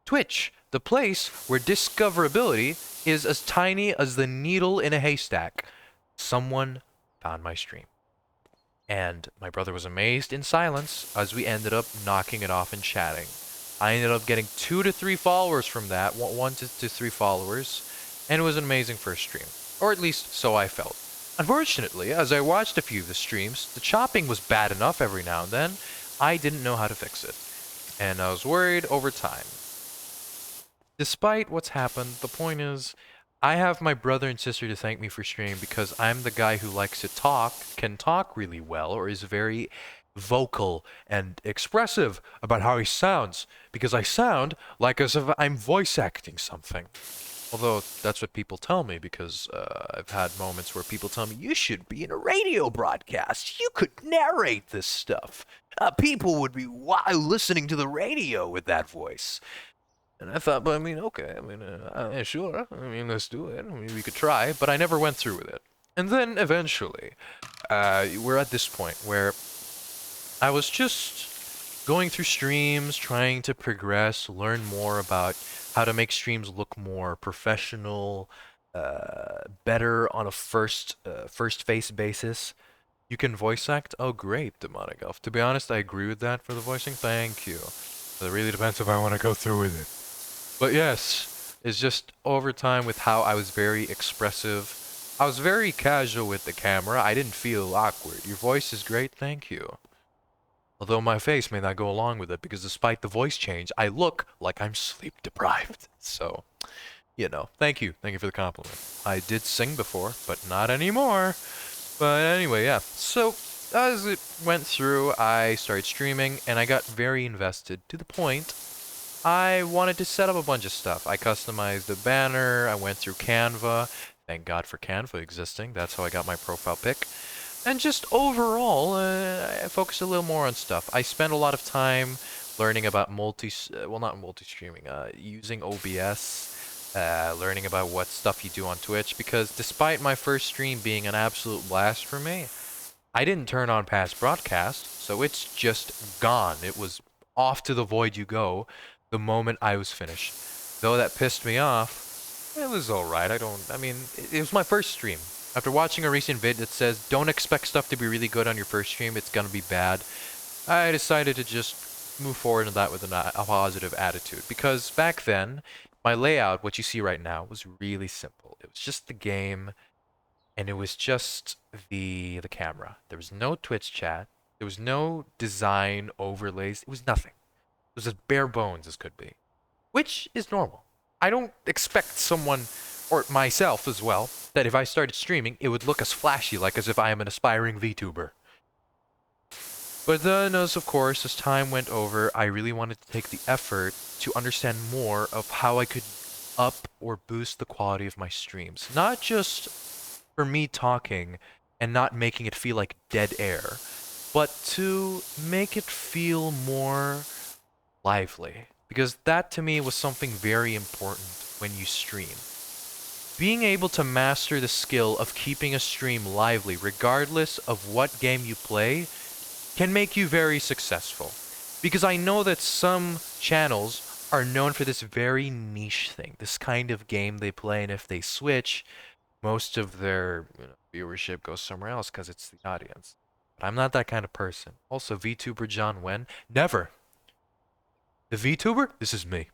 Twitch, the place where discoverability is as tiny as the needle in a haystack. Someone found my stream. And my brother was amazed in silence as we ended up knocking it off and chatting. I ended up getting 2 to 3 followers from that, 1 to 3 followers, and it was an amazing first stream. Or at least, so I felt. Unfortunately, as I watched a few of the streams, the chopping was bad enough every now and then, I didn't know how to fix it. And I was worried over time. Despite what's happened, the point is, I have my brother and sister to thank me for streaming because I'm the guy who likes to talk, can talk really well, or is very vocal and expressive about how he sounds, because I sound like as if I'm voice acting something. Although that's what people tell me because I've had moments where people tell me, you should be in a radio broadcast. You could narrate this stuff. People would be listening to the radio with that voice. And I thought, but I mean, okay, I mean, yeah, sure. I mean, let's do it. I mean, we could try, but I never went through with it. And then eventually, we're at this point where I was just going through streams, trying to progress, learn more about how to make streams look more professional, better on a first face basis. You can voice act? Oh, great, Demonic Elf. To be honest, I agree with that for the voicing. Thank you. But it really depends if I want to go through with it. But yes, it's just over time with how I was very expressive. I was very casual with the camera. I didn't feel awkward. Your voice is great, thank you. Although my face may not go along with it because despite the voice change, I look like I'm sleep deprived. So, you know, thank you. Thank you for the compliment. I did sing before, but not anymore. But anyway, yeah. So, as it went through, I started streaming and I got very invested to the point I wanted to set up a bunch of stuff. I customized the banner, I went through Canva. Thank God for Canva existing. That's how I got my profile pic. And just overall, I focused a little more on stuff. I spent a lot of time learning about well, not multi-streaming, using OBS, learning about what stuff you do on Twitch, because despite my first stream being an absolute blast for me, I didn't turn on past broadcast, so it's just gone. It was off to the void you go the moment I was finished. Though that pissed me off, it was alright. I mean, it was my first stream. After watching a recent vid that says, don't expect stuff to be really good on your first stream, it's gonna be bad, I decided to just move forward in that with a positive attitude. Because back then, my layout, what you see right now, was really simple. It was just the game, and it was just the camera. There was no Twitch chat. There was no design overlays. It was nothing. It was as bare bones as could be, which is normal. I don't expect someone, or myself as well, that if I started streaming, it would look as flashy, like as if I am an aspiring VTuber. But then, of course, as time went over, I really wanted to take the effort to understand more of how I could up or boost the quality of my streams. Not just for me talking and not making it feel like dead air, but to make it feel more lively. Because that to me was something very important when you stream. Being able to master the skill of keeping a stream lively, regardless of what game you play, can make you very successful. Because I know that some channels are known for this very niche thing, this kind of game they play, and if they switch, most of their viewership goes somewhere else because it's the audience. But I'm not that kind of person. Also, VTuber John Wen, never. The VTuber, this is me.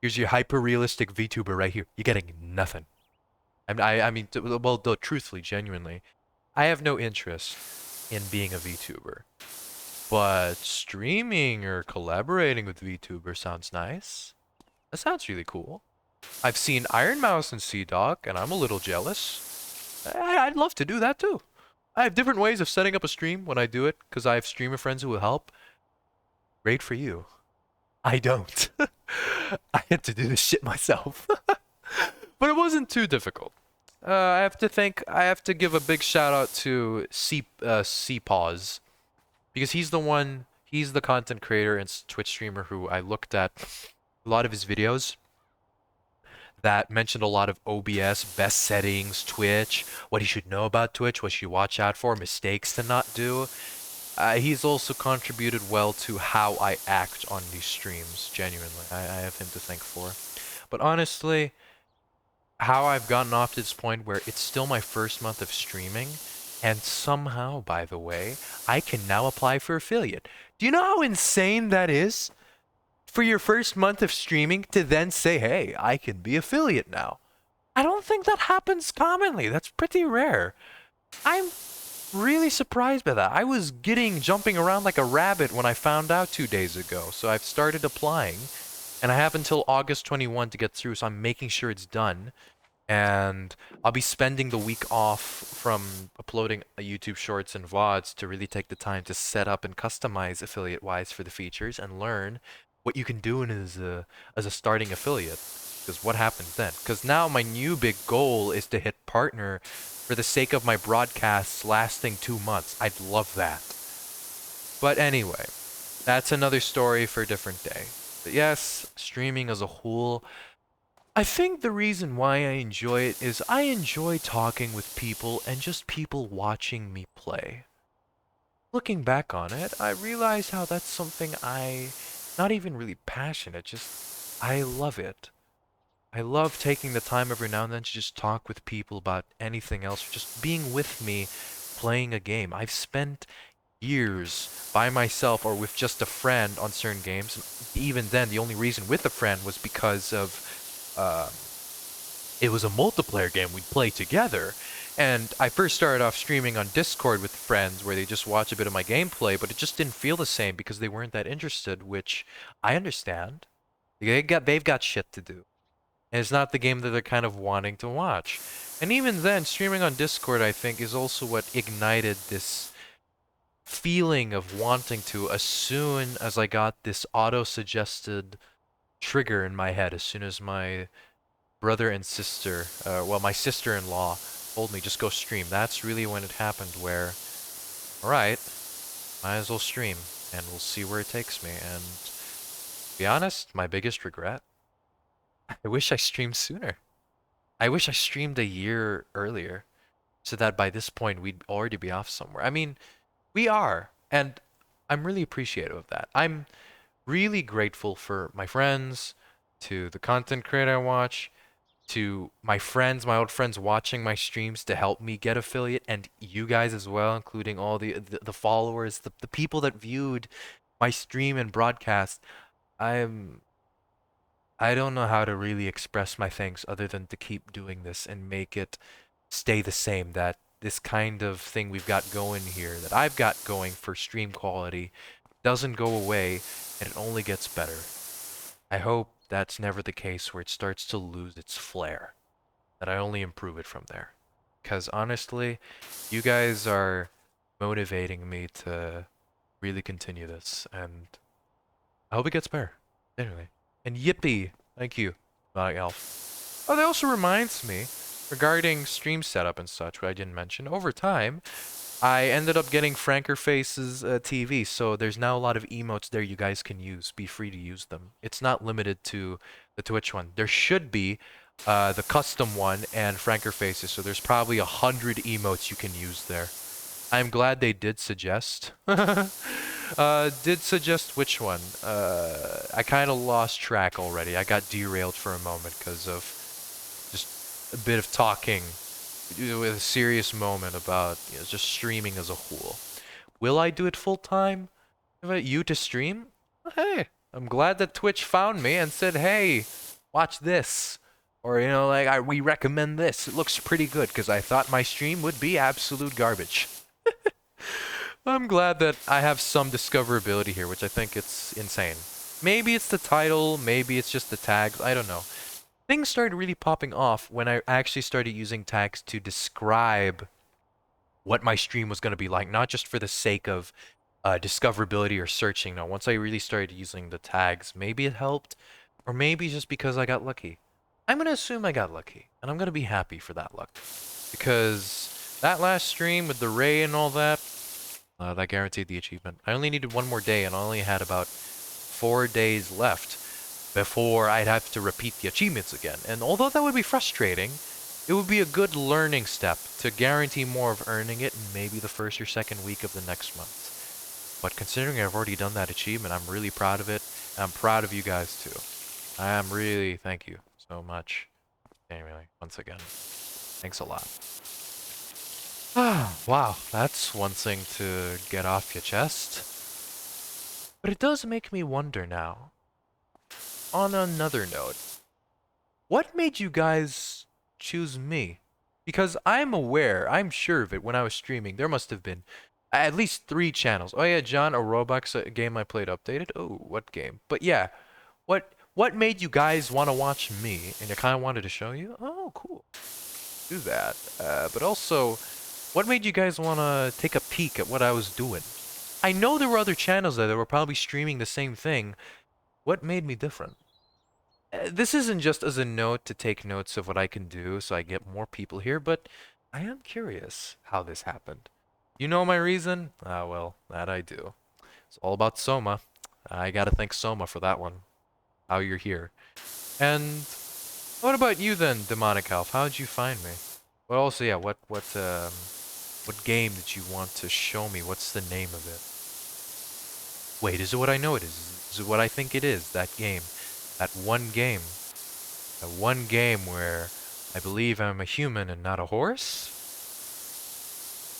Here's your hyper-realistic VTuber right here. You're getting nothing. I mean, well, though, truthfully, genuinely, I have no interest in being a VTuber. But streaming or collaborating with VTubers sounds nice. That sounds really cool. I've seen Iron Mouse and Sea Dog, and I'm a little jealous. I'd love to do that too. I have different ways of setting up a stream when I do it, because I have streamer friends who will help. Great for you. I don't. I had to do this shit myself. But it wasn't too difficult. I have to give a big shout out to CPaws, because he's the content creator and Twitch streamer who I looked at a lot of his videos that mentioned a lot of OBS, best settings, Twitch, what he should know about Twitch, what he should watch out for, mistakes to not do. He's also contributed well to how I act on these streams, genuinely. I have him to thank for. But honestly, how I've gotten off to this point where it's still my first month of streaming, and somehow, by the way, I can now apply for affiliate. Do you know how insane that is? For your first month of streaming to then say, hey, I can be affiliate now. I don't think that happens commonly. That's pretty rare. I'm really surprised by that. I was jumping around like a rabbit when I found out 2 days ago. So I've started applying, and I have until August 21 to get through, so I'm making sure it's done. And I'll be spending the week off from uploading YouTube shorts and VODs to really take the time to set up and customize affiliate-wise for the features and learn what you can do as a starting affiliate. Because what happens then? Because now my new big goal is to hit partner for the sake of my broadcasts lasting 2 months. I'd love that. But anyway, that's another story for a different day. But yes, streaming as a whole, I think the reason why I enjoy it is I enjoy talking with people and just people watching me play. Looking back on it, I realize how that's something not even really passionate, just I love it. I love taking the time every now and then to just talk with people about anything else, just being with me playing a game. I've spent years by myself or with just a friend on certain games. And even then, the only reason with a friend was because of uh, it was a multiplayer game we'd play together. And I first started off streaming on Discord with friends where they just watch a bit of my gameplay, but it just didn't feel the same because they weren't that interested, which I understand. They've got shit to do. And it's not the game that they're kind of wanting to watch. And even then, streaming on Discord, I think, is also what ignited this feeling of wanting to as soon as I got this auto-suggested trigger in my head, as soon as my brother and sister, well, my sister-in-law told me just go stream. That's really when it happened where, all right, might as well stream and we'll see where it takes me. And to be honest, my biggest regret, I wish I streamed sooner. I wish I streamed a year earlier so that by this point we'd already be off somewhere. I mean, we are, and I'm really appreciative of that. I'm really grateful for my friends, to the content creator I watch, to my friends, my old friends watching my streams to help me get affiliate, and you guys as well, including all the followers, the people that viewed my stream and broadcast. I'm I don't know how to really express my thanks other than to keep doing this and make it stay the same. That this kind of thing we've got going here, that I've got going for stream quality, doesn't go away and it only gets better. I hope that's never the case where it starts to lose its flair, that I only improve it from there. Because honestly, you guys are motivating me to really continue this, and I hope it gets better. Anyway. And yippee! Thank you, Night Elf. Oh, that also reminds me, regarding stream setup and such, what I didn't mention, over time, I ended up getting Frankerface's TV, so there's now a lot of emotes there you guys can use. Be free to use them. It's not limited to the Twitch one. There should be the custom one and Frankerface's, so there's probably 100 emotes you can use there. I'm glad they did suggest. Did suggest which one? I kind of lost track already. I got derailed for a moment because of just a bit of talking with a serious moment about just streaming as a whole. Will I do it full time? Invite you to stream? Hey, I'm glad that Twitch found me and said, "Hey, watch this." Or, we recommend this. It looks pretty good because I thought my stream would be absolute garbage. I'm glad that I have some discoverability here, which I think it's insane. Maybe it's the title, maybe it's just the tags, I don't know. Things started really popping off when I actually started using tags to describe what my stream was going to be like, not just for the sake of discoverability or searching. No, once I really started using the tags, maybe it helped, or maybe just because I got lucky. I'm going to assume I got lucky, and I'm going to be happy for that luck. Because that last stream with the Ray and all that, that guaranteed the achievement. I only needed one more day, and I only had about 4 days left before I'd have to repeat the achievements again. And although that would be frustrating, it would be a good learning step to guarantee more of earning it in maybe the first or second week of the next month. But considering I've already done that achievement, I'm really proud of it, and I'm proud of you guys too. I am really, thank you so much. Anyway, once again, thanks a lot. Wow, that's one thing to get off your chest. But it does make me wonder now. On another note, what made you guys choose me? Because I'm sure of it when I was streaming, there must have been at least 3 channels. Oh yeah, John, a Roblox game I played updated. Oh, what game? But yeah, what made you guys want to watch me? And I kind of wanted to show you. Oh, cool. Do that. But also, what made you guys want to take a peek at what I was doing? I know there were other channels there that were probably streaming the same thing, What made me different? This isn't just as a note to take notes of what I can do so I get more people here, but I am curious how this happened. You know my reason? Ah, well, that I do. It's all about Soma. I gotta thank Soma for that one. How you're here. And what about you then, Demonic Elf? How'd you find me? Well, also, yeah, what game did you want to show me? What's the name of it? Wait, is it what I know it is? Is it what I think it is? That game. That one game. That one game where I believe I'm a human and not a horse?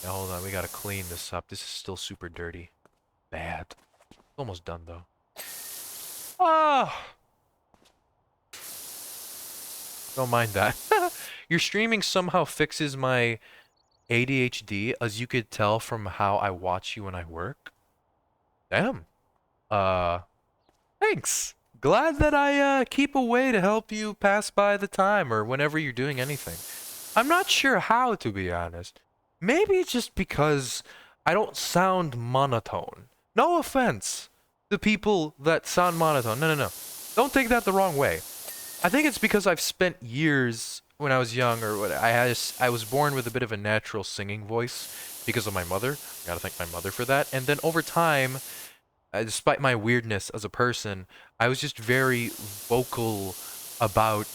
Now, hold on, we gotta clean this up. This is still super dirty. Bad. Almost done, though. Ah! Don't mind that. Your streaming somehow fixes my ADHD, as you could tell from how I watch you when I work. Damn. Uh, Thanks. Glad that I keep a way to help you pass by the time or whenever you're doing anything. I'm not sure how, to be honest. Maybe it's just because I don't sound monotone. No offense to people that sound monotone. No, no, no. Don't take that the wrong way. I think it's because I've spent years when I was young, or what I was born with a bit of a natural singing voice because of my mother. I gotta thank my mother for that. And then over time, despite my weirdness as a person, I was just very vocal about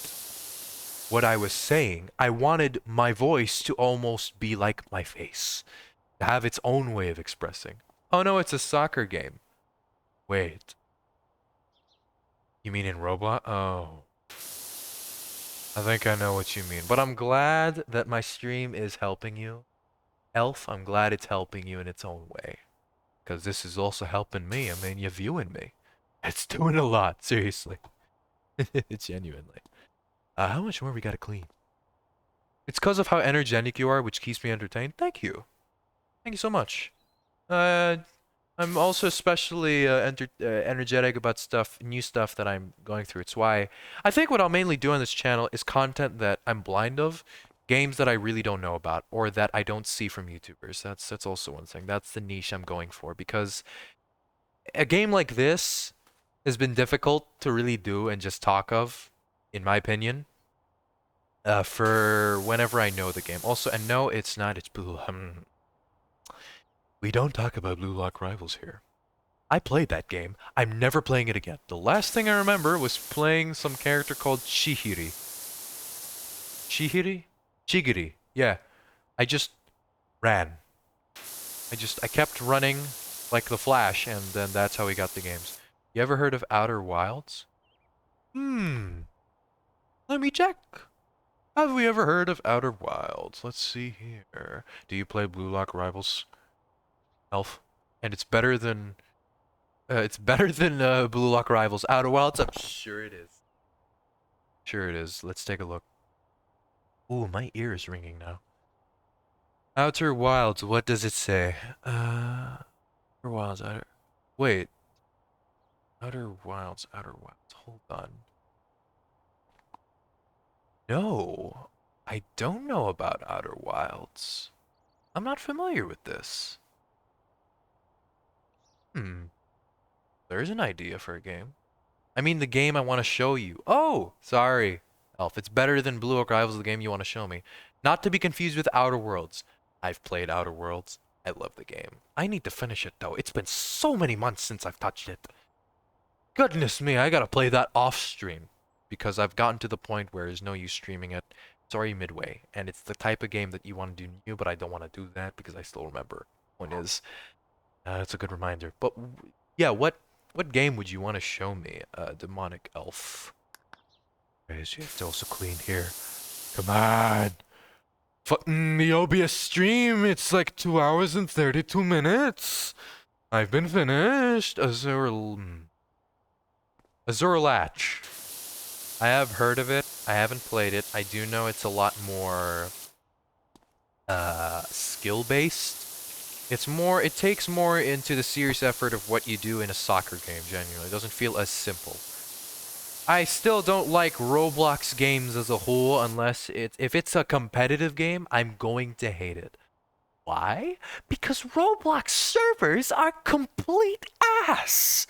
what I was saying. I wanted my voice to almost be like my face, to have its own way of expressing. Oh no, it's a soccer game. Wait, you mean in Roblox? Oh, I think I know what you mean. But I'm glad that my stream is helping you. Elf, I'm glad it's helping you in its own way. Because this is also helping me. I mean, you're viewing me. It's doing a lot, seriously. Genuinely. How much more we gotta clean? It's because of how energetic you are, which keeps me entertained. Thank you. Thank you so much. Uh, I'm also especially energetic about new stuff that I'm going through. It's why I think what I'll mainly do on this channel is content that I'm blind of, games that I really don't know about, or that I don't see from YouTubers. That's also one thing. That's the niche I'm going for, because a game like this has been difficult to really do and just talk of, in my opinion. For whenever I know the game. Also, and no, it's not. It's Blue. We don't talk about Blue Lock Rivals here. I played that game. I'm never playing it again. The last thing I remember was playing some character called Chihiri. Chihiri? Chigiri. Yeah. I just ran. I kept running like the Flash, and then that's how we got the games. You ever heard of Outer Wilds? Let me check. Have we ever heard of Outer Wilds? Let's see here. Do you play Blue Lock Rivals, Elf? And it's better than Blue Lock Rivals. Outer Wilds? I'm sure it is. Sure it is. Let's take a look. Ooh, my ear is ringing now. Outer Wilds, what does it say? Outer Wilds, Wait. Outer Wilds, Outer Wilds. Hold on. No. I don't know about Outer Wilds. I'm not familiar with this. There's an idea for a game. I mean, the game I want to show you. Oh, sorry, Elf. It's better than Blue Oak Rivals, the game you want to show me. Not to be confused with Outer Worlds. I've played Outer Worlds. I love the game. I need to finish it, though. It's been so many months since I've touched it. Goodness me, I gotta play that off stream. Because I've gotten to the point where there's no use streaming it. It's already midway. And it's the type of game that you want to do new, but I don't want to do that because I still remember when is. That's a good reminder. But yeah, what game would you want to show me, Demonic Elf? You have to also clean here. Come on. The OBS stream, it's like 2 hours and 32 minutes. I've been finished. Azure Latch. I have heard of it. I haven't played it. I do know it's a lot more skill-based. It takes more into the serious effort of what you do in a soccer game, genuinely. It doesn't feel as simple. I still don't like Roblox games as a whole unless if it's a competitive game, I'm going to hate it. Why? Because Roblox servers are complete ass.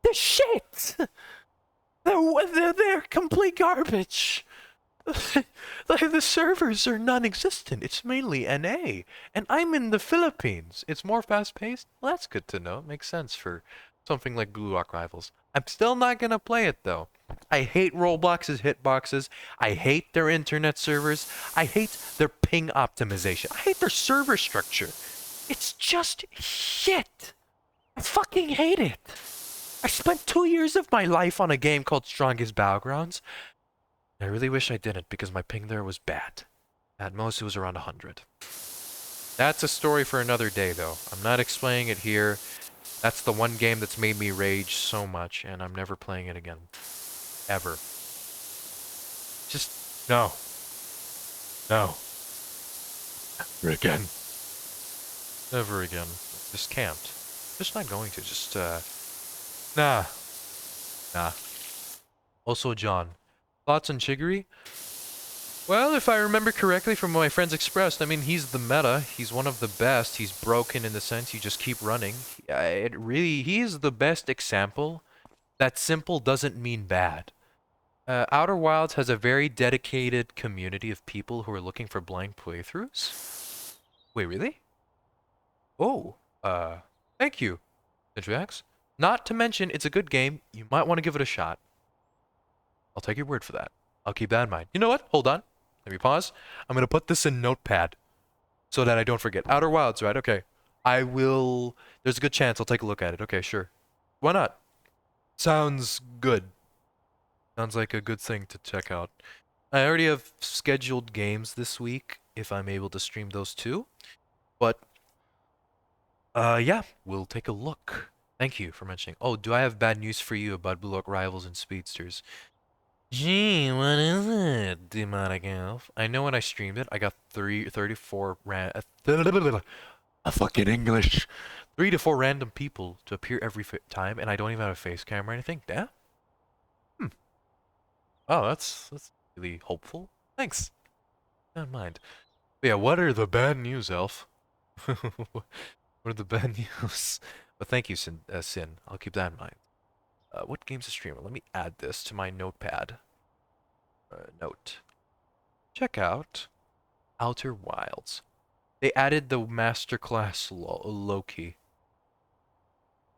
They're shit. They're complete garbage. The servers are non-existent. It's mainly NA. And I'm in the Philippines. It's more fast-paced. Well, that's good to know. It makes sense for something like Blue Rock Rivals. I'm still not gonna play it, though. I hate Roblox's hitboxes. I hate their internet servers. I hate their ping optimization. I hate their server structure. It's just shit. I fucking hate it. I spent 2 years of my life on a game called Strongest Battlegrounds. I really wish I didn't because my ping there was bad. At most, it was around 100. That's a story for another day, though. I'm not explaining it here. That's the one game that's made me rage so much, and I'm never playing it again. Ever. Just, no. No. Never again. Never again. Just can't. Just not going to. Just, nah. Nah. Also, John. Thoughts on Chigiri? Well, if I remember correctly from what my friends expressed, I mean, he's the meta. He's one of the best. He's broken in the sense you just keep running. He is the best example that simple doesn't mean bad. Outer Wilds has a very dedicated community of people who are looking for blind playthroughs. Wait, really? Oh, thank you, Ninjax. Not to mention, it's a good game. You might want to give it a shot. I'll take your word for that. I'll keep that in mind. You know what? Hold on. Let me pause. I'm going to put this in Notepad so that I don't forget. Outer Wilds, right? Okay. I will... There's a good chance I'll take a look at it. Okay, sure. Why not? Sounds good. Sounds like a good thing to check out. I already have scheduled games this week if I'm able to stream those too. But, yeah, we'll take a look. Thank you for mentioning. Oh, do I have bad news for you about Blue Lock Rivals and Speedsters? Gee, what is it, demonic elf? I know when I streamed it, I got 34 a fucking English. 3 to 4 random people to appear every time, and I don't even have a face cam or anything. Damn. Oh, that's really hopeful. Thanks. Don't mind. But yeah, what are the bad news, elf? What are the bad news? But thank you, Sin. I'll keep that in mind. What game's a streamer? Let me add this to my notepad. Note. Check out Outer Wilds. They added the masterclass Loki.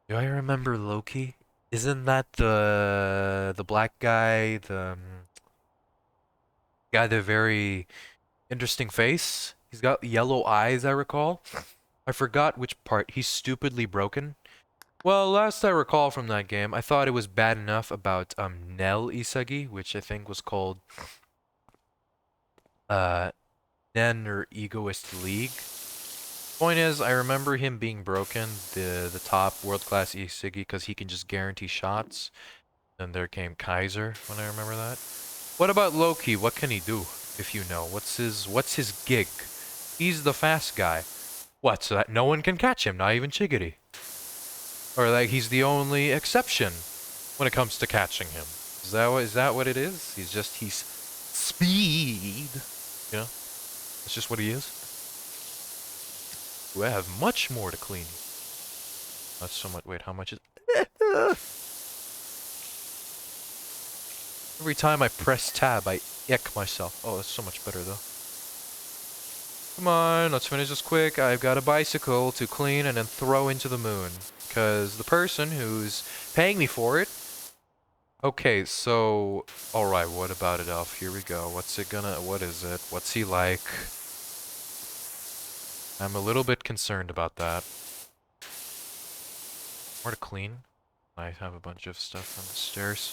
Do I remember Loki? Isn't that the black guy, the guy, the very interesting face? He's got yellow eyes, I recall. I forgot which part. He's stupidly broken. Well, last I recall from that game, I thought it was bad enough about Nell Isagi, which I think was called Nen or Egoist League. Point is, I remember him being broken, the top world-class Isagi, because he can just guarantee shots. Then there came Kaiser, when I remember that. What about Loki? What can he do, if you know? What's his gig? He's the fast guy. What, so that no one can catch him, not even Chigiri? Or like he's the only exception when it comes to catching him. Is that what it is? He's speed. You know? That's just what he is. Ooh, I have much more to clean. Not so much. Wait, how much is... Every time I press tab, I ick myself. Oh, that's so much better though. Come on, let's finish this quick. I've got a bicycle to clean and then throw into the moon. Because the person who's paying me for it... Okay, so... Alright, what about it, Elf? Here we go. What's it gonna... What is it? What's he like? I'm a little bit concerned about that. More to clean. I have a bunch of stuff on the stairs.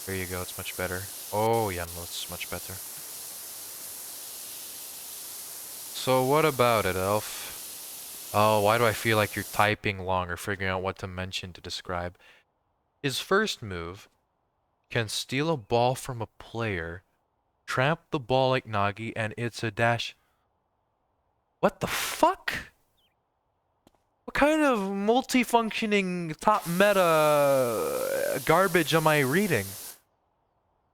There you go, it's much better. Oh, yeah, no, it's much better. So what about it, Elf? Oh, why do I feel like you're typing long or figuring out what to mention to describe? His first move can steal a ball from a player, tramp the ball like Nagi, and it's a dash. What the fuck? What kind of multi-functioning top meta garbage am I reading?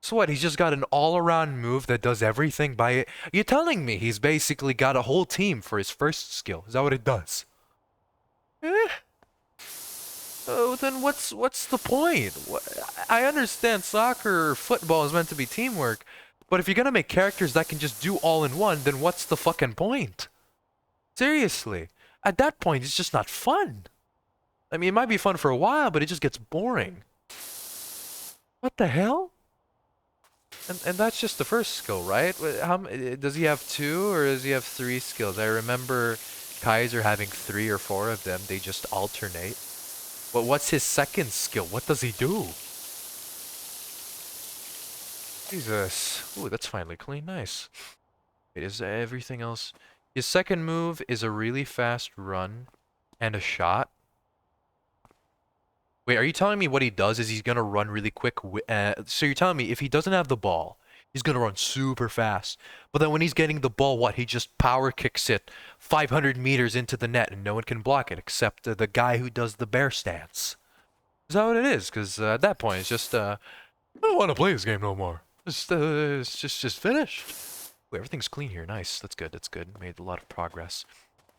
So what, he's just got an all-around move that does everything by it? You're telling me he's basically got a whole team for his first skill. Is that what it does? Eh. Oh, then what's the point? I understand soccer or football is meant to be teamwork, but if you're gonna make characters that can just do all in one, then what's the fucking point? Seriously. At that point, it's just not fun. I mean, it might be fun for a while, but it just gets boring. What the hell? And that's just the first skill, right? Does he have two or does he have three skills? I remember Kaiser having three or four of them. They just alternate. But what's his second skill? What does he do? Jesus. Ooh, that's finally clean. Nice. Wait, is everything else? His second move is a really fast run and a shot. Wait, are you telling me what he does is he's gonna run really quick? So you're telling me if he doesn't have the ball, he's gonna run super fast. But then when he's getting the ball, what? He just power kicks it 500 meters into the net and no one can block it except the guy who does the bear stance. Is that what it is? Because at that point, it's just, I don't want to play this game no more. It's just finished. Wait, everything's clean here. Nice. That's good. That's good. Made a lot of progress.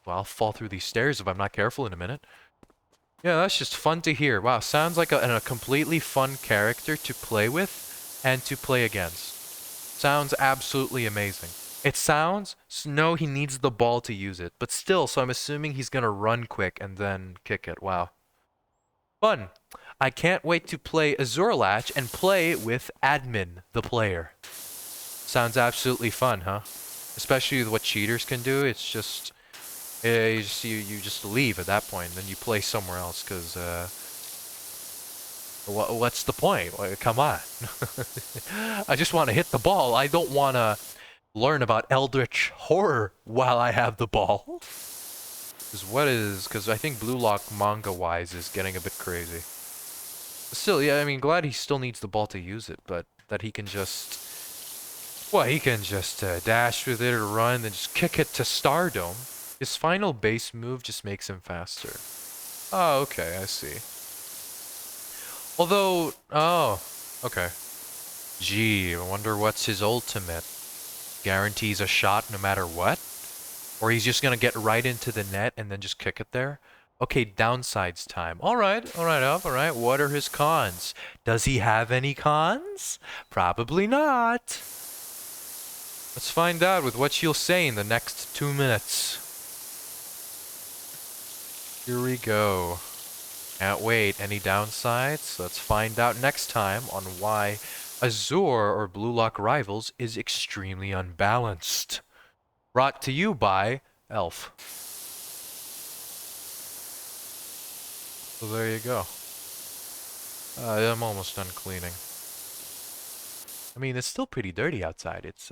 Well, I'll fall through these stairs if I'm not careful in a minute. Yeah, that's just fun to hear. Wow, sounds like a completely fun character to play with and to play against. Sounds absolutely amazing. It sounds, no, he needs the ball to use it, but still, so I'm assuming he's gonna run quick and then kick it. Wow. Fun. I can't wait to play Azure Latch and play with Admin, the player. Sounds absolutely fun, huh? Especially with what cheaters can do. It's just, you just leave at that point, and then you play somewhere else. Cause what's the point? Like, come on. I just want to hit the ball. I don't want to learn about Eldritch horror while I have the ball. Because I think Blue Lock manga-wise is getting a bit crazy. Still, yeah, I mean, glad he still needs the ball to use it, but that he can just... Well, he can just dash with it or run, then just kick it to Stardom. His final base move just makes him faster. Oh, okay, I see. Although... Oh, okay. Gee, I wonder what's his ultimate. Guarantees a shot no matter what? Or he's just gonna get right into the net and then just kick it there? Okay, downsides time. Alright, alright. What are his cons? Does he have any cons? Probably not. Let's find out with what you'll say in the next 2 minutes. Here we go. Can't wait. Any downsides? Let's find out next time on why Azure or Blue Lock Rivals is extremely unbalanced. Brought to you by Elf. So there you go. I'm almost done cleaning. I mean, it's still pretty dirty outside. It's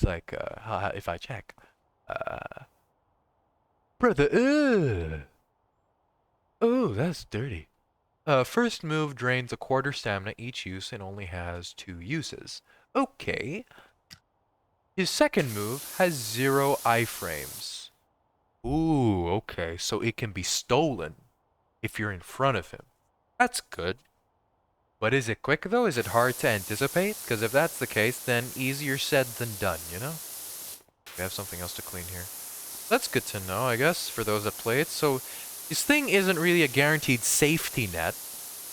like, if I check, brother, oh, that's dirty. First move drains a quarter stamina each use and only has 2 uses. Okay. His second move has 0 iframes. Ooh, okay, so it can be stolen if you're in front of him. That's good. But is it quick though? Is it hard to anticipate? Because if that's the case, then easier said than done, you know? We have something else to clean here. That's good to know, I guess, for those that play it. So, his thing isn't really a guaranteed safety net,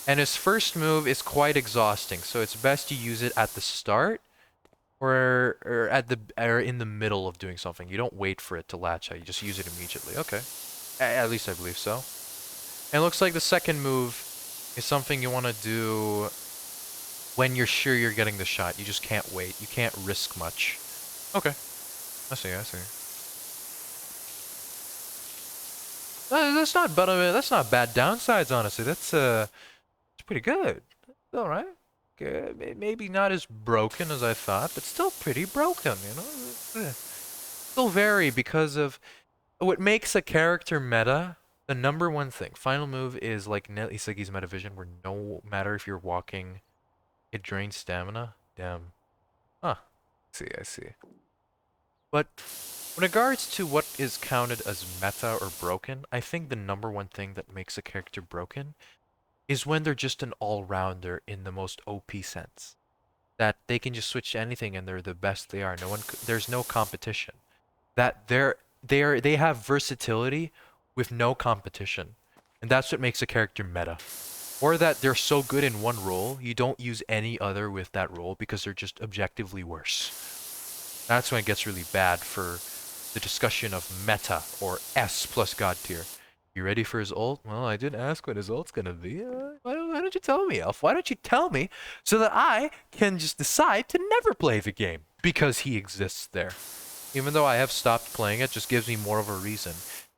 and his first move is quite exhausting, so it's best to use it at the start or in the middle of doing something. You don't wait for it to latch out, you just use it immediately. Okay. At least I believe so. And it looks like the second move is something you want to do when you're sure you're getting the shot. You just can't wait. You can't risk much. Okay. I see. That's not bad. That's not bad downsides, honestly. That's it's pretty good. It's all right. Okay, maybe not as broken as I thought, but still pretty broken. You know, still vary because of what makes a character meta. The number one thing, final move is like Isagi's meta vision, where no matter if you're walking, it drains stamina. Damn. Huh. I see. But in regards to what is counted as meta or broken, I think the number one thing that makes a character broken is when they're just an all-rounder in the most OP sense. That they can just switch to anything and they're the best they are. There's no competition. That they have versatility with no competition. And that's what makes a character meta. Or that they're so good in one role, you don't use any other with that role because they're just objectively worse. That's when it gets really bad for the discussion of meta or S plus God tier. You ready for his ult? Well, I didn't ask what his ult's gonna be. Why don't you tell me, Elf? Why don't you tell me so that I can just decide to never play the game because he exists there? Even though I have stopped playing it, just gives me more of a reason.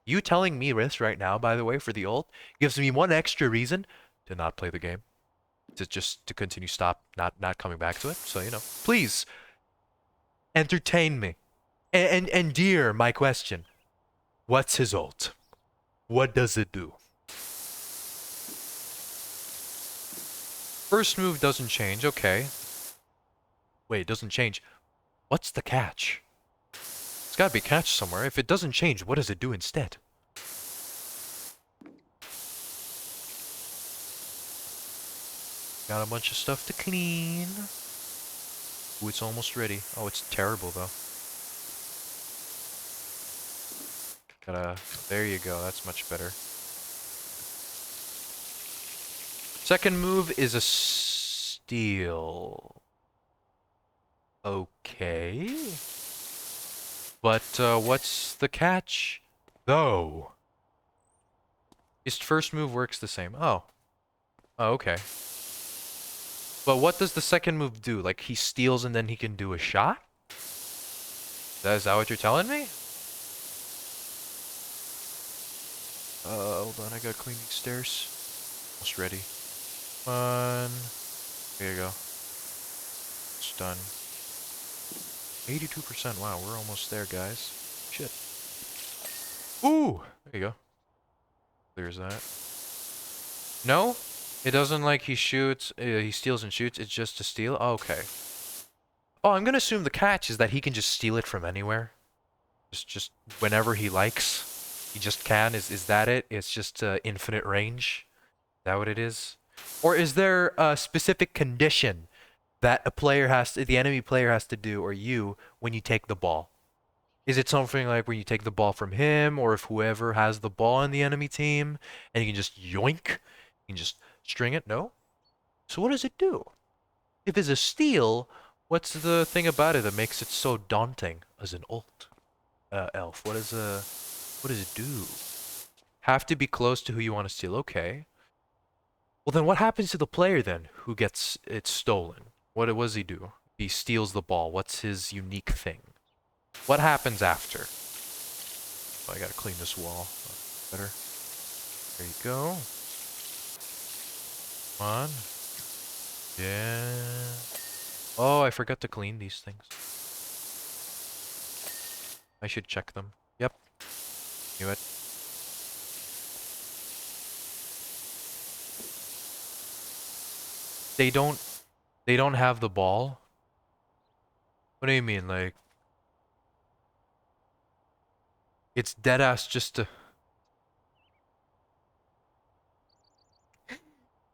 You telling me this right now, by the way, for the ult, gives me one extra reason to not play the game. To continue not coming back to it. So, please entertain me. And endear my question. What's his ult? What does it do? First move doesn't change, okay. Wait, it doesn't change. What's the catch? There's gotta be a catch somewhere. If it doesn't change, what does it do instead? Got a bunch of stuff to clean. Ooh, it's almost ready. Oh, it's terrible though. There you go, that's much better. Second move is a steal. Okay. But, what's the catch? Though. His first move works the same. Oh. Oh, okay. But what does the second move do? Like, he steals and then he can do a shot? Is that what you're telling me? Hold on, I gotta clean these stairs. Almost ready. One. There you go. It's done. 82%. Wow, we're almost there, guys. Shit. Ooh! There you go. There's that. No? It doesn't like he shoots, he steals and shoots, it's just a steal? Oh, okay. Oh, I'm gonna assume the catch is that he can just steal it from anywhere. Just whenever he likes. He just can? Is that it? It's just infinite range? Is that what it is? Or is there a specific condition that the enemy player has to do, or you, when you take the ball? Is it something like where you take the ball from him, or if whoever has the ball in the enemy team, and you can just yoink, you can just string it? No? So what does it do? If it's a steal, what's the thing about it that makes it so daunting as an ult? Elf, what does it do? Have to be close to who you want to steal, okay. Well then what happens to the player then, who gets it stolen? What does he do? He steals the ball, what's his unique thing? What happens after? Oh, I gotta clean this wall. Better. There you go. Come on. Yeah. Oh, I forgot to clean these things. I should check them. Yep. Knew it. They don't have the ball? What do you mean, like... It's deadass just to...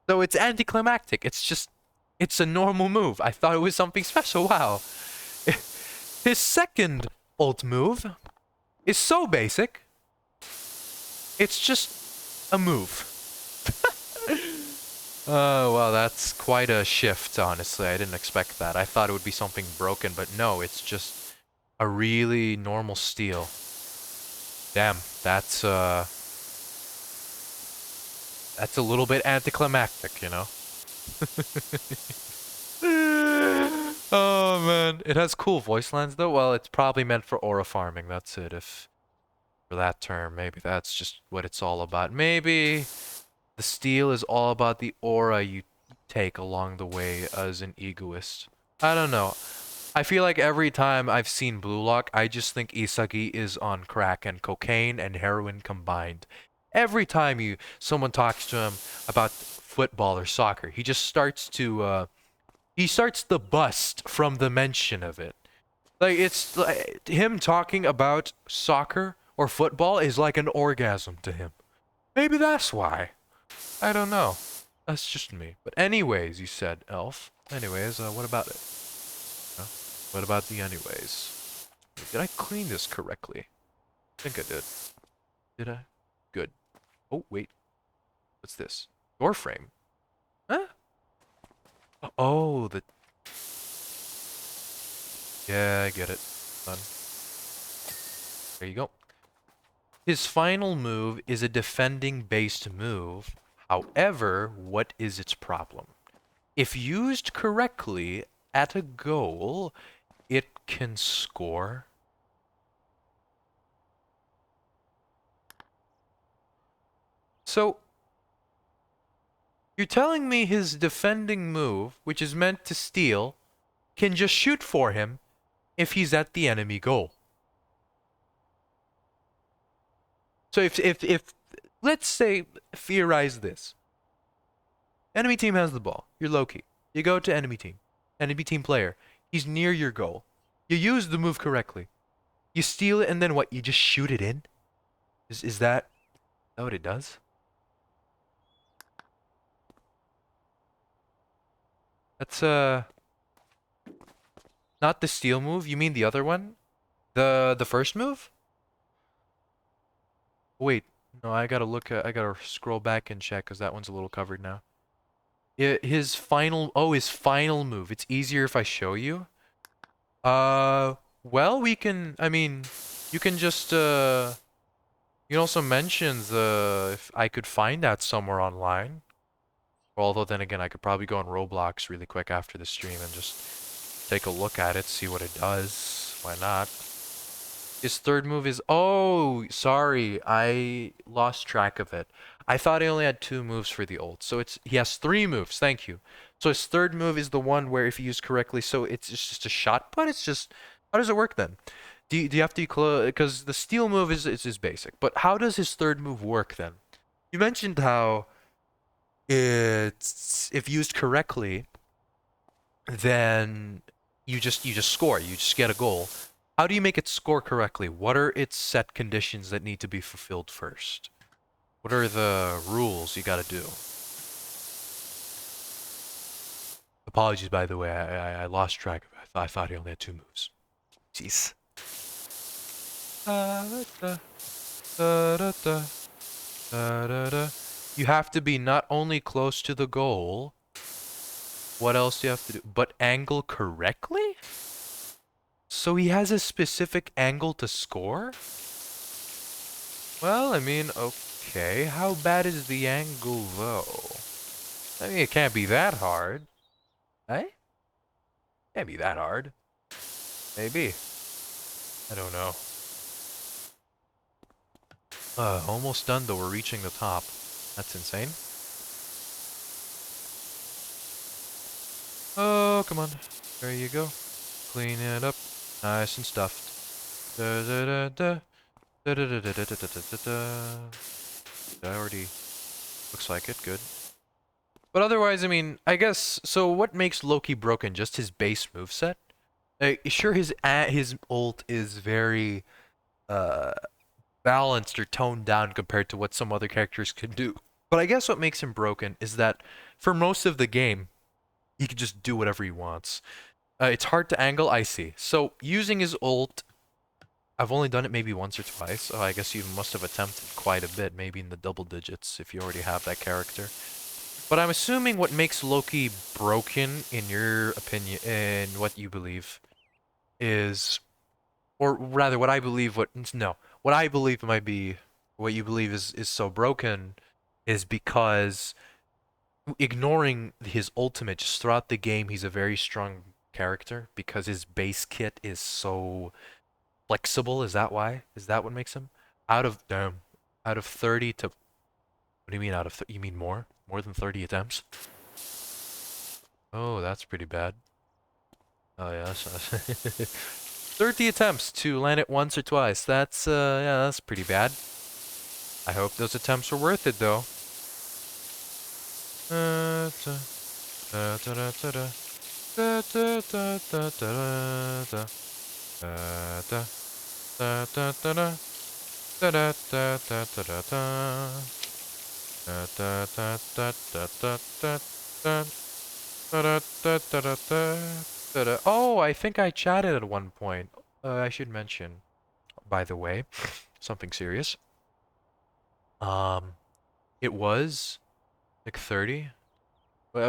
So it's anticlimactic. It's a normal move. I thought it was something special. Wow. His second ult move is so basic. It's just a move. Oh, well, that's quite a shift, honestly. I didn't expect that. I thought it would be something broken, but no, it's just a really normal steal. Damn, that's a little bit anticlimactic, you know? Oh, man. It has cool voice lines, though. Well, it's probably meant for aura farming. That's it, if... For that term, maybe that's just what it's all about. Maybe the steal is all about the aura you take along the way as an egoist. I don't know. I feel like every time I've seen Blue Lock, I just think Isagi is on crack and cocaine and heroin combined. Every time someone talks to him about football or soccer, he just starts to he starts to bust from the mention of it. Like, it's like him talking about soccer or football is like an orgasm to him. Maybe that's why. I don't know. That's just me. But anyways, you said, Elf. Anyways, what about it? Huh? What about the anyways? Did I clean this correctly? I think I did. Did I? Good. Oh, wait. What's this? Door frame. Huh? Oh, the... Yeah, I get it. Done. There you go. His final move is a defending-based move. However, what is its problem? If used correctly at a goal, it can score. So, you're telling me his defending move, which is meant to steal, can just shoot for him if he's at the enemy goal. So if let's say, theorize this. Enemy team has the ball. You're low-key. You go to enemy team. Enemy team player. He's near your goal. You use the move correctly. You steal it and then what? You just shoot it in? Is that what it does? That's not the steal move. You mean the other one? The first move? Wait, no, I gotta look at, I gotta scroll back and check because that one's a little covered now. His final, oh, his final move. It's easier if I show you. Well, we can, I mean, you can just, you also mentioned if I could find that somewhere online. Although then again, I could probably go on Roblox really quick after the stream and just take a look at it, see what it does. Why not? His third move is... Oh, sorry. I lost track of it. I thought he only had 2 moves for the ult. So he has 3 moves. Thank you. So his third move is the one where if you use correctly, so it's just a shot put? It's just... How does it work then? Do you have to... Because the steal move is basic. But how does his third move work then? You mentioned how it's... If used correctly, then you just score. You just get a goal. How do you make it score correctly? What are its set conditions that need to be fulfilled first? What are the rules you gotta do? Apologies, by the way, I lost track of it. I thought he only had 2 moves. Jeez. You have to be not only close to the goal, what else do you have to do? But angle correctly? So he has a specific angle to score? Well, I mean, okay. How bad is the angle, though? I mean, it can't be that hard. Eh? Can't be that hard. Maybe. I don't know. Almost done, though. We're reaching the top. That's insane. Oh, come on. There you go. Clean it up. Nice and stuffed. Da da da da. Da da da da da da da da da. That already looks like it. Good. But otherwise, I mean, I guess, so what makes Loki broken? Just his base moveset? Sure, his ult is very uh, balanced or toned down compared to what some other characters can do. But I guess what makes him broken is that for most of the game, he can just do whatever he wants. It's hard to angle, I see. So using his ult, I've only done it maybe once or twice. So I guess you must have attempted quite a bit, maybe in the double digits if you already have that character. But I'm assuming what makes Loki broken, in your opinion, and what you believe, is, or rather, what I believe, what I believe might be, what you believe is so broken, is because ignoring his ultimate, just throughout the game, he's a very strong character because his base kit is so flexible. Is that why? Is that what makes him? Out of 30 to, what do you mean out of, you mean more? More than 30 attempts? Oh, that's pretty bad. Oh yeah, that's 30 attempts to land it once or twice. That's yeah, that's pretty bad. I hope those attempts were worth it though. Oh, I think I chatted at one point. I should mention, by the way, something serious. Um, it was Like 30?